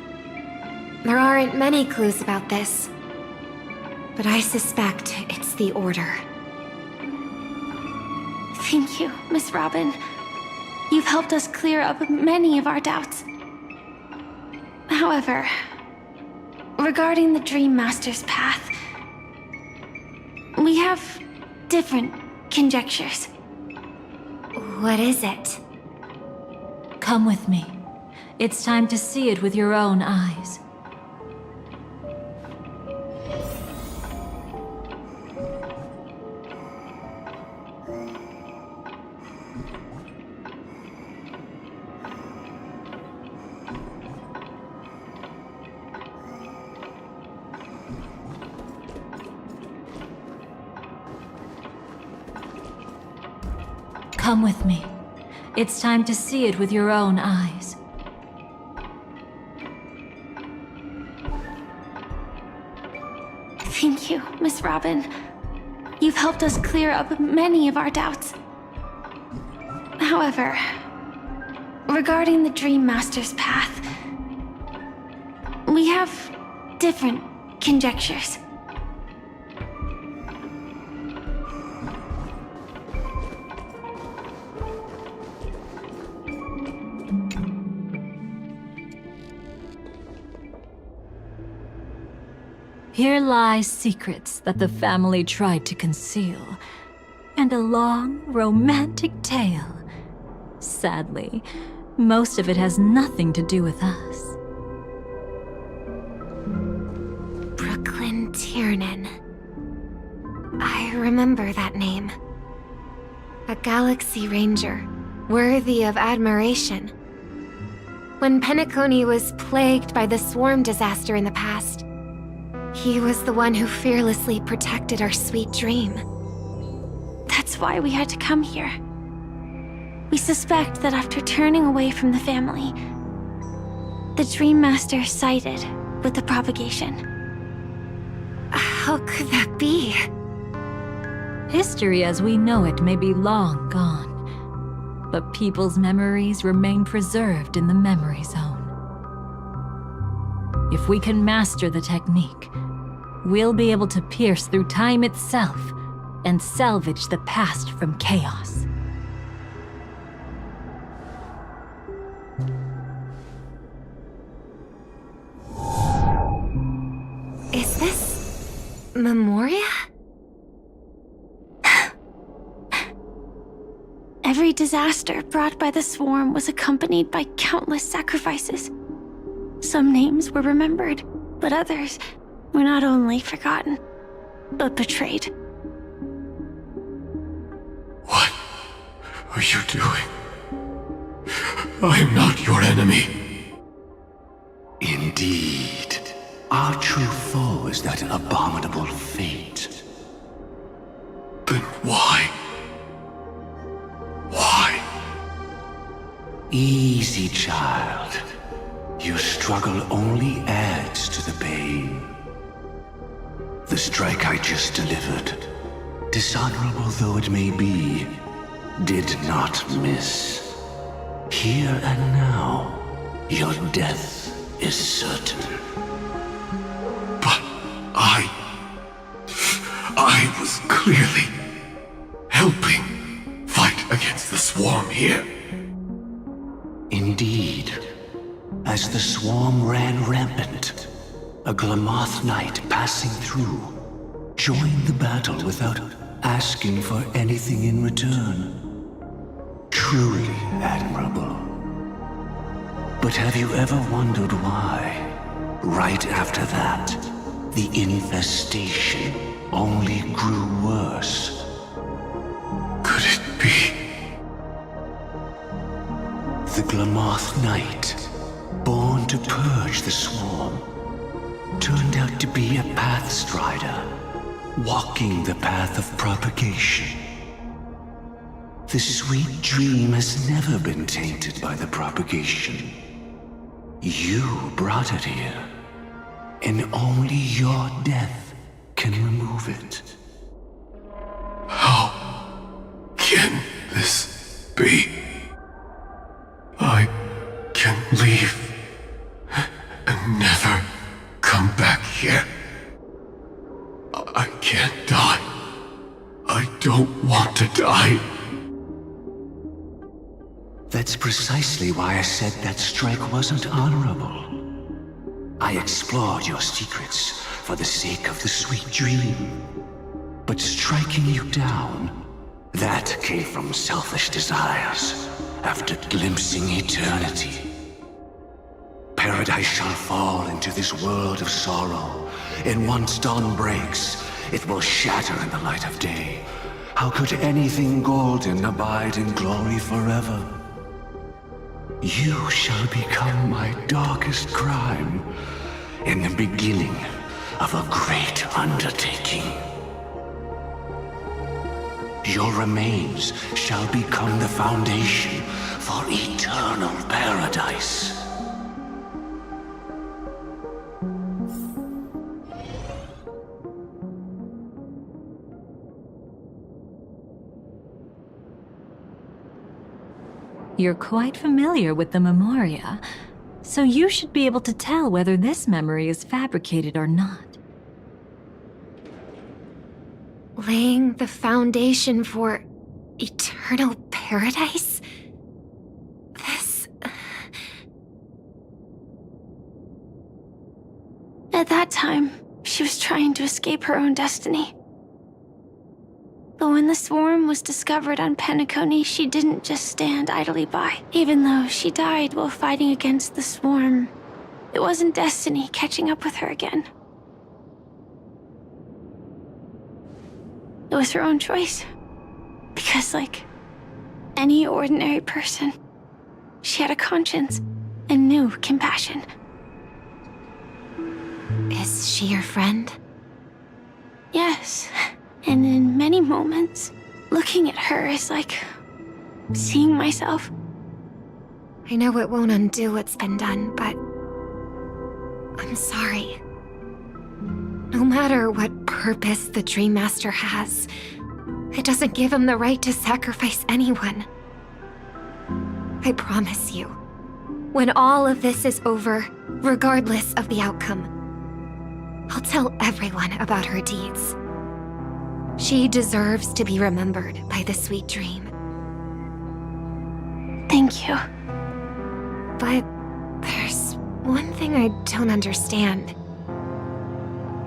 There aren't many clues about this, but I suspect it's the Order. Thank you, Miss Robin. You've helped us clear up many of our doubts. However, regarding the Dream Master's path, we have different conjectures. What is it? Come with me. It's time to see it with your own eyes. Come with me. It's time to see it with your own eyes. Thank you, Miss Robin. You've helped us clear up many of our doubts. However, regarding the Dream Master's path, we have different conjectures. Here lie secrets that the family tried to conceal, and a long, romantic tale. Sadly, most of it has nothing to do with us. Brooklyn Tiernan. I remember that name. A Galaxy Ranger, worthy of admiration. When Penacony was plagued by the swarm disaster in the past, he was the one who fearlessly protected our sweet dream. That's why we had to come here. We suspect that after turning away from the family, the Dream Master sided with the propagation. How could that be? History as we know it may be long gone, but people's memories remain preserved in the memory zone. If we can master the technique, we'll be able to pierce through time itself and salvage the past from chaos. Is this Memoria? Every disaster brought by the swarm was accompanied by countless sacrifices. Some names were remembered, but others were not only forgotten, but betrayed. What are you doing? I am not your enemy. Indeed. Our true foe is that abominable fate. Then why? Why? Easy, child. Your struggle only adds to the pain. The strike I just delivered, dishonorable though it may be, did not miss. Here and now, your death is certain. But I was clearly helping fight against the swarm here. Indeed. As the swarm ran rampant, a Glamoth knight passing through joined the battle without asking for anything in return. Truly admirable. But have you ever wondered why, right after that, the infestation only grew worse? Could it be? The Glamoth knight, born to purge the swarm, turned out to be a pathstrider, walking the path of propagation. The sweet dream has never been tainted by the propagation. You brought it here, and only your death can remove it. How can this be? I can leave and never come back here. I can't die. I don't want to die. That's precisely why I said that strike wasn't honorable. I explored your secrets for the sake of the sweet dream. But striking you down, that came from selfish desires after glimpsing eternity. Paradise shall fall into this world of sorrow, and once dawn breaks, it will shatter in the light of day. How could anything golden abide in glory forever? You shall become my darkest crime, in the beginning of a great undertaking. Your remains shall become the foundation for eternal paradise. You're quite familiar with the Memoria, so you should be able to tell whether this memory is fabricated or not. Laying the foundation for eternal paradise? This... At that time, she was trying to escape her own destiny. But when the swarm was discovered on Penacony, she didn't just stand idly by. Even though she died while fighting against the swarm, it wasn't destiny catching up with her again. It was her own choice. Because, like any ordinary person, she had a conscience and knew compassion. Is she your friend? Yes, and in many moments, looking at her is like seeing myself. I know it won't undo what's been done, but I'm sorry. No matter what purpose the Dream Master has, it doesn't give him the right to sacrifice anyone. I promise you, when all of this is over, regardless of the outcome, I'll tell everyone about her deeds. She deserves to be remembered by the sweet dream. Thank you. But there's one thing I don't understand.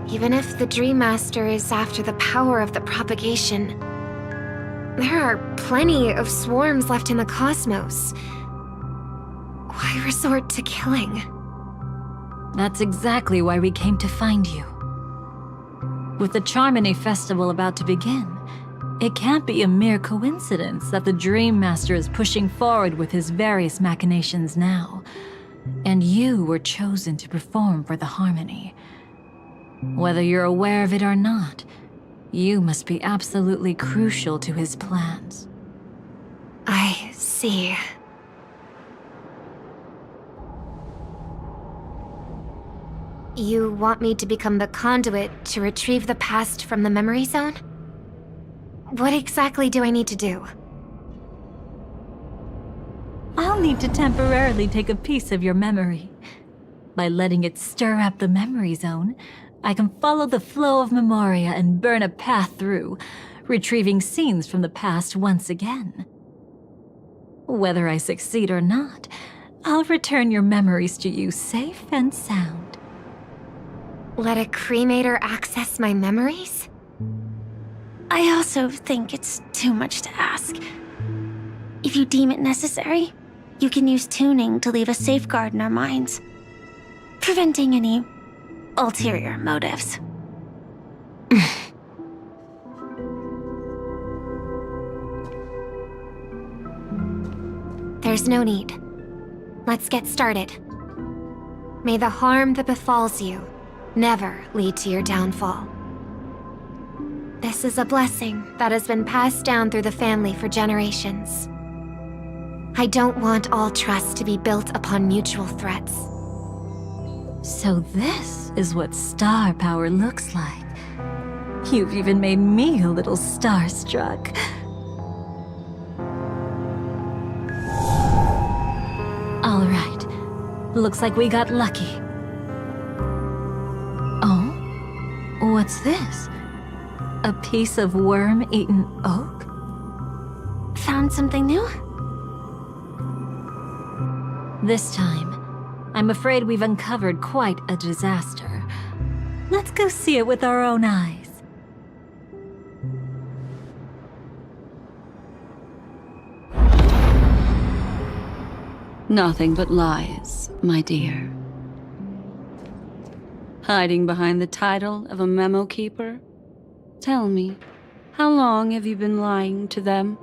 Even if the Dream Master is after the power of the propagation, there are plenty of swarms left in the cosmos. Why resort to killing? That's exactly why we came to find you. With the Charmony Festival about to begin, it can't be a mere coincidence that the Dream Master is pushing forward with his various machinations now, and you were chosen to perform for the Harmony. Whether you're aware of it or not, you must be absolutely crucial to his plans. I see. You want me to become the conduit to retrieve the past from the memory zone? What exactly do I need to do? I'll need to temporarily take a piece of your memory. By letting it stir up the memory zone, I can follow the flow of Memoria and burn a path through, retrieving scenes from the past once again. Whether I succeed or not, I'll return your memories to you safe and sound. Let a cremator access my memories? I also think it's too much to ask. If you deem it necessary, you can use tuning to leave a safeguard in our minds, preventing any ulterior motives. There's no need. Let's get started. May the harm that befalls you never lead to your downfall. This is a blessing that has been passed down through the family for generations. I don't want all trust to be built upon mutual threats. So this is what star power looks like. You've even made me a little starstruck. All right. Looks like we got lucky. Oh? What's this? A piece of worm-eaten oak? Found something new? This time, I'm afraid we've uncovered quite a disaster. Let's go see it with our own eyes. Nothing but lies, my dear. Hiding behind the title of a memo keeper? Tell me, how long have you been lying to them?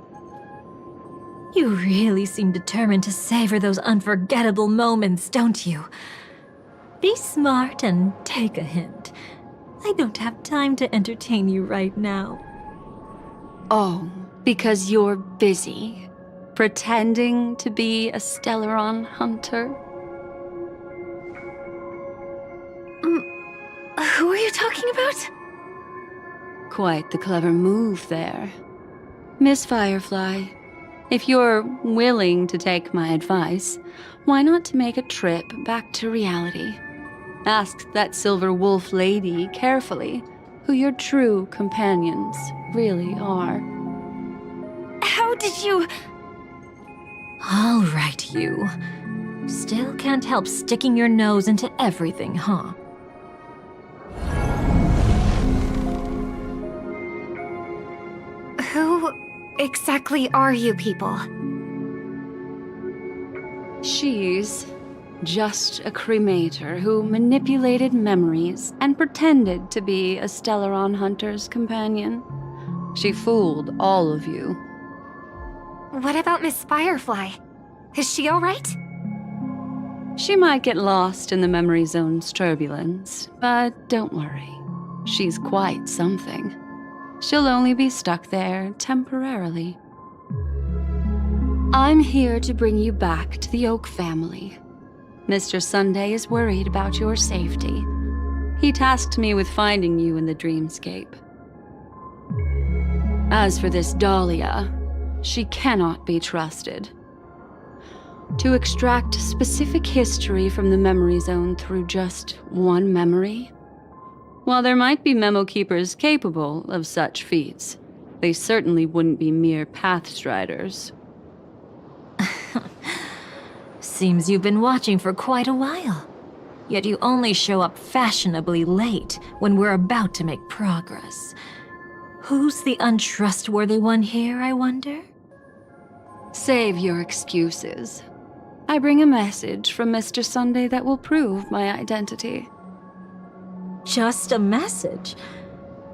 You really seem determined to savor those unforgettable moments, don't you? Be smart and take a hint. I don't have time to entertain you right now. Oh, because you're busy, pretending to be a Stellaron hunter? Who are you talking about? Quite the clever move there. Miss Firefly, If you're willing to take my advice, why not to make a trip back to reality? Ask that silver wolf lady carefully who your true companions really are. How did you... All right, you. Still can't help sticking your nose into everything, huh? Who exactly are you people? She's just a cremator who manipulated memories and pretended to be a Stellaron hunter's companion. She fooled all of you. What about Miss Firefly? Is she alright? She might get lost in the memory zone's turbulence, but don't worry. She's quite something. She'll only be stuck there temporarily. I'm here to bring you back to the Oak family. Mr. Sunday is worried about your safety. He tasked me with finding you in the dreamscape. As for this Dahlia, she cannot be trusted. To extract specific history from the memory zone through just one memory? While there might be memo keepers capable of such feats, they certainly wouldn't be mere pathstriders. Seems you've been watching for quite a while. Yet you only show up fashionably late when we're about to make progress. Who's the untrustworthy one here, I wonder? Save your excuses. I bring a message from Mr. Sunday that will prove my identity. Just a message?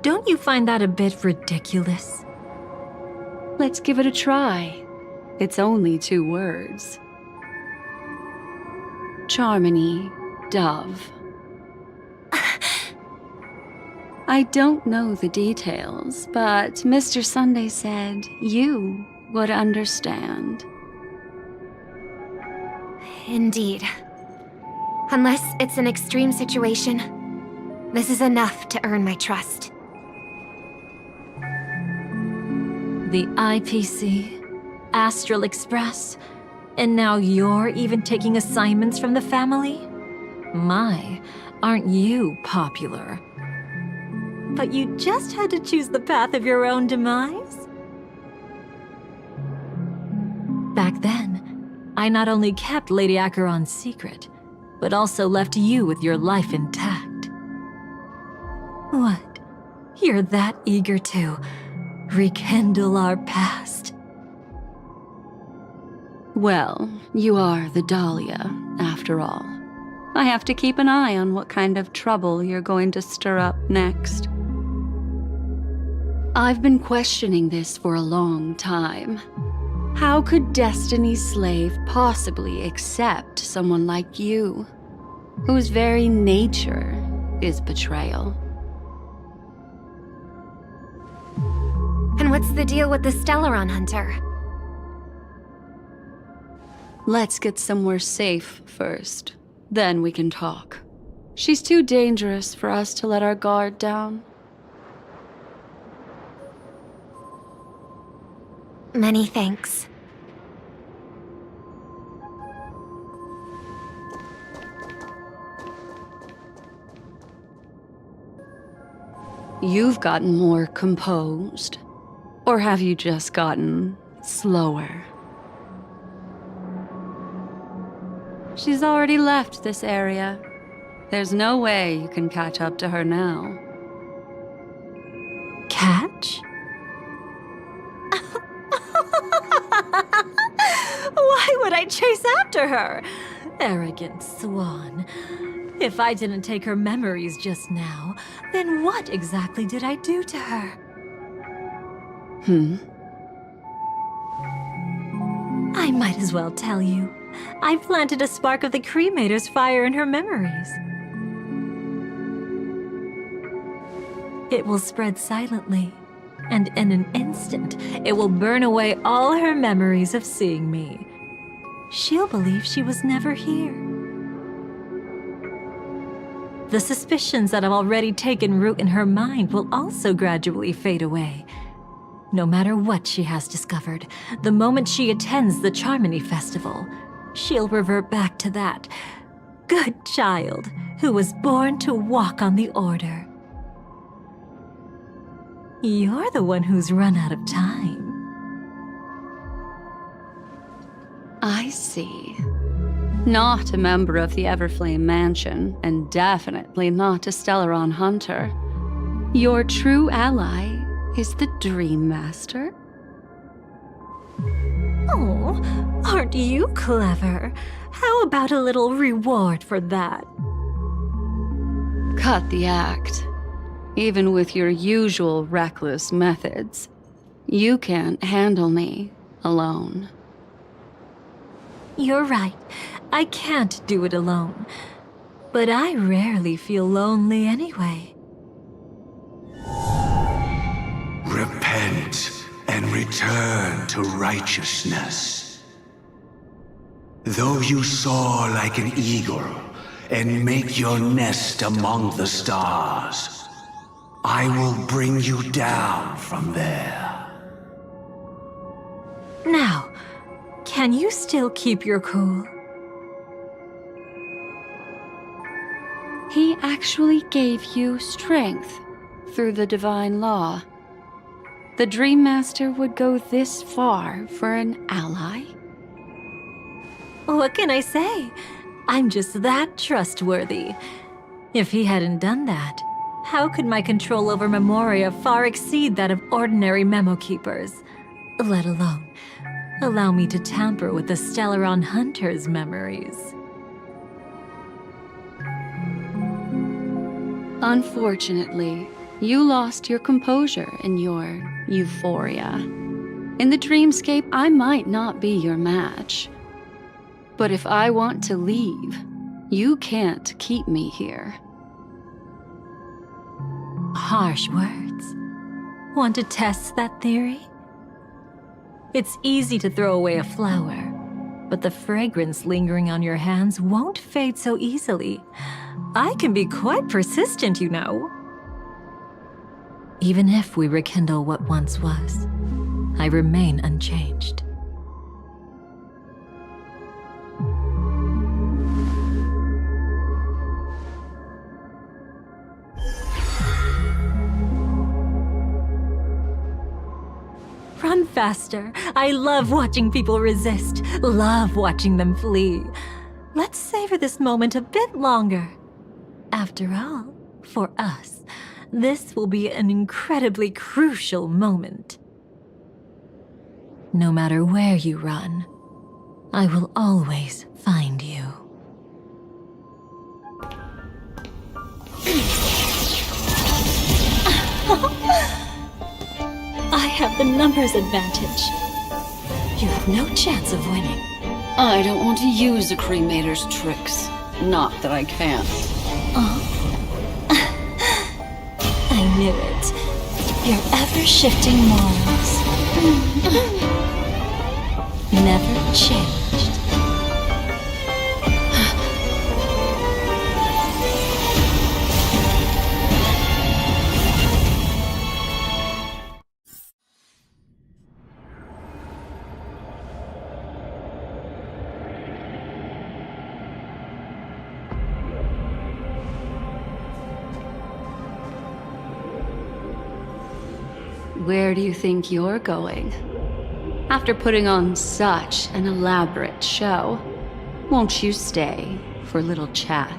Don't you find that a bit ridiculous? Let's give it a try. It's only 2 words. Charmony, Dove. I don't know the details, but Mr. Sunday said you would understand. Indeed. Unless it's an extreme situation, this is enough to earn my trust. The IPC, Astral Express, and now you're even taking assignments from the family? My, aren't you popular? But you just had to choose the path of your own demise? Back then, I not only kept Lady Acheron's secret, but also left you with your life intact. What? You're that eager to rekindle our past? Well, you are the Dahlia, after all. I have to keep an eye on what kind of trouble you're going to stir up next. I've been questioning this for a long time. How could Destiny's slave possibly accept someone like you, whose very nature is betrayal? And what's the deal with the Stellaron hunter? Let's get somewhere safe first. Then we can talk. She's too dangerous for us to let our guard down. Many thanks. You've gotten more composed. Or have you just gotten slower? She's already left this area. There's no way you can catch up to her now. Catch? Why would I chase after her? Arrogant swan. If I didn't take her memories just now, then what exactly did I do to her? I might as well tell you. I planted a spark of the cremator's fire in her memories. It will spread silently, and in an instant, it will burn away all her memories of seeing me. She'll believe she was never here. The suspicions that have already taken root in her mind will also gradually fade away. No matter what she has discovered, the moment she attends the Charmony Festival, she'll revert back to that good child who was born to walk on the Order. You're the one who's run out of time. I see. Not a member of the Everflame Mansion, and definitely not a Stellaron hunter. Your true ally is the Dream Master? Oh, aren't you clever? How about a little reward for that? Cut the act. Even with your usual reckless methods, you can't handle me alone. You're right. I can't do it alone. But I rarely feel lonely anyway. Repent and return to righteousness. Though you soar like an eagle and make your nest among the stars, I will bring you down from there. Now, can you still keep your cool? He actually gave you strength through the divine law. The Dream Master would go this far for an ally? What can I say? I'm just that trustworthy. If he hadn't done that, how could my control over Memoria far exceed that of ordinary memo keepers? Let alone allow me to tamper with the Stellaron Hunter's memories. Unfortunately, you lost your composure in your euphoria. In the dreamscape, I might not be your match. But if I want to leave, you can't keep me here. Harsh words. Want to test that theory? It's easy to throw away a flower, but the fragrance lingering on your hands won't fade so easily. I can be quite persistent, you know. Even if we rekindle what once was, I remain unchanged. Run faster. I love watching people resist, love watching them flee. Let's savor this moment a bit longer. After all, for us, this will be an incredibly crucial moment. No matter where you run, I will always find you. I have the numbers advantage. You have no chance of winning. I don't want to use the cremator's tricks. Not that I can't. I knew it. Your ever-shifting morals. Never changed. Where do you think you're going? After putting on such an elaborate show, won't you stay for a little chat?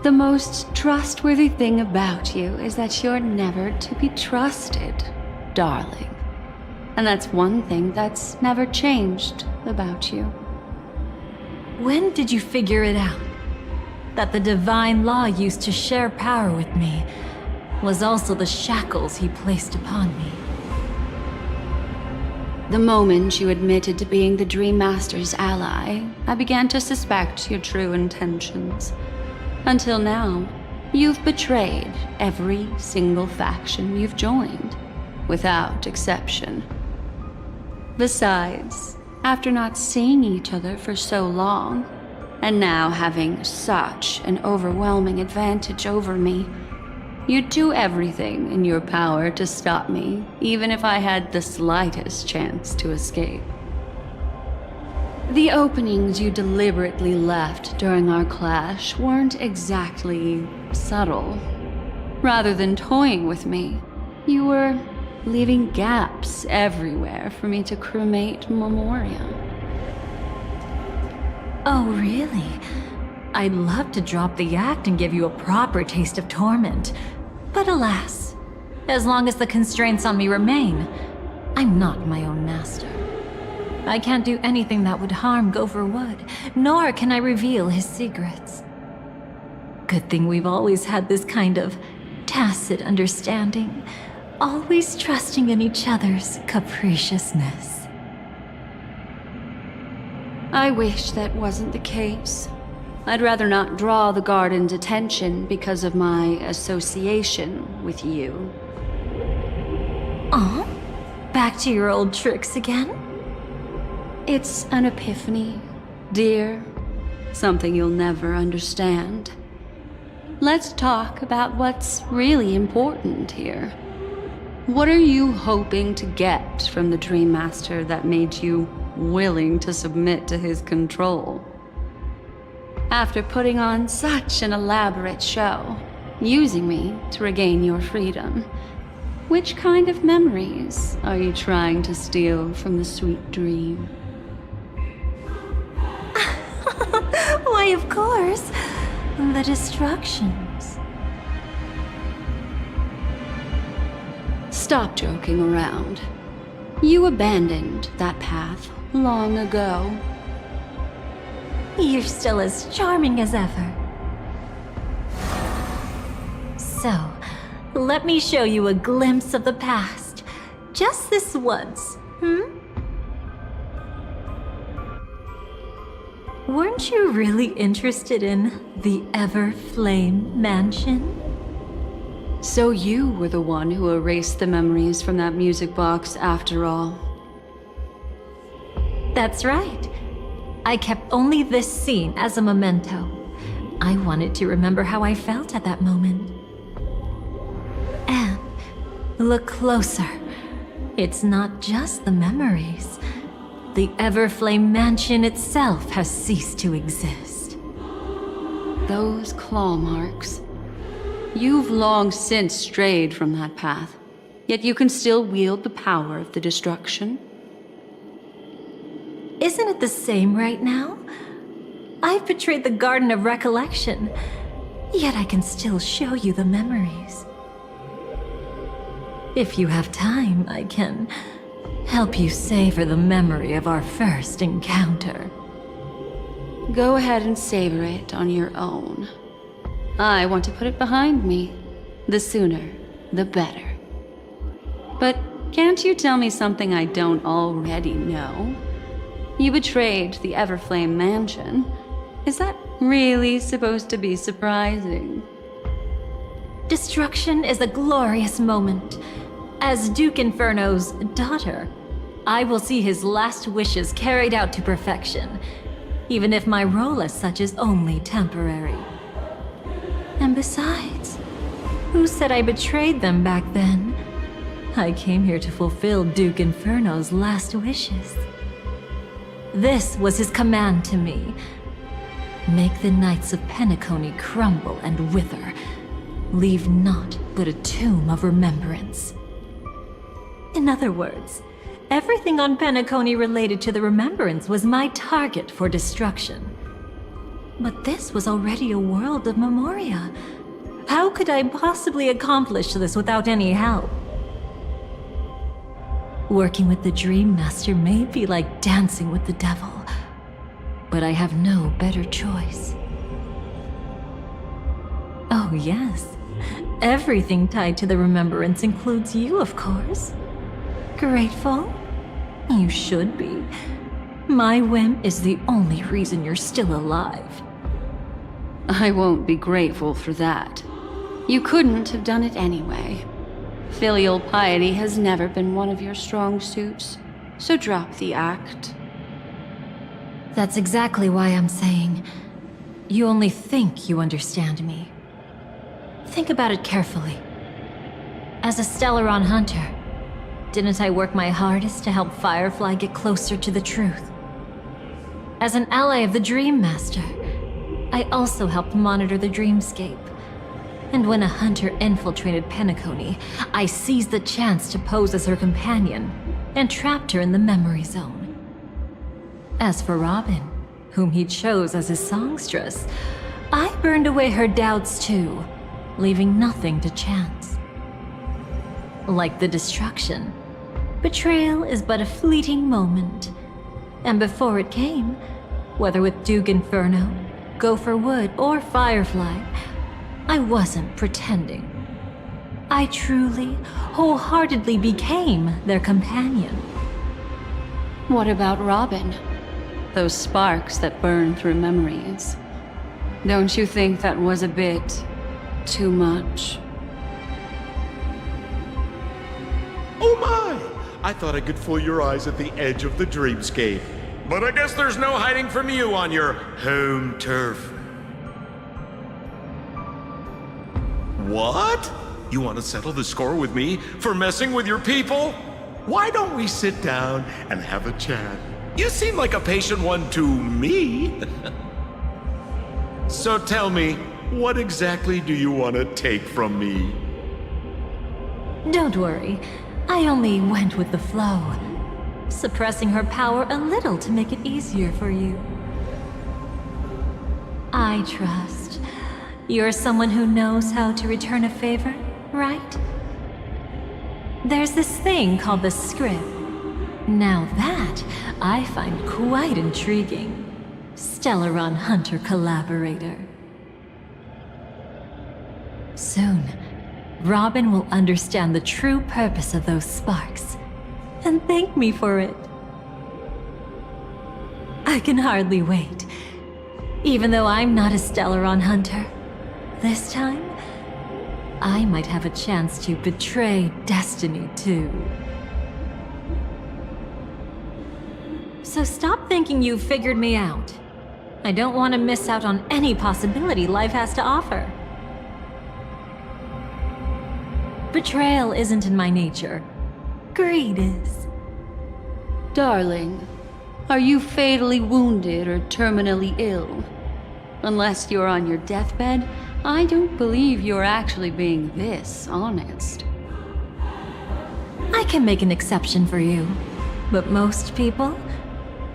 The most trustworthy thing about you is that you're never to be trusted, darling. And that's one thing that's never changed about you. When did you figure it out? That the divine law used to share power with me was also the shackles he placed upon me. The moment you admitted to being the Dream Master's ally, I began to suspect your true intentions. Until now, you've betrayed every single faction you've joined, without exception. Besides, after not seeing each other for so long, and now having such an overwhelming advantage over me, you'd do everything in your power to stop me, even if I had the slightest chance to escape. The openings you deliberately left during our clash weren't exactly subtle. Rather than toying with me, you were leaving gaps everywhere for me to cremate Memoria. Oh, really? I'd love to drop the act and give you a proper taste of torment. But alas, as long as the constraints on me remain, I'm not my own master. I can't do anything that would harm Gopher Wood, nor can I reveal his secrets. Good thing we've always had this kind of tacit understanding, always trusting in each other's capriciousness. I wish that wasn't the case. I'd rather not draw the Garden's attention because of my association with you. Oh? Back to your old tricks again? It's an epiphany, dear. Something you'll never understand. Let's talk about what's really important here. What are you hoping to get from the Dream Master that made you willing to submit to his control? After putting on such an elaborate show, using me to regain your freedom, which kind of memories are you trying to steal from the sweet dream? Why, of course. The destructions. Stop joking around. You abandoned that path long ago. You're still as charming as ever. So, let me show you a glimpse of the past. Just this once, Weren't you really interested in the Everflame Mansion? So you were the one who erased the memories from that music box after all. That's right. I kept only this scene as a memento. I wanted to remember how I felt at that moment. And look closer. It's not just the memories. The Everflame Mansion itself has ceased to exist. Those claw marks. You've long since strayed from that path, yet you can still wield the power of the destruction. Isn't it the same right now? I've betrayed the Garden of Recollection, yet I can still show you the memories. If you have time, I can help you savor the memory of our first encounter. Go ahead and savor it on your own. I want to put it behind me. The sooner, the better. But can't you tell me something I don't already know? You betrayed the Everflame Mansion. Is that really supposed to be surprising? Destruction is a glorious moment. As Duke Inferno's daughter, I will see his last wishes carried out to perfection, even if my role as such is only temporary. And besides, who said I betrayed them back then? I came here to fulfill Duke Inferno's last wishes. This was his command to me. Make the Knights of Penacony crumble and wither. Leave naught but a tomb of remembrance. In other words, everything on Penacony related to the Remembrance was my target for destruction. But this was already a world of Memoria. How could I possibly accomplish this without any help? Working with the Dream Master may be like dancing with the devil, but I have no better choice. Oh yes, everything tied to the Remembrance includes you, of course. Grateful? You should be. My whim is the only reason you're still alive. I won't be grateful for that. You couldn't have done it anyway. Filial piety has never been one of your strong suits, so drop the act. That's exactly why I'm saying, you only think you understand me. Think about it carefully. As a Stellaron hunter, didn't I work my hardest to help Firefly get closer to the truth? As an ally of the Dream Master, I also helped monitor the dreamscape. And when a hunter infiltrated Penacony, I seized the chance to pose as her companion and trapped her in the memory zone. As for Robin, whom he chose as his songstress, I burned away her doubts too, leaving nothing to chance. Like the destruction, betrayal is but a fleeting moment. And before it came, whether with Duke Inferno, Gopher Wood, or Firefly, I wasn't pretending. I truly, wholeheartedly became their companion. What about Robin? Those sparks that burn through memories. Don't you think that was a bit too much? Oh my! I thought I could fool your eyes at the edge of the dreamscape. But I guess there's no hiding from you on your home turf. What? You want to settle the score with me for messing with your people? Why don't we sit down and have a chat? You seem like a patient one to me. So tell me, what exactly do you want to take from me? Don't worry, I only went with the flow, suppressing her power a little to make it easier for you. I trust. You're someone who knows how to return a favor, right? There's this thing called the script. Now that, I find quite intriguing. Stellaron Hunter Collaborator. Soon, Robin will understand the true purpose of those sparks, and thank me for it. I can hardly wait. Even though I'm not a Stellaron Hunter, this time, I might have a chance to betray destiny too. So stop thinking you've figured me out. I don't want to miss out on any possibility life has to offer. Betrayal isn't in my nature. Greed is. Darling, are you fatally wounded or terminally ill? Unless you're on your deathbed, I don't believe you're actually being this honest. I can make an exception for you, but most people,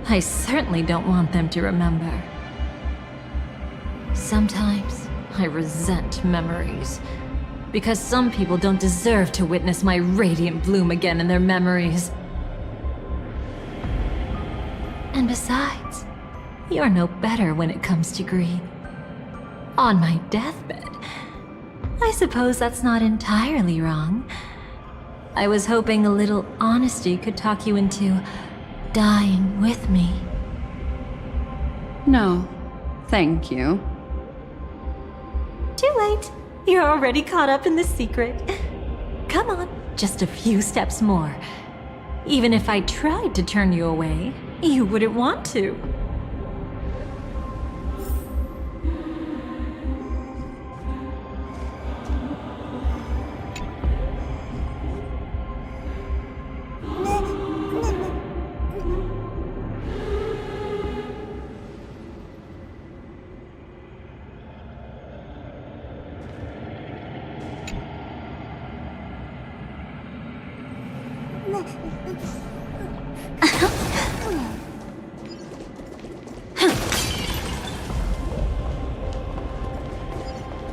I certainly don't want them to remember. Sometimes I resent memories, because some people don't deserve to witness my radiant bloom again in their memories. And besides, you're no better when it comes to greed. On my deathbed, I suppose that's not entirely wrong. I was hoping a little honesty could talk you into dying with me. No, thank you. Too late. You're already caught up in the secret. Come on, just a few steps more. Even if I tried to turn you away, you wouldn't want to.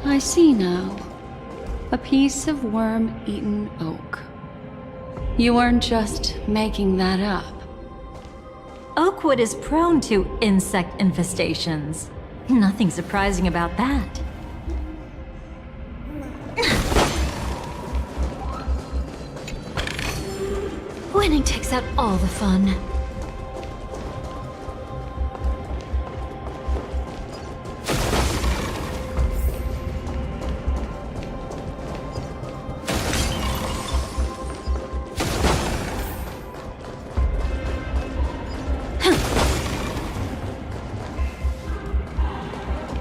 I see now. A piece of worm-eaten oak. You weren't just making that up. Oakwood is prone to insect infestations. Nothing surprising about that. Winning takes out all the fun.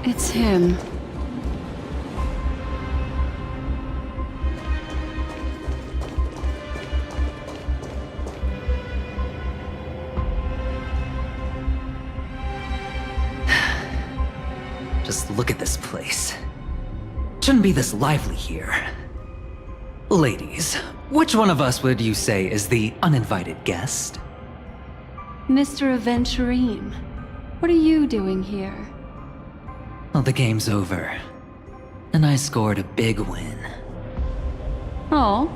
It's him. Just look at this place. Shouldn't be this lively here. Ladies, which one of us would you say is the uninvited guest? Mr. Aventurine, what are you doing here? Well, the game's over. And I scored a big win. Oh,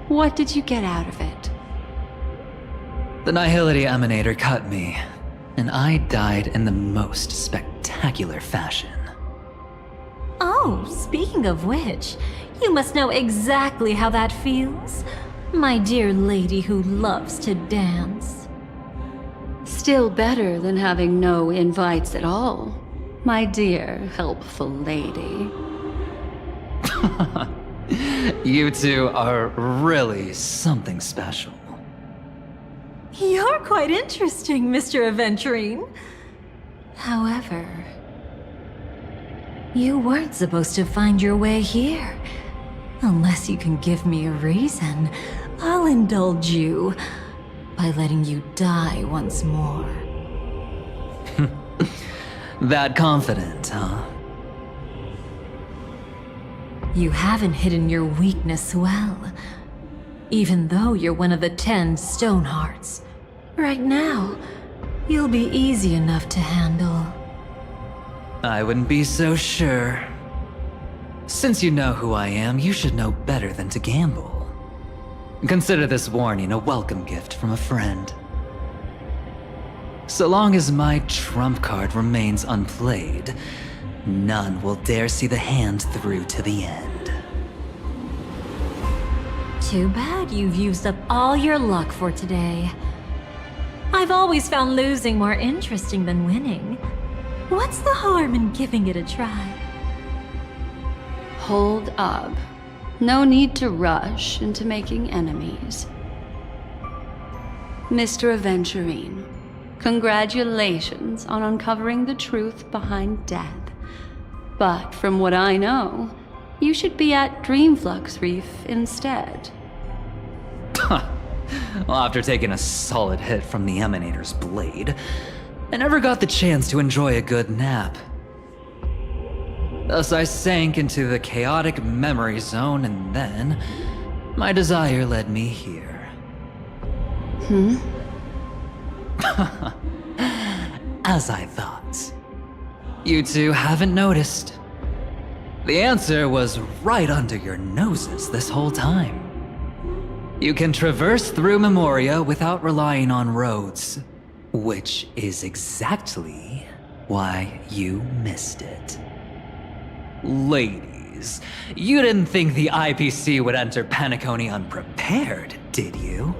what did you get out of it? The Nihility Emanator cut me, and I died in the most spectacular fashion. Oh, speaking of which, you must know exactly how that feels. My dear lady who loves to dance. Still better than having no invites at all, my dear helpful lady. You two are really something special. You're quite interesting, Mr. Aventurine. However, you weren't supposed to find your way here. Unless you can give me a reason, I'll indulge you by letting you die once more. That confident, huh? You haven't hidden your weakness well, even though you're one of the 10 Stonehearts. Right now, you'll be easy enough to handle. I wouldn't be so sure. Since you know who I am, you should know better than to gamble. Consider this warning a welcome gift from a friend. So long as my trump card remains unplayed, none will dare see the hand through to the end. Too bad you've used up all your luck for today. I've always found losing more interesting than winning. What's the harm in giving it a try? Hold up. No need to rush into making enemies. Mr. Aventurine, congratulations on uncovering the truth behind death. But from what I know, you should be at Dreamflux Reef instead. Well, after taking a solid hit from the Emanator's blade, I never got the chance to enjoy a good nap. Thus I sank into the chaotic memory zone, and then my desire led me here. As I thought. You two haven't noticed. The answer was right under your noses this whole time. You can traverse through Memoria without relying on roads, which is exactly why you missed it. Ladies, you didn't think the IPC would enter Penacony unprepared, did you?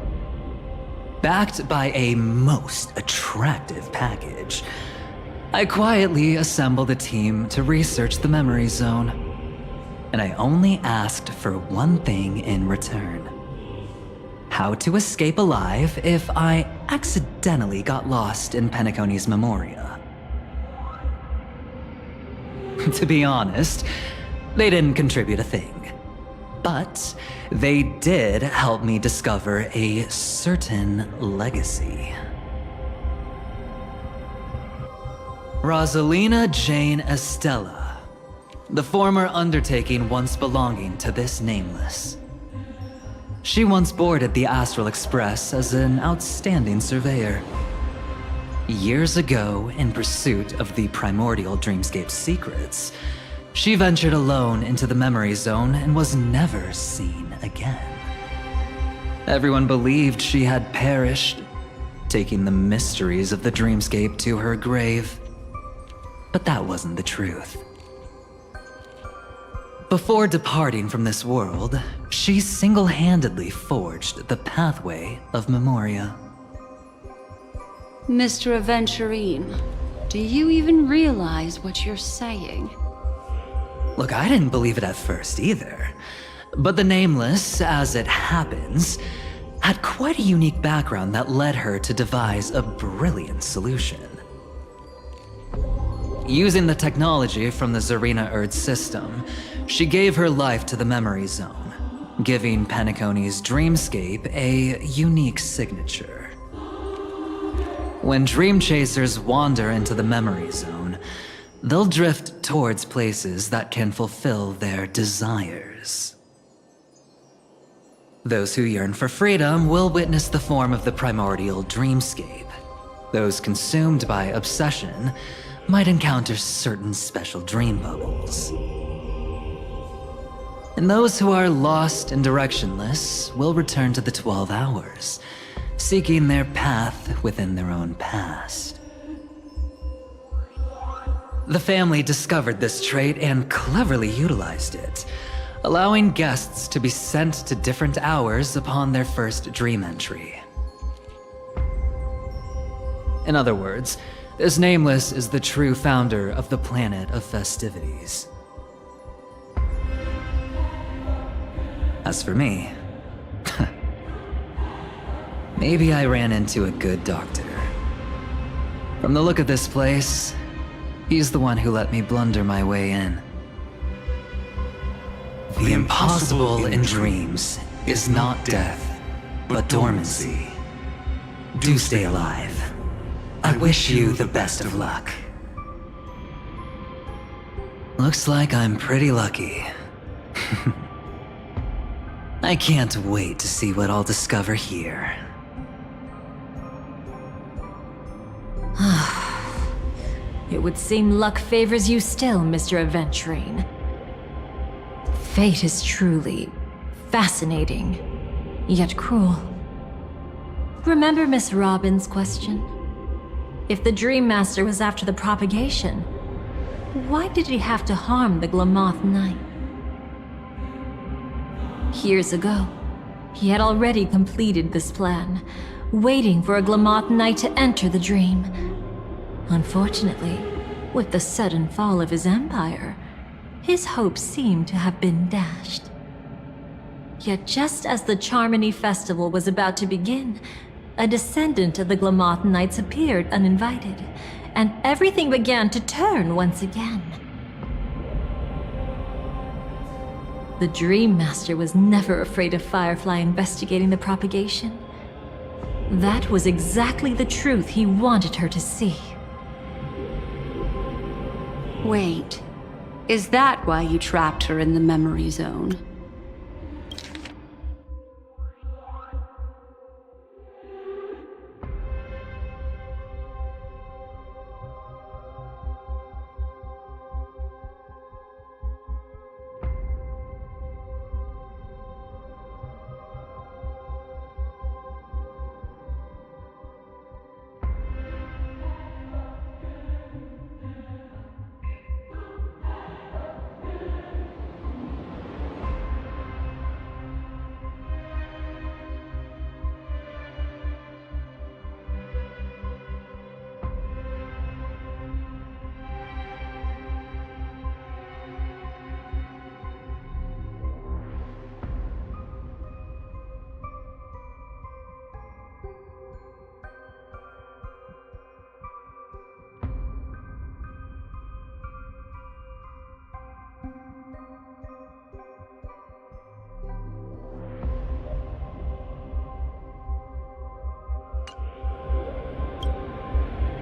Backed by a most attractive package, I quietly assembled a team to research the memory zone. And I only asked for one thing in return. How to escape alive if I accidentally got lost in Penacony's Memoria. To be honest, they didn't contribute a thing. But they did help me discover a certain legacy. Rosalina Jane Estella, the former undertaking once belonging to this Nameless. She once boarded the Astral Express as an outstanding surveyor. Years ago, in pursuit of the primordial dreamscape secrets, she ventured alone into the memory zone and was never seen again. Everyone believed she had perished, taking the mysteries of the dreamscape to her grave. But that wasn't the truth. Before departing from this world, she single-handedly forged the pathway of Memoria. Mr. Aventurine, do you even realize what you're saying? Look, I didn't believe it at first either. But the Nameless, as it happens, had quite a unique background that led her to devise a brilliant solution. Using the technology from the Zarina Erd system, she gave her life to the memory zone, giving Penacony's dreamscape a unique signature. When dream chasers wander into the memory zone, they'll drift towards places that can fulfill their desires. Those who yearn for freedom will witness the form of the primordial dreamscape. Those consumed by obsession might encounter certain special dream bubbles. And those who are lost and directionless will return to the 12 hours, seeking their path within their own past. The family discovered this trait and cleverly utilized it, allowing guests to be sent to different hours upon their first dream entry. In other words, this Nameless is the true founder of the planet of festivities. As for me, maybe I ran into a good doctor. From the look of this place, he's the one who let me blunder my way in. The impossible in dreams is not death, but dormancy. Do stay alive. I wish you the best of luck. Looks like I'm pretty lucky. I can't wait to see what I'll discover here. It would seem luck favors you still, Mr. Aventurine. Fate is truly fascinating, yet cruel. Remember Miss Robin's question? If the Dream Master was after the propagation, why did he have to harm the Glamoth Knight? Years ago, he had already completed this plan, waiting for a Glamoth Knight to enter the dream. Unfortunately, with the sudden fall of his empire, his hopes seemed to have been dashed. Yet just as the Charmony Festival was about to begin, a descendant of the Glamoth Knights appeared uninvited, and everything began to turn once again. The Dream Master was never afraid of Firefly investigating the propagation. That was exactly the truth he wanted her to see. Wait, is that why you trapped her in the memory zone?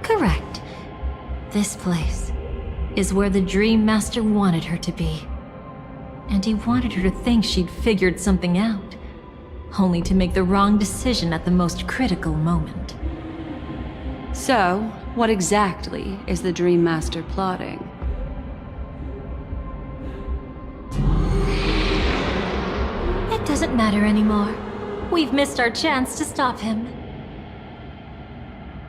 Correct. This place is where the Dream Master wanted her to be. And he wanted her to think she'd figured something out. only to make the wrong decision at the most critical moment. So, what exactly is the Dream Master plotting? It doesn't matter anymore. We've missed our chance to stop him.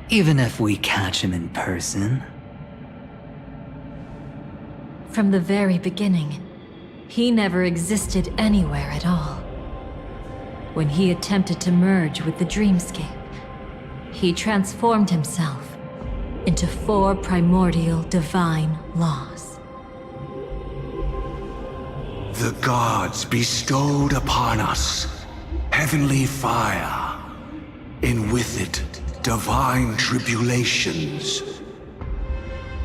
Even if we catch him in person? From the very beginning, he never existed anywhere at all. When he attempted to merge with the dreamscape, he transformed himself into 4 primordial divine laws. The gods bestowed upon us heavenly fire, and with it divine tribulations.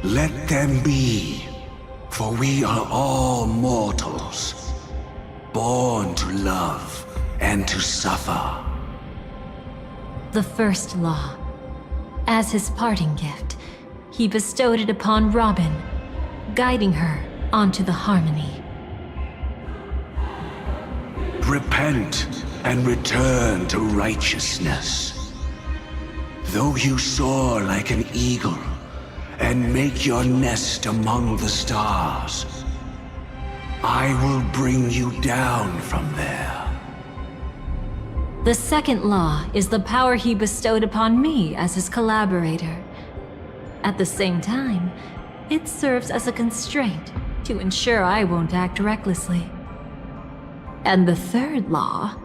Let them be, for we are all mortals, born to love and to suffer. The first law. As his parting gift, he bestowed it upon Robin, guiding her onto the harmony. Repent and return to righteousness. Though you soar like an eagle and make your nest among the stars, I will bring you down from there. The second law is the power he bestowed upon me as his collaborator. At the same time, it serves as a constraint to ensure I won't act recklessly. And the third law...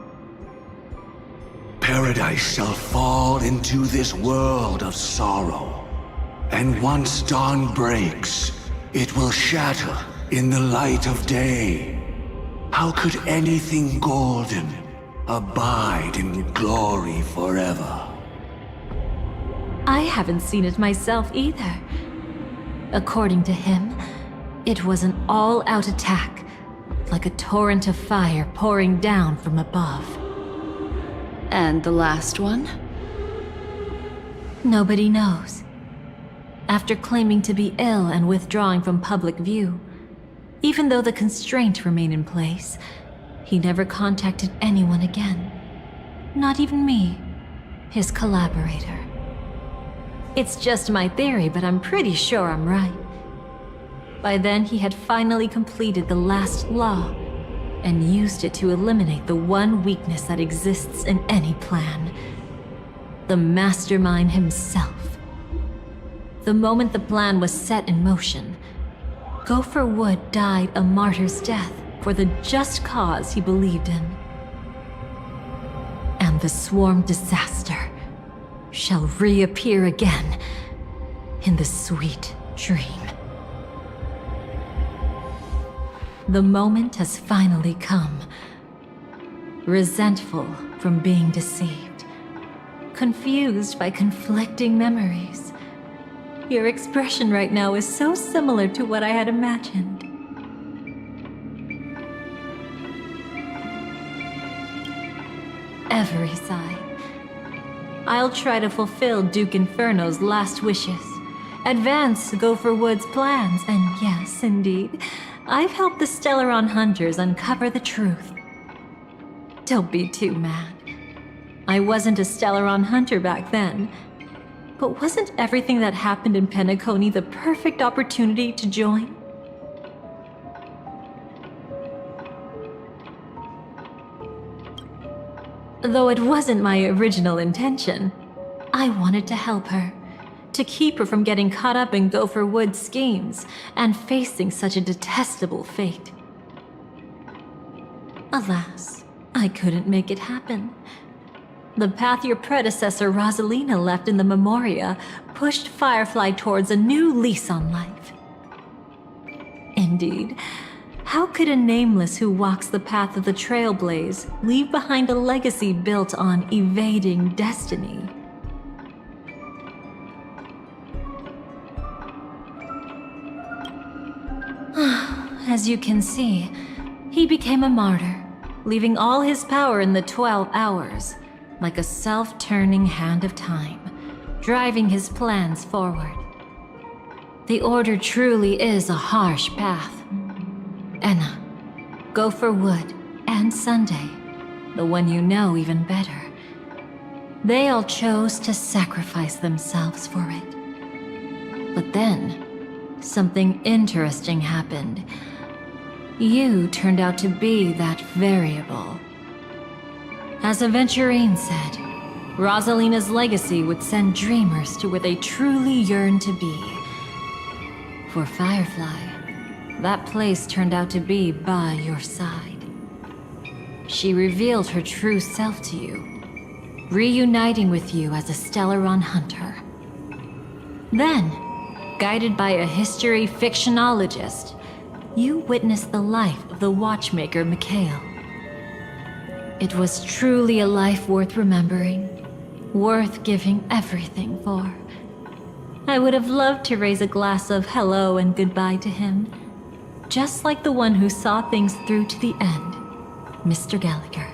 Paradise shall fall into this world of sorrow, and once dawn breaks, it will shatter in the light of day. How could anything golden abide in glory forever? I haven't seen it myself either. According to him, it was an all-out attack, like a torrent of fire pouring down from above. And the last one? Nobody knows. After claiming to be ill and withdrawing from public view, even though the constraint remained in place, he never contacted anyone again. Not even me, his collaborator. It's just my theory, but I'm pretty sure I'm right. By then, he had finally completed the last law and used it to eliminate the one weakness that exists in any plan. The mastermind himself. The moment the plan was set in motion, Gopher Wood died a martyr's death for the just cause he believed in. And the swarm disaster shall reappear again in the sweet dream. The moment has finally come. Resentful from being deceived. Confused by conflicting memories. Your expression right now is so similar to what I had imagined. Every sigh. I'll try to fulfill Duke Inferno's last wishes. Advance Gopher Wood's plans, and yes, indeed, I've helped the Stellaron hunters uncover the truth. Don't be too mad. I wasn't a Stellaron hunter back then, but wasn't everything that happened in Penacony the perfect opportunity to join? Though it wasn't my original intention, I wanted to help her, to keep her from getting caught up in Gopher Wood's schemes and facing such a detestable fate. Alas, I couldn't make it happen. The path your predecessor Rosalina left in the Memoria pushed Firefly towards a new lease on life. Indeed, how could a nameless who walks the path of the Trailblaze leave behind a legacy built on evading destiny? As you can see, he became a martyr, leaving all his power in the 12 hours, like a self-turning hand of time, driving his plans forward. The Order truly is a harsh path. Enna, Gopher Wood, and Sunday the one you know even better. They all chose to sacrifice themselves for it. But then, something interesting happened. You turned out to be that variable. As Aventurine said, Rosalina's legacy would send dreamers to where they truly yearn to be. For Firefly, that place turned out to be by your side. She revealed her true self to you, reuniting with you as a Stellaron hunter. Then, guided by a history fictionologist, you witnessed the life of the watchmaker Mikhail. It was truly a life worth remembering, worth giving everything for. I would have loved to raise a glass of hello and goodbye to him, just like the one who saw things through to the end, Mr. Gallagher.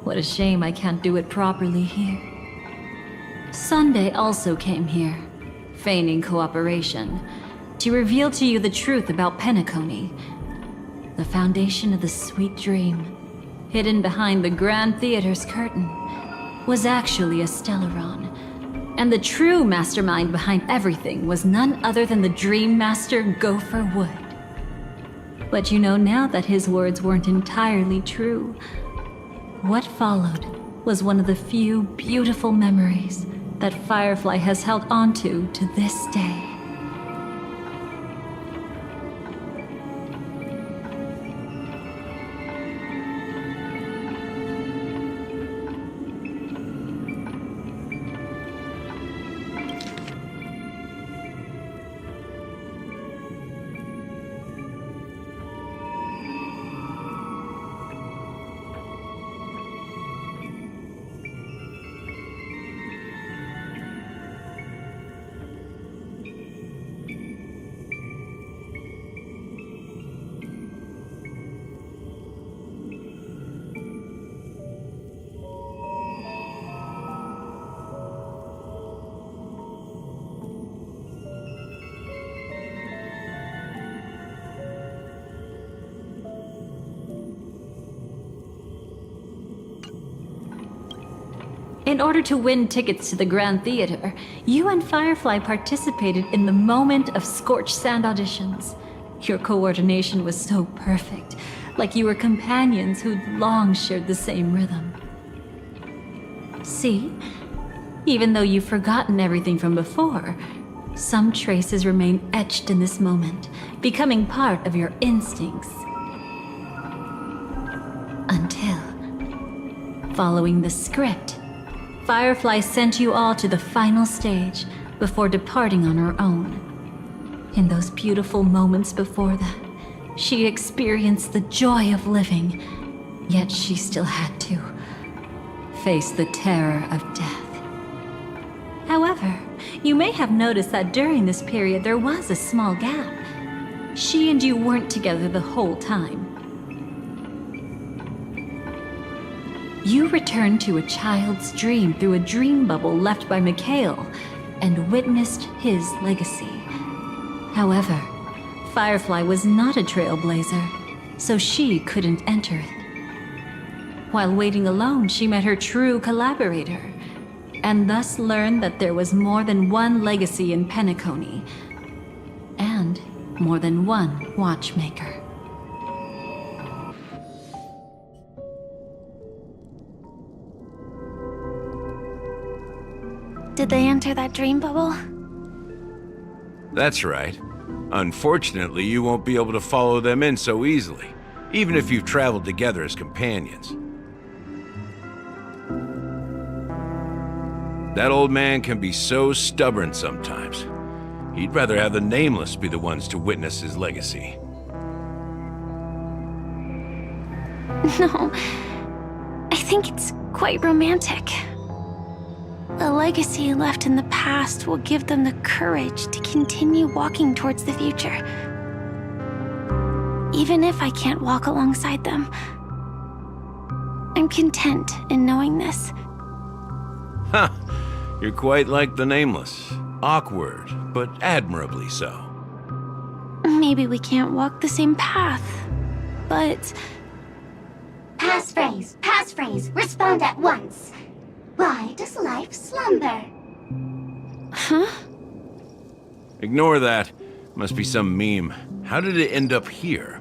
What a shame I can't do it properly here. Sunday also came here, feigning cooperation, to reveal to you the truth about Penacony, the foundation of the sweet dream, hidden behind the Grand Theater's curtain, was actually a Stellaron. And the true mastermind behind everything was none other than the Dream Master Gopher Wood. But you know now that his words weren't entirely true. What followed was one of the few beautiful memories that Firefly has held onto to this day. In order to win tickets to the Grand Theater, you and Firefly participated in the moment of scorched sand auditions. Your coordination was so perfect, like you were companions who'd long shared the same rhythm. See? Even though you've forgotten everything from before, some traces remain etched in this moment, becoming part of your instincts. Until, following the script, Firefly sent you all to the final stage before departing on her own. In those beautiful moments before that, she experienced the joy of living, yet she still had to face the terror of death. However, you may have noticed that during this period there was a small gap. She and you weren't together the whole time. You returned to a child's dream through a dream bubble left by Mikhail and witnessed his legacy. However, Firefly was not a trailblazer, so she couldn't enter it. While waiting alone, she met her true collaborator, and thus learned that there was more than one legacy in Penacony, and more than one watchmaker. Did they enter that dream bubble? That's right. Unfortunately, you won't be able to follow them in so easily, even if you've traveled together as companions. That old man can be so stubborn sometimes. He'd rather have the Nameless be the ones to witness his legacy. No, I think it's quite romantic. A legacy left in the past will give them the courage to continue walking towards the future. Even if I can't walk alongside them, I'm content in knowing this. Huh. You're quite like the Nameless. Awkward, but admirably so. Maybe we can't walk the same path, but Passphrase, respond at once. Why does life slumber? Huh? Ignore that. Must be some meme. How did it end up here?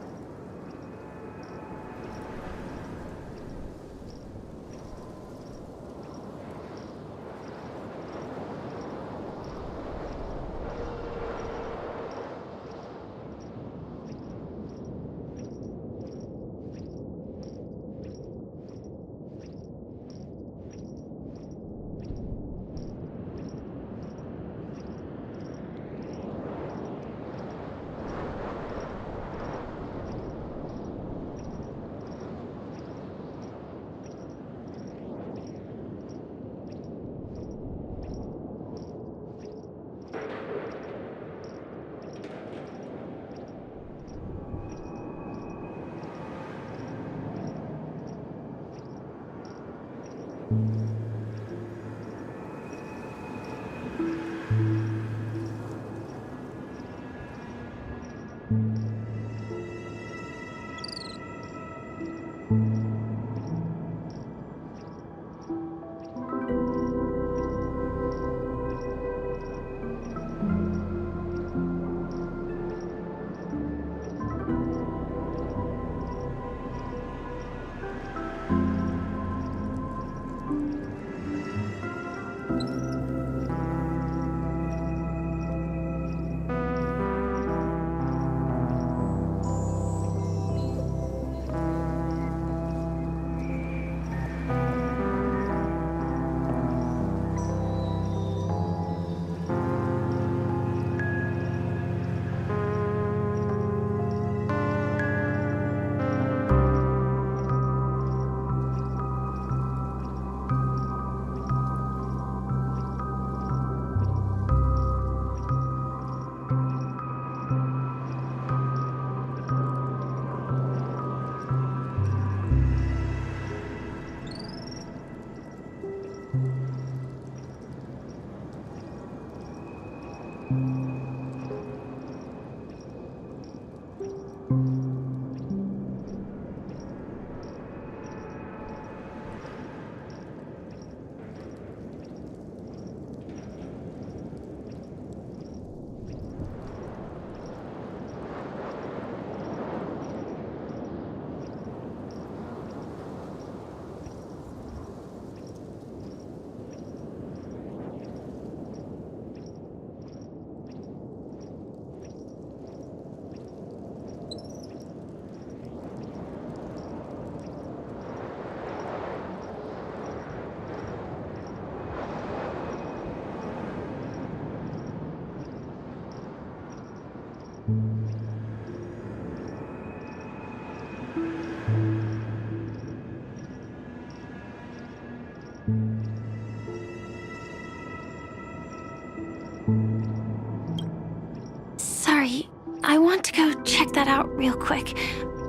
Sorry, I want to go check that out real quick.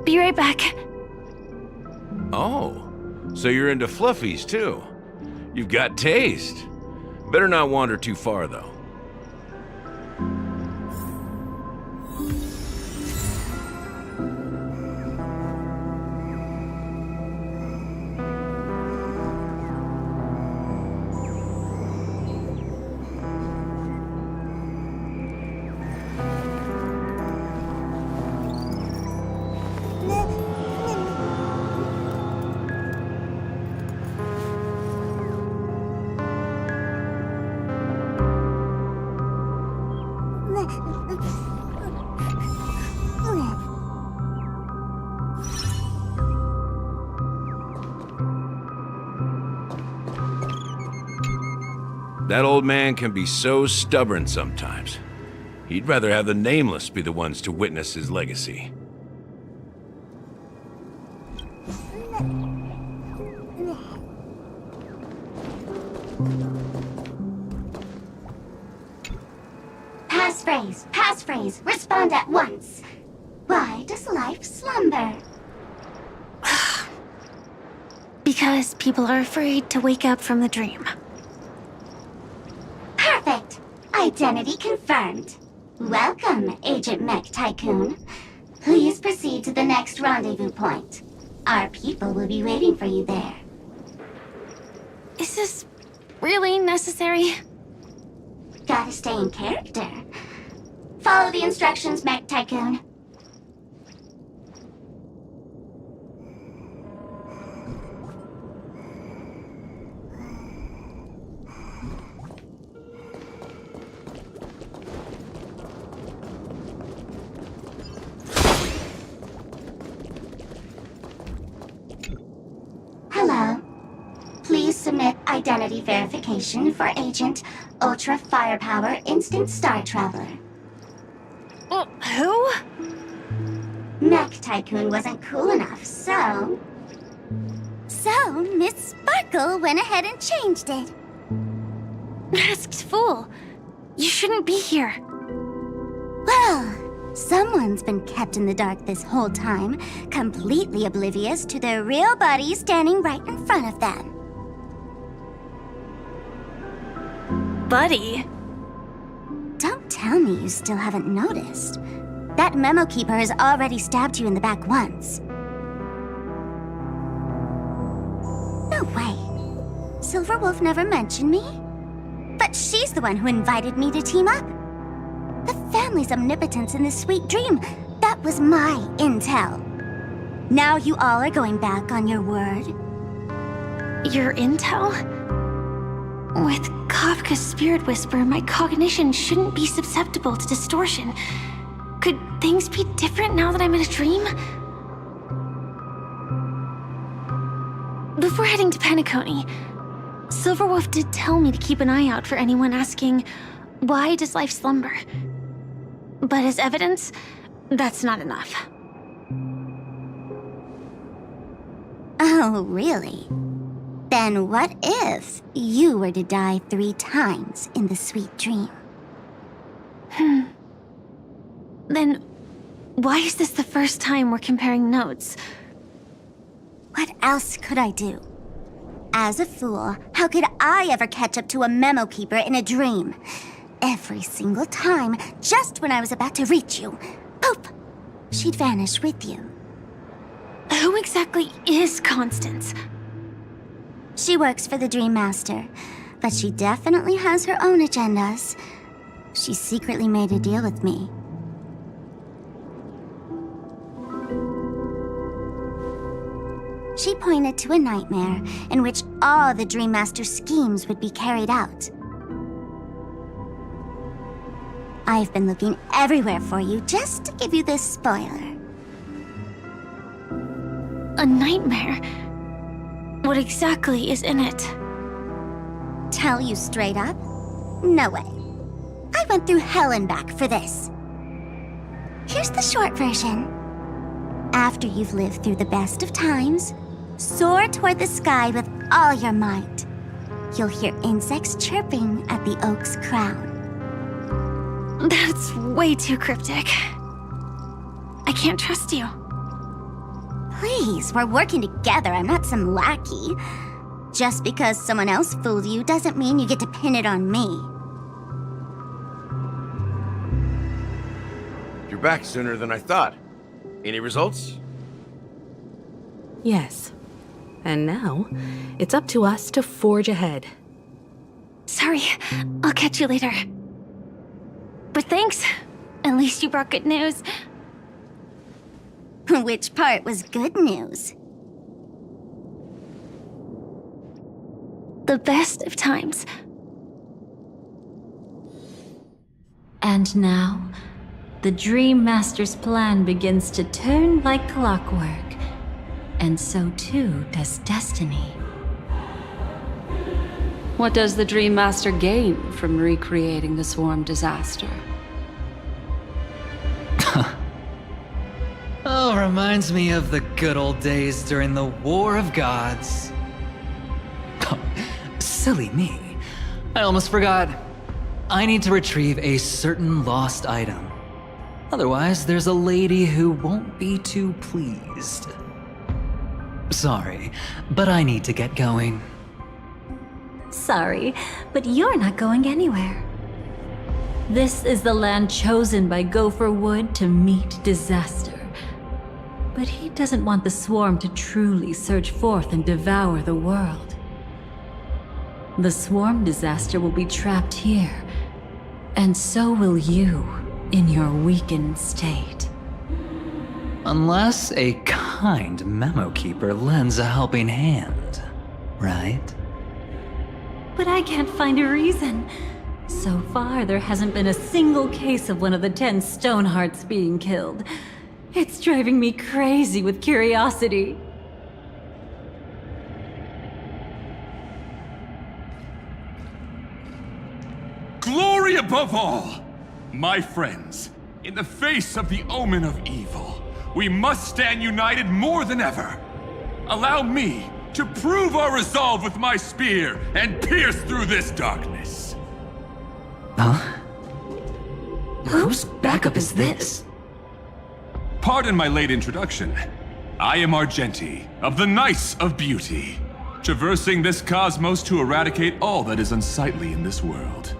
Be right back. Oh, so you're into fluffies too. You've got taste. Better not wander too far though. That old man can be so stubborn sometimes. He'd rather have the Nameless be the ones to witness his legacy. Passphrase, respond at once. Why does life slumber? Because people are afraid to wake up from the dream. Perfect! Identity confirmed. Welcome, Agent Mech Tycoon. Please proceed to the next rendezvous point. Our people will be waiting for you there. Is this really necessary? Gotta stay in character. Follow the instructions, Mech Tycoon. Hello. Please submit identity verification for Agent Ultra Firepower Instant Star Traveler. Who? Mech Tycoon wasn't cool enough, so... So, Miss Sparkle went ahead and changed it. Masked fool. You shouldn't be here. Well, someone's been kept in the dark this whole time, completely oblivious to their real body standing right in front of them. Buddy? Don't tell me you still haven't noticed. That memo keeper has already stabbed you in the back once. No way. Silverwolf never mentioned me? But she's the one who invited me to team up. The family's omnipotence in this sweet dream, that was my intel. Now you all are going back on your word? Your intel? With Kafka's spirit whisper, my cognition shouldn't be susceptible to distortion. Could things be different now that I'm in a dream? Before heading to Penacony, Silverwolf did tell me to keep an eye out for anyone asking, why does life slumber? But as evidence, that's not enough. Oh, really? Then what if you were to die 3 times in the sweet dream? Then, why is this the first time we're comparing notes? What else could I do? As a fool, how could I ever catch up to a memo keeper in a dream? Every single time, just when I was about to reach you, poof, she'd vanish with you. Who exactly is Constance? She works for the Dream Master, but she definitely has her own agendas. She secretly made a deal with me. She pointed to a nightmare in which all the Dream Master's schemes would be carried out. I've been looking everywhere for you just to give you this spoiler. A nightmare? What exactly is in it? Tell you straight up? No way. I went through hell and back for this. Here's the short version. After you've lived through the best of times, soar toward the sky with all your might. You'll hear insects chirping at the oak's crown. That's way too cryptic. I can't trust you. Please, we're working together. I'm not some lackey. Just because someone else fooled you doesn't mean you get to pin it on me. You're back sooner than I thought. Any results? Yes. And now, it's up to us to forge ahead. Sorry, I'll catch you later. But thanks. At least you brought good news. Which part was good news? The best of times. And now, the Dream Master's plan begins to turn like clockwork. And so too does destiny. What does the Dream Master gain from recreating the Swarm disaster? Oh, reminds me of the good old days during the War of Gods. Oh, silly me. I almost forgot. I need to retrieve a certain lost item. Otherwise, there's a lady who won't be too pleased. Sorry, but I need to get going. Sorry, but you're not going anywhere. This is the land chosen by Gopher Wood to meet disaster. But he doesn't want the swarm to truly surge forth and devour the world. The swarm disaster will be trapped here, and so will you in your weakened state. Unless a kind memo keeper lends a helping hand, right? But I can't find a reason. So far, there hasn't been a single case of one of the 10 Stonehearts being killed. It's driving me crazy with curiosity. Glory above all! My friends, in the face of the omen of evil, we must stand united more than ever. Allow me to prove our resolve with my spear and pierce through this darkness. Huh? Whose backup is this? Pardon my late introduction. I am Argenti, of the Knights of Beauty, traversing this cosmos to eradicate all that is unsightly in this world.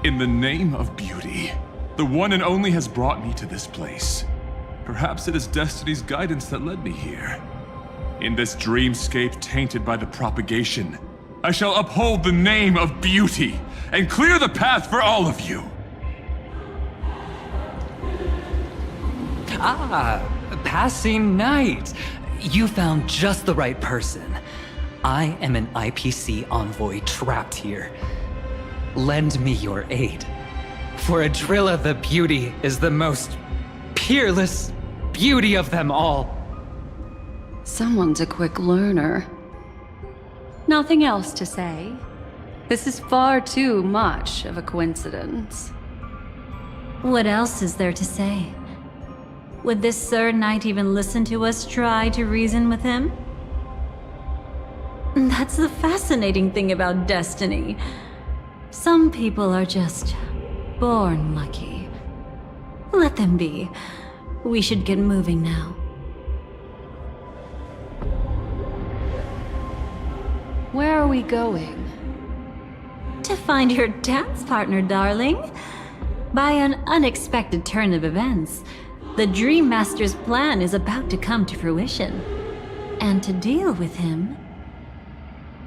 In the name of beauty, the one and only has brought me to this place. Perhaps it is destiny's guidance that led me here. In this dreamscape tainted by the propagation, I shall uphold the name of beauty and clear the path for all of you. Ah, passing knight. You found just the right person. I am an IPC envoy trapped here. Lend me your aid. For Adrilla the Beauty is the most peerless beauty of them all. Someone's a quick learner. Nothing else to say. This is far too much of a coincidence. What else is there to say? Would this Sir Knight even listen to us try to reason with him? That's the fascinating thing about destiny. Some people are just born lucky. Let them be. We should get moving now. Where are we going? To find your dance partner, darling. By an unexpected turn of events, the Dream Master's plan is about to come to fruition. And to deal with him,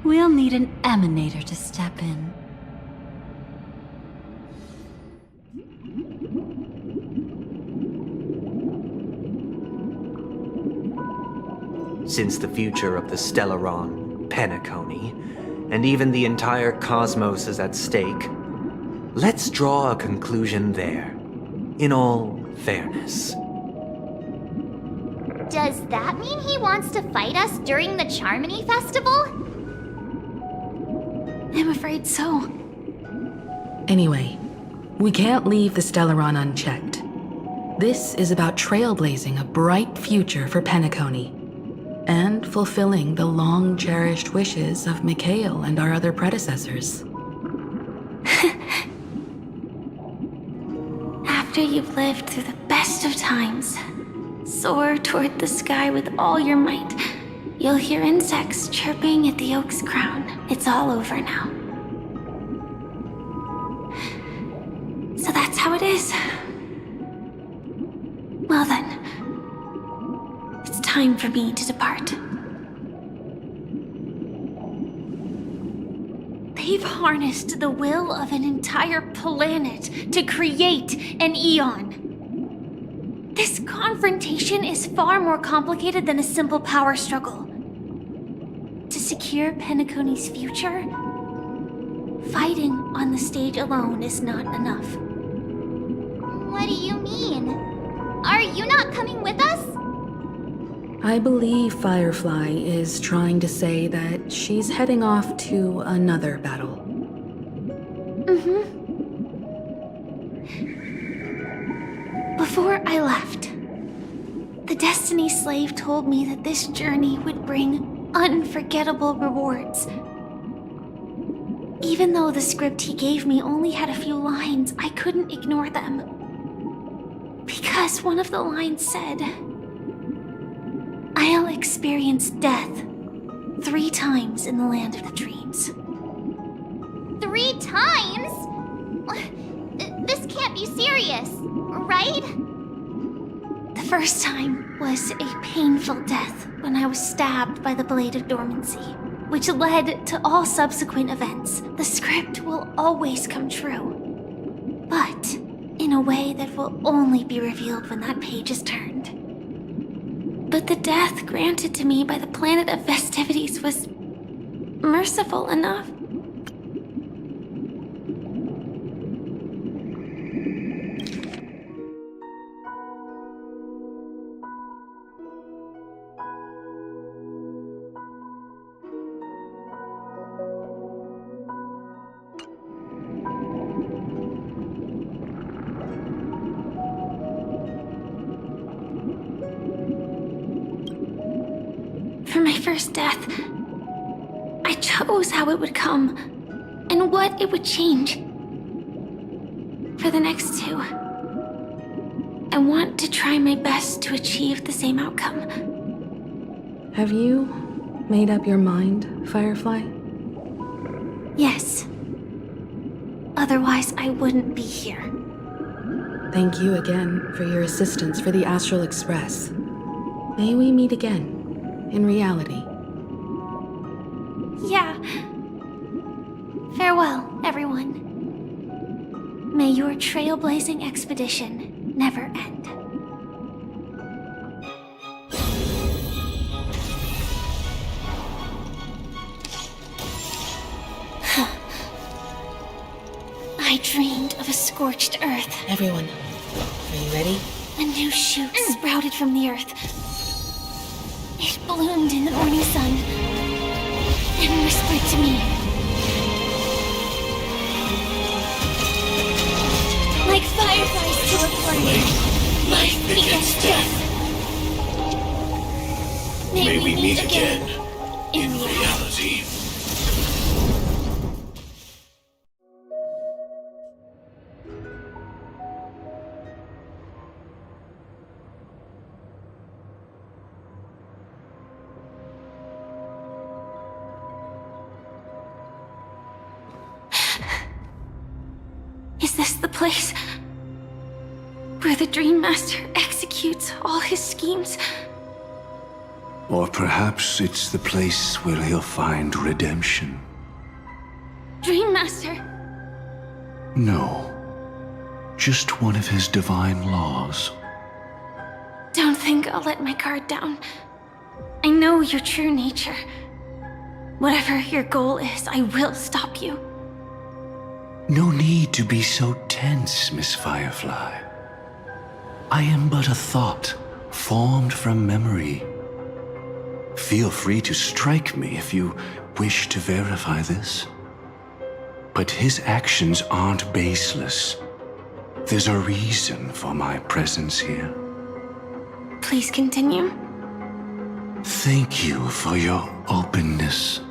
we'll need an emanator to step in. Since the future of the Stellaron, Penacony, and even the entire cosmos is at stake, let's draw a conclusion there, in all fairness. Does that mean he wants to fight us during the Charmony Festival? I'm afraid so. Anyway, we can't leave the Stellaron unchecked. This is about trailblazing a bright future for Penacony, and fulfilling the long-cherished wishes of Mikhail and our other predecessors. After you've lived through the best of times, soar toward the sky with all your might. You'll hear insects chirping at the oak's crown. It's all over now. So that's how it is. Well then, it's time for me to depart. They've harnessed the will of an entire planet to create an Eon. This confrontation is far more complicated than a simple power struggle. To secure Penacony's future, fighting on the stage alone is not enough. What do you mean? Are you not coming with us? I believe Firefly is trying to say that she's heading off to another battle. Before I left, the Destiny Slave told me that this journey would bring unforgettable rewards. Even though the script he gave me only had a few lines, I couldn't ignore them. Because one of the lines said, I'll experience death 3 times in the land of the dreams. 3 times? This can't be serious, right? The first time was a painful death when I was stabbed by the Blade of Dormancy, which led to all subsequent events. The script will always come true, but in a way that will only be revealed when that page is turned. But the death granted to me by the planet of festivities was merciful enough. For my first death, I chose how it would come and what it would change. For the next two, I want to try my best to achieve the same outcome. Have you made up your mind, Firefly? Yes. Otherwise, I wouldn't be here. Thank you again for your assistance for the Astral Express. May we meet again, in reality. Yeah. Farewell, everyone. May your trailblazing expedition never end. I dreamed of a scorched earth. Everyone, are you ready? A new shoot sprouted from the earth. It bloomed in the morning sun and whispered to me. Like fireflies to a flame, life begets death. May we meet again in reality. Is this the place where the Dream Master executes all his schemes? Or perhaps it's the place where he'll find redemption. Dream Master? No. Just one of his divine laws. Don't think I'll let my guard down. I know your true nature. Whatever your goal is, I will stop you. No need to be so tense, Miss Firefly. I am but a thought, formed from memory. Feel free to strike me if you wish to verify this. But his actions aren't baseless. There's a reason for my presence here. Please continue. Thank you for your openness.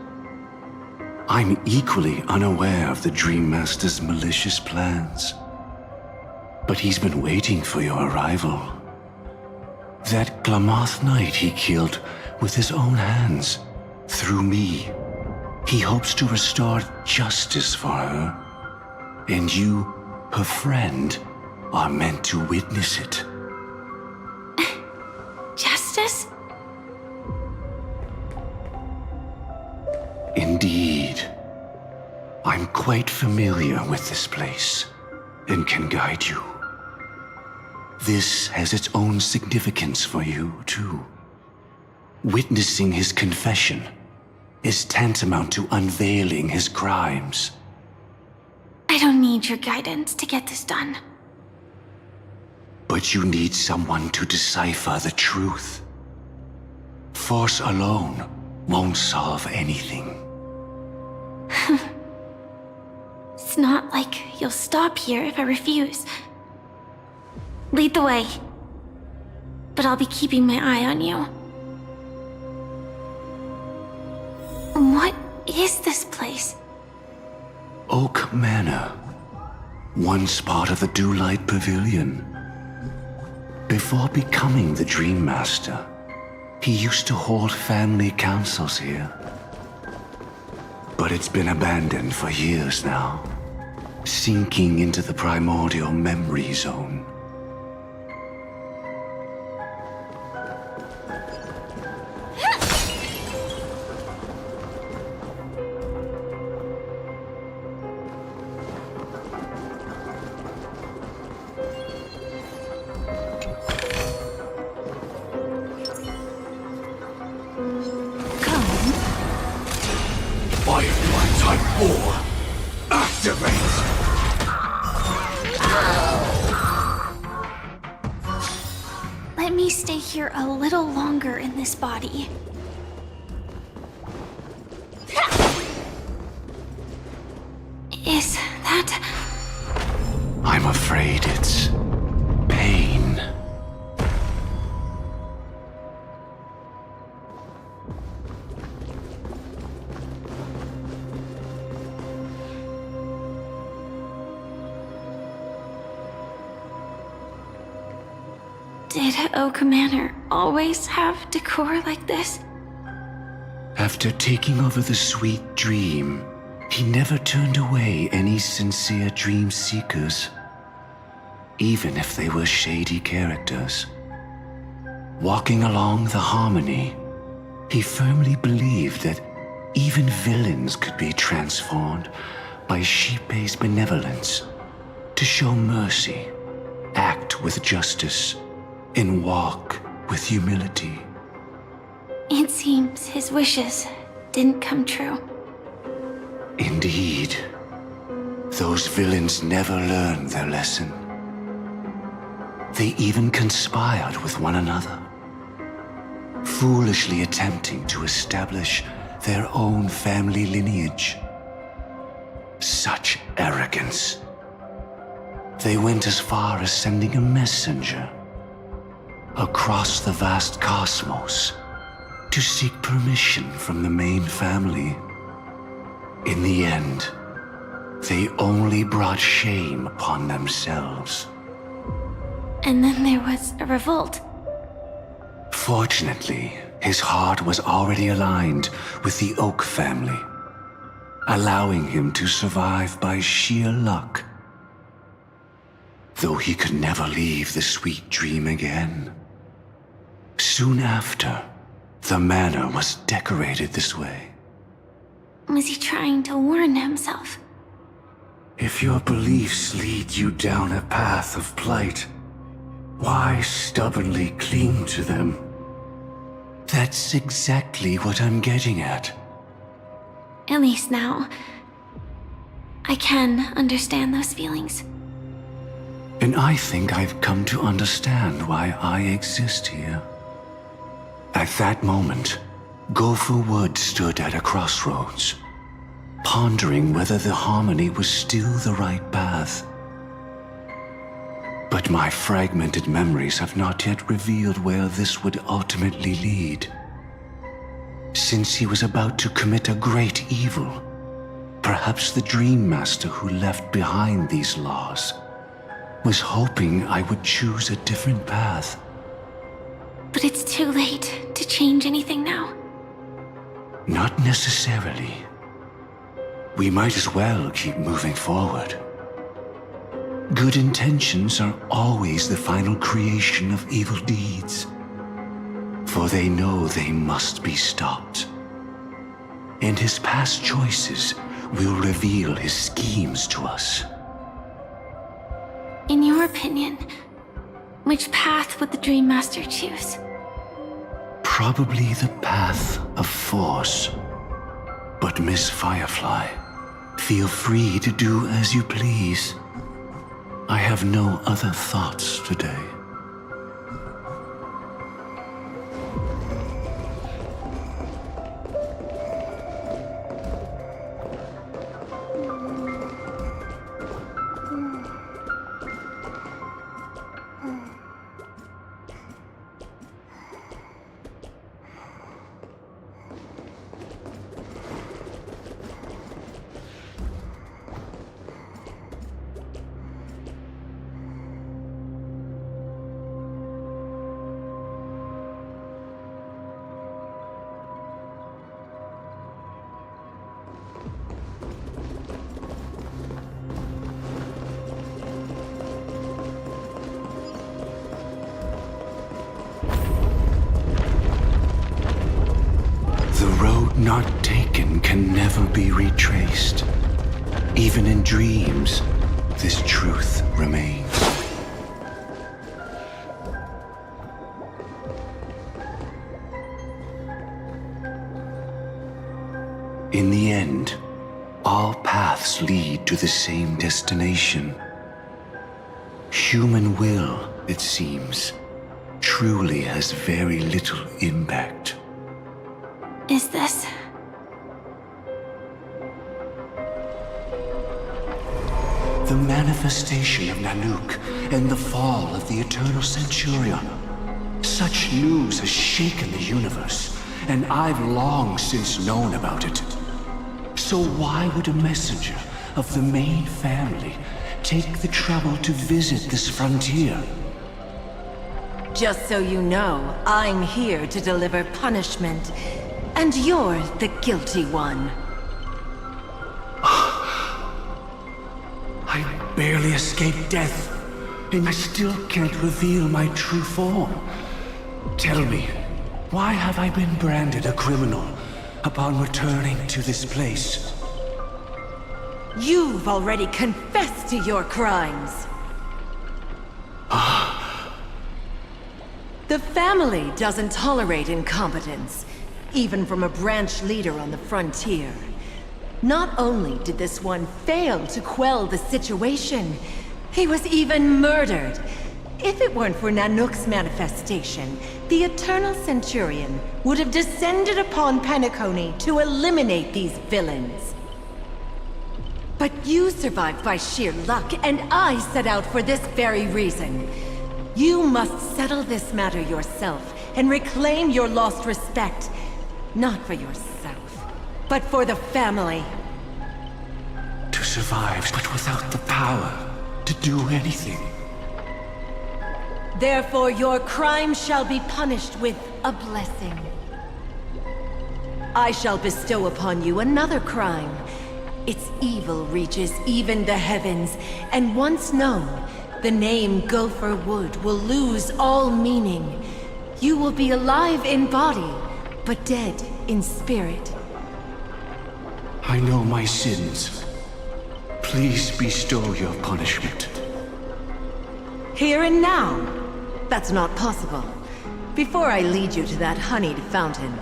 I'm equally unaware of the Dream Master's malicious plans. But he's been waiting for your arrival. That Glamoth Knight he killed with his own hands, through me. He hopes to restore justice for her. And you, her friend, are meant to witness it. Justice? Indeed. I'm quite familiar with this place, and can guide you. This has its own significance for you, too. Witnessing his confession is tantamount to unveiling his crimes. I don't need your guidance to get this done. But you need someone to decipher the truth. Force alone won't solve anything. It's not like you'll stop here if I refuse. Lead the way. But I'll be keeping my eye on you. What is this place? Oak Manor. Once part of the Dewlight Pavilion. Before becoming the Dream Master, he used to hold family councils here. But it's been abandoned for years now, sinking into the primordial memory zone. Type 4, activate! Let me stay here a little longer in this body. Is that... I'm afraid it's pain. Did Oak Manor always have decor like this? After taking over the sweet dream, he never turned away any sincere dream seekers, even if they were shady characters. Walking along the harmony, he firmly believed that even villains could be transformed by Xipe's benevolence to show mercy, act with justice, and walk with humility. It seems his wishes didn't come true. Indeed, those villains never learned their lesson. They even conspired with one another, foolishly attempting to establish their own family lineage. Such arrogance. They went as far as sending a messenger across the vast cosmos to seek permission from the main family. In the end, they only brought shame upon themselves. And then there was a revolt. Fortunately, his heart was already aligned with the Oak family, allowing him to survive by sheer luck. Though he could never leave the sweet dream again. Soon after, the manor was decorated this way. Was he trying to warn himself? If your beliefs lead you down a path of plight, why stubbornly cling to them? That's exactly what I'm getting at. At least now, I can understand those feelings. And I think I've come to understand why I exist here. At that moment, Gopher Wood stood at a crossroads, pondering whether the harmony was still the right path. But my fragmented memories have not yet revealed where this would ultimately lead. Since he was about to commit a great evil, perhaps the Dream Master who left behind these laws was hoping I would choose a different path. But it's too late to change anything now. Not necessarily. We might as well keep moving forward. Good intentions are always the final creation of evil deeds, for they know they must be stopped. And his past choices will reveal his schemes to us. In your opinion, which path would the Dream Master choose? Probably the path of force. But Miss Firefly, feel free to do as you please. I have no other thoughts today. Not taken can never be retraced. Even in dreams, this truth remains. In the end, All paths lead to the same destination. Human will, it seems, truly has very little impact. Is this? The manifestation of Nanook and the fall of the Eternal Centurion. Such news has shaken the universe, and I've long since known about it. So why would a messenger of the main family take the trouble to visit this frontier? Just so you know, I'm here to deliver punishment, and you're the guilty one. I barely escaped death, and I still can't reveal my true form. Tell me, why have I been branded a criminal upon returning to this place? You've already confessed to your crimes. The family doesn't tolerate incompetence, even from a branch leader on the frontier. Not only did this one fail to quell the situation, he was even murdered. If it weren't for Nanook's manifestation, the Eternal Centurion would have descended upon Penacony to eliminate these villains. But you survived by sheer luck, and I set out for this very reason. You must settle this matter yourself and reclaim your lost respect. Not for yourself, but for the family. To survive, but without the power to do anything. Therefore, your crime shall be punished with a blessing. I shall bestow upon you another crime. Its evil reaches even the heavens, and once known, the name Gopher Wood will lose all meaning. You will be alive in body, but dead in spirit. I know my sins. Please bestow your punishment. Here and now? That's not possible. Before I lead you to that honeyed fountain,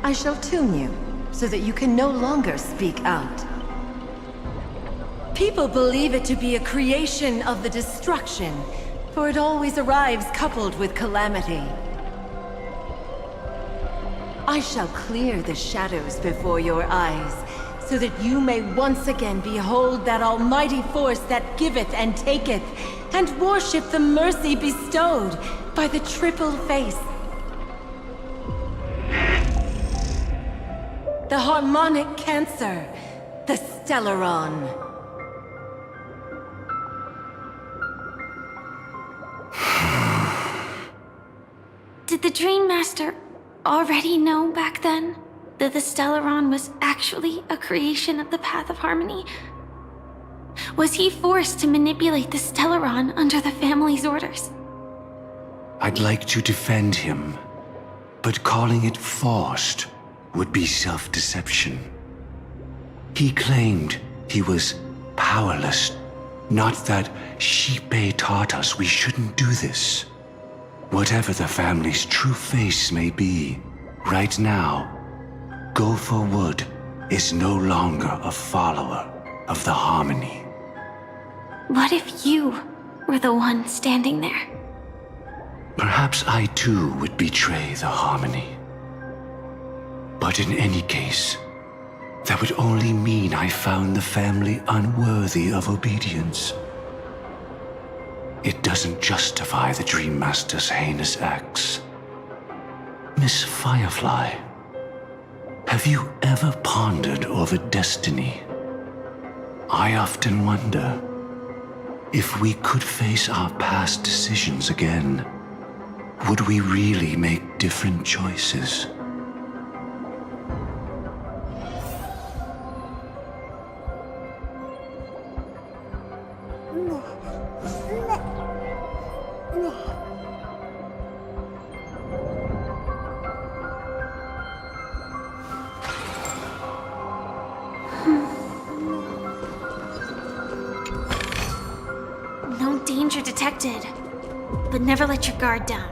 I shall tune you, so that you can no longer speak out. People believe it to be a creation of the destruction, for it always arrives coupled with calamity. I shall clear the shadows before your eyes, so that you may once again behold that almighty force that giveth and taketh, and worship the mercy bestowed by the triple face. The harmonic cancer, the Stellaron. Did the Dream Master already know back then that the Stellaron was actually a creation of the Path of Harmony? Was he forced to manipulate the Stellaron under the family's orders? I'd like to defend him, but calling it forced would be self-deception. He claimed he was powerless, not that Xipe taught us we shouldn't do this. Whatever the family's true face may be, right now, Gopher Wood is no longer a follower of the Harmony. What if you were the one standing there? Perhaps I too would betray the Harmony. But in any case, that would only mean I found the family unworthy of obedience. It doesn't justify the Dream Master's heinous acts. Miss Firefly, have you ever pondered over destiny? I often wonder if we could face our past decisions again, would we really make different choices? No danger detected, but never let your guard down.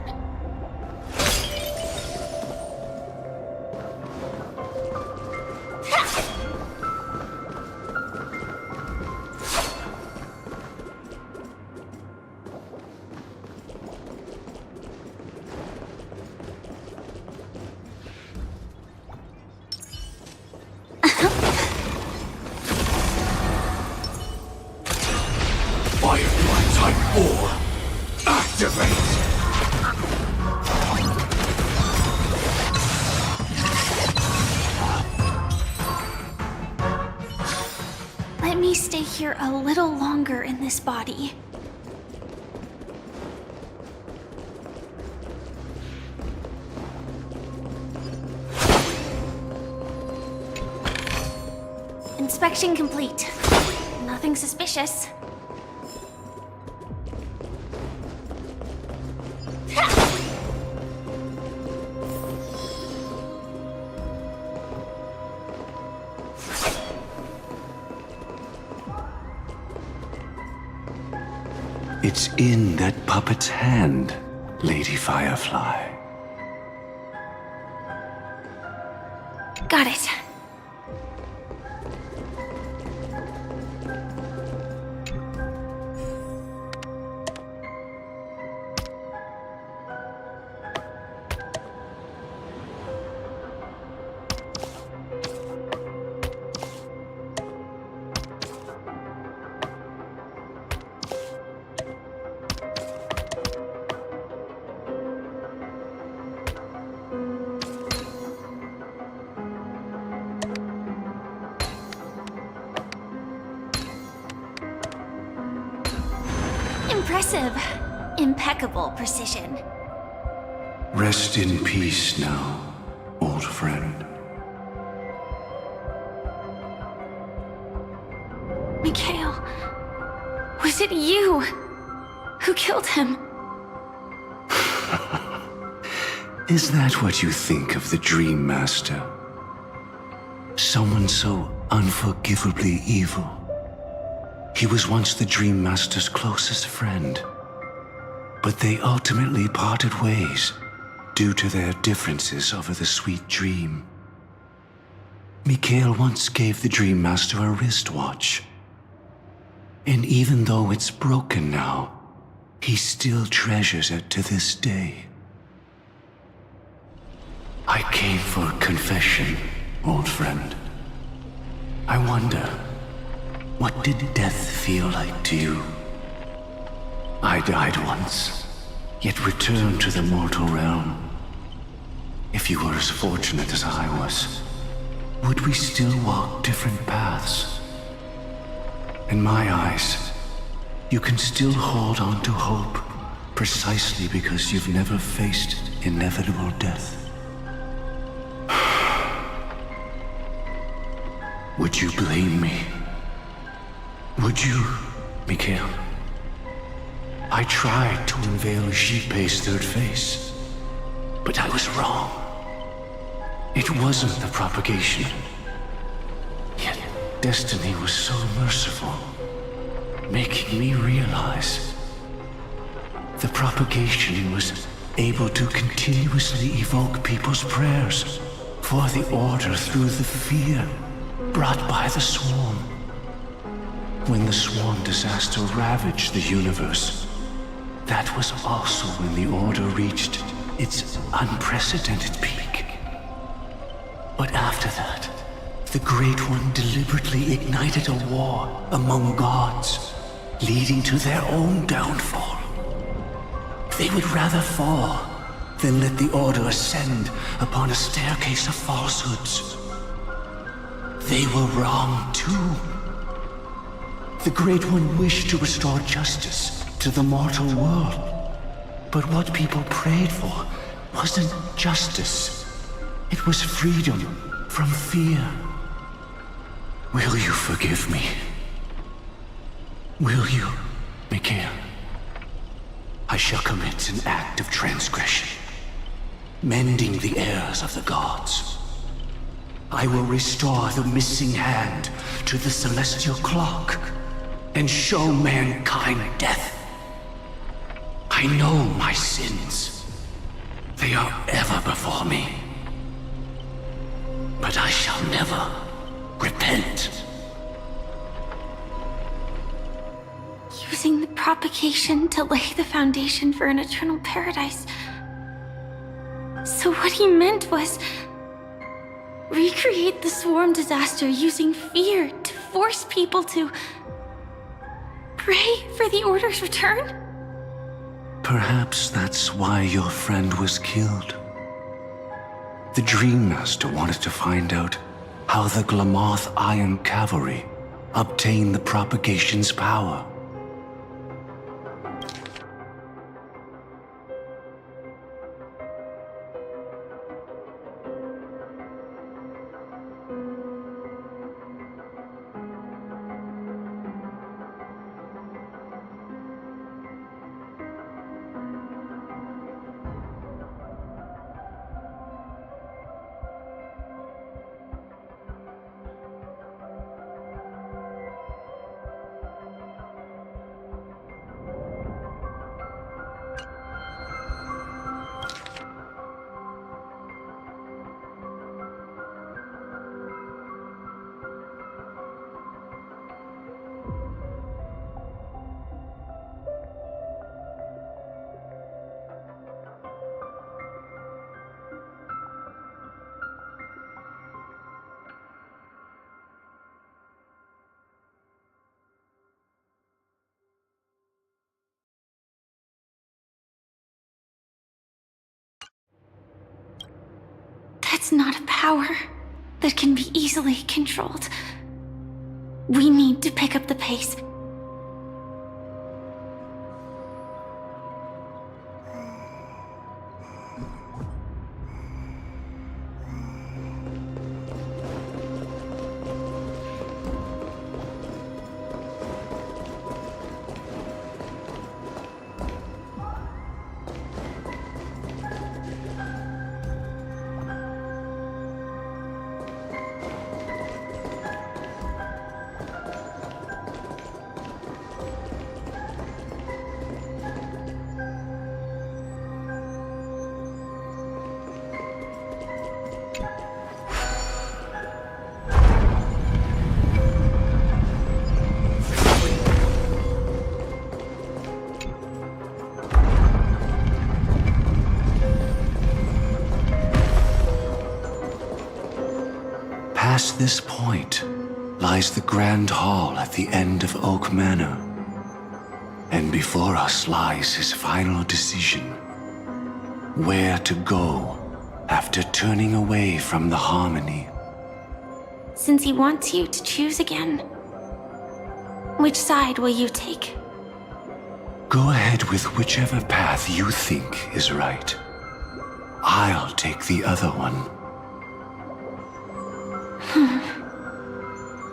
me stay here a little longer in this body. Inspection complete. Nothing suspicious. It's in that puppet's hand, Lady Firefly. Got it. Impressive. Impeccable precision. Rest in peace now, old friend. Mikhail, was it you who killed him? Is that what you think of the Dream Master? Someone so unforgivably evil. He was once the Dream Master's closest friend, but they ultimately parted ways due to their differences over the sweet dream. Mikhail once gave the Dream Master a wristwatch, and even though it's broken now, he still treasures it to this day. I came for confession, old friend. I wonder, what did death feel like to you? I died once, yet returned to the mortal realm. If you were as fortunate as I was, would we still walk different paths? In my eyes, you can still hold on to hope precisely because you've never faced inevitable death. Would you blame me? Would you, Mikhail? I tried to unveil Xipe's third face, but I was wrong. It wasn't the propagation. Yet destiny was so merciful, making me realize the propagation was able to continuously evoke people's prayers for the order through the fear brought by the swarm. When the swarm disaster ravaged the universe, that was also when the order reached its unprecedented peak. But after that, the Great One deliberately ignited a war among gods, leading to their own downfall. They would rather fall than let the order ascend upon a staircase of falsehoods. They were wrong too. The Great One wished to restore justice to the mortal world. But what people prayed for wasn't justice. It was freedom from fear. Will you forgive me? Will you, Mikhail? I shall commit an act of transgression, mending the errors of the gods. I will restore the missing hand to the celestial clock and show mankind death. I know my sins. They are ever before me. But I shall never repent. Using the propagation to lay the foundation for an eternal paradise. So what he meant was recreate the swarm disaster using fear to force people to pray for the Order's return? Perhaps that's why your friend was killed. The Dream Master wanted to find out how the Glamoth Iron Cavalry obtain the propagation's power. That's not a power that can be easily controlled. We need to pick up the pace. Past this point lies the Grand Hall at the end of Oak Manor. And before us lies his final decision. Where to go after turning away from the Harmony. Since he wants you to choose again, which side will you take? Go ahead with whichever path you think is right. I'll take the other one.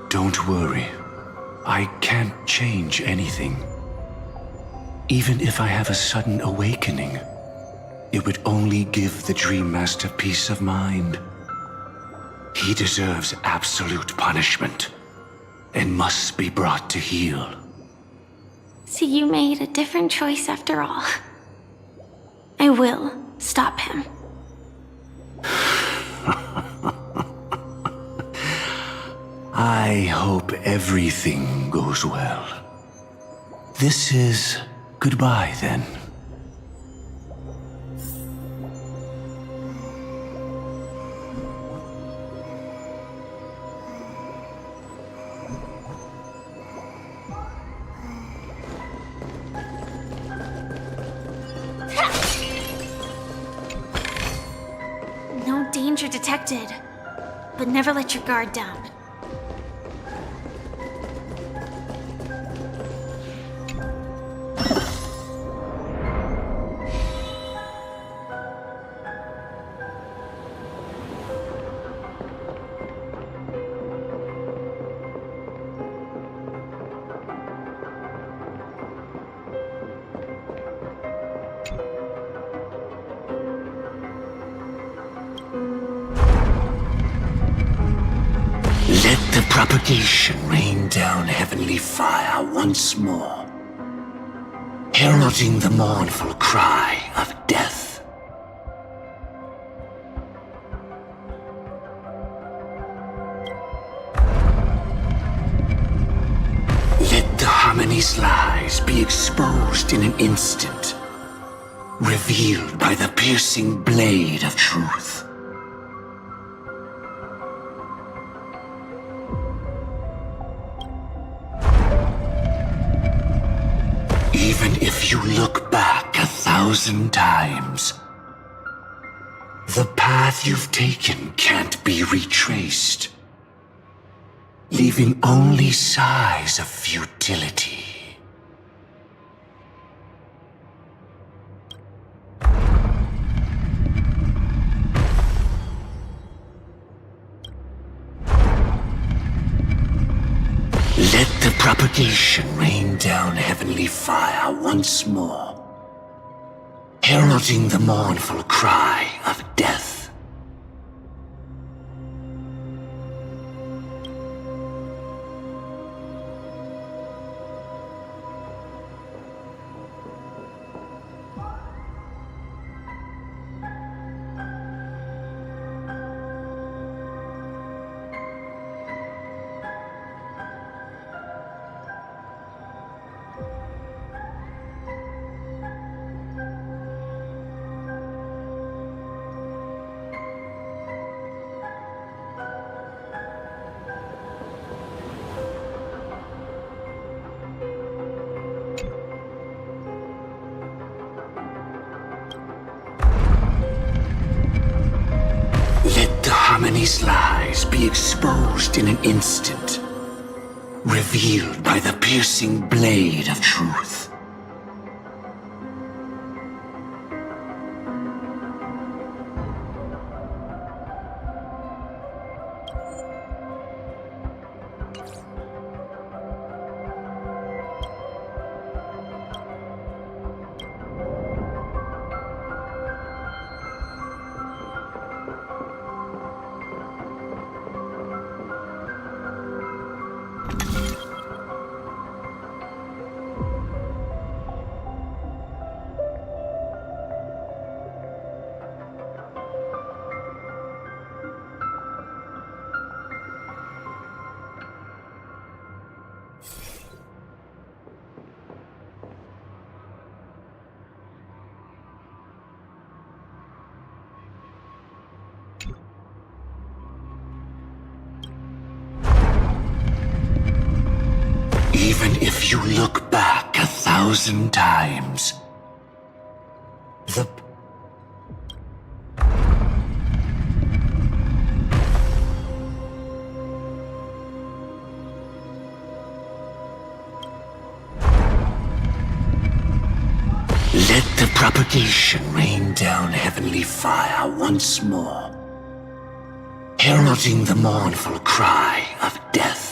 Don't worry. I can't change anything. Even if I have a sudden awakening, it would only give the Dream Master peace of mind. He deserves absolute punishment and must be brought to heel. So you made a different choice after all. I will stop him. I hope everything goes well. This is goodbye, then. No danger detected, but never let your guard down. Let the propagation rain down heavenly fire once more, heralding the mournful cry of death. Let the Harmony's lies be exposed in an instant, revealed by the piercing blade of truth. Even if you look back 1,000 times, the path you've taken can't be retraced. leaving only sighs of futility. Let the propagation rain down heavenly fire once more, heralding the mournful cry of death. Let the Harmony's lies be exposed in an instant, revealed by the piercing blade of truth. Even if you look back 1,000 times, the... Let the propagation rain down heavenly fire once more, heralding the mournful cry of death.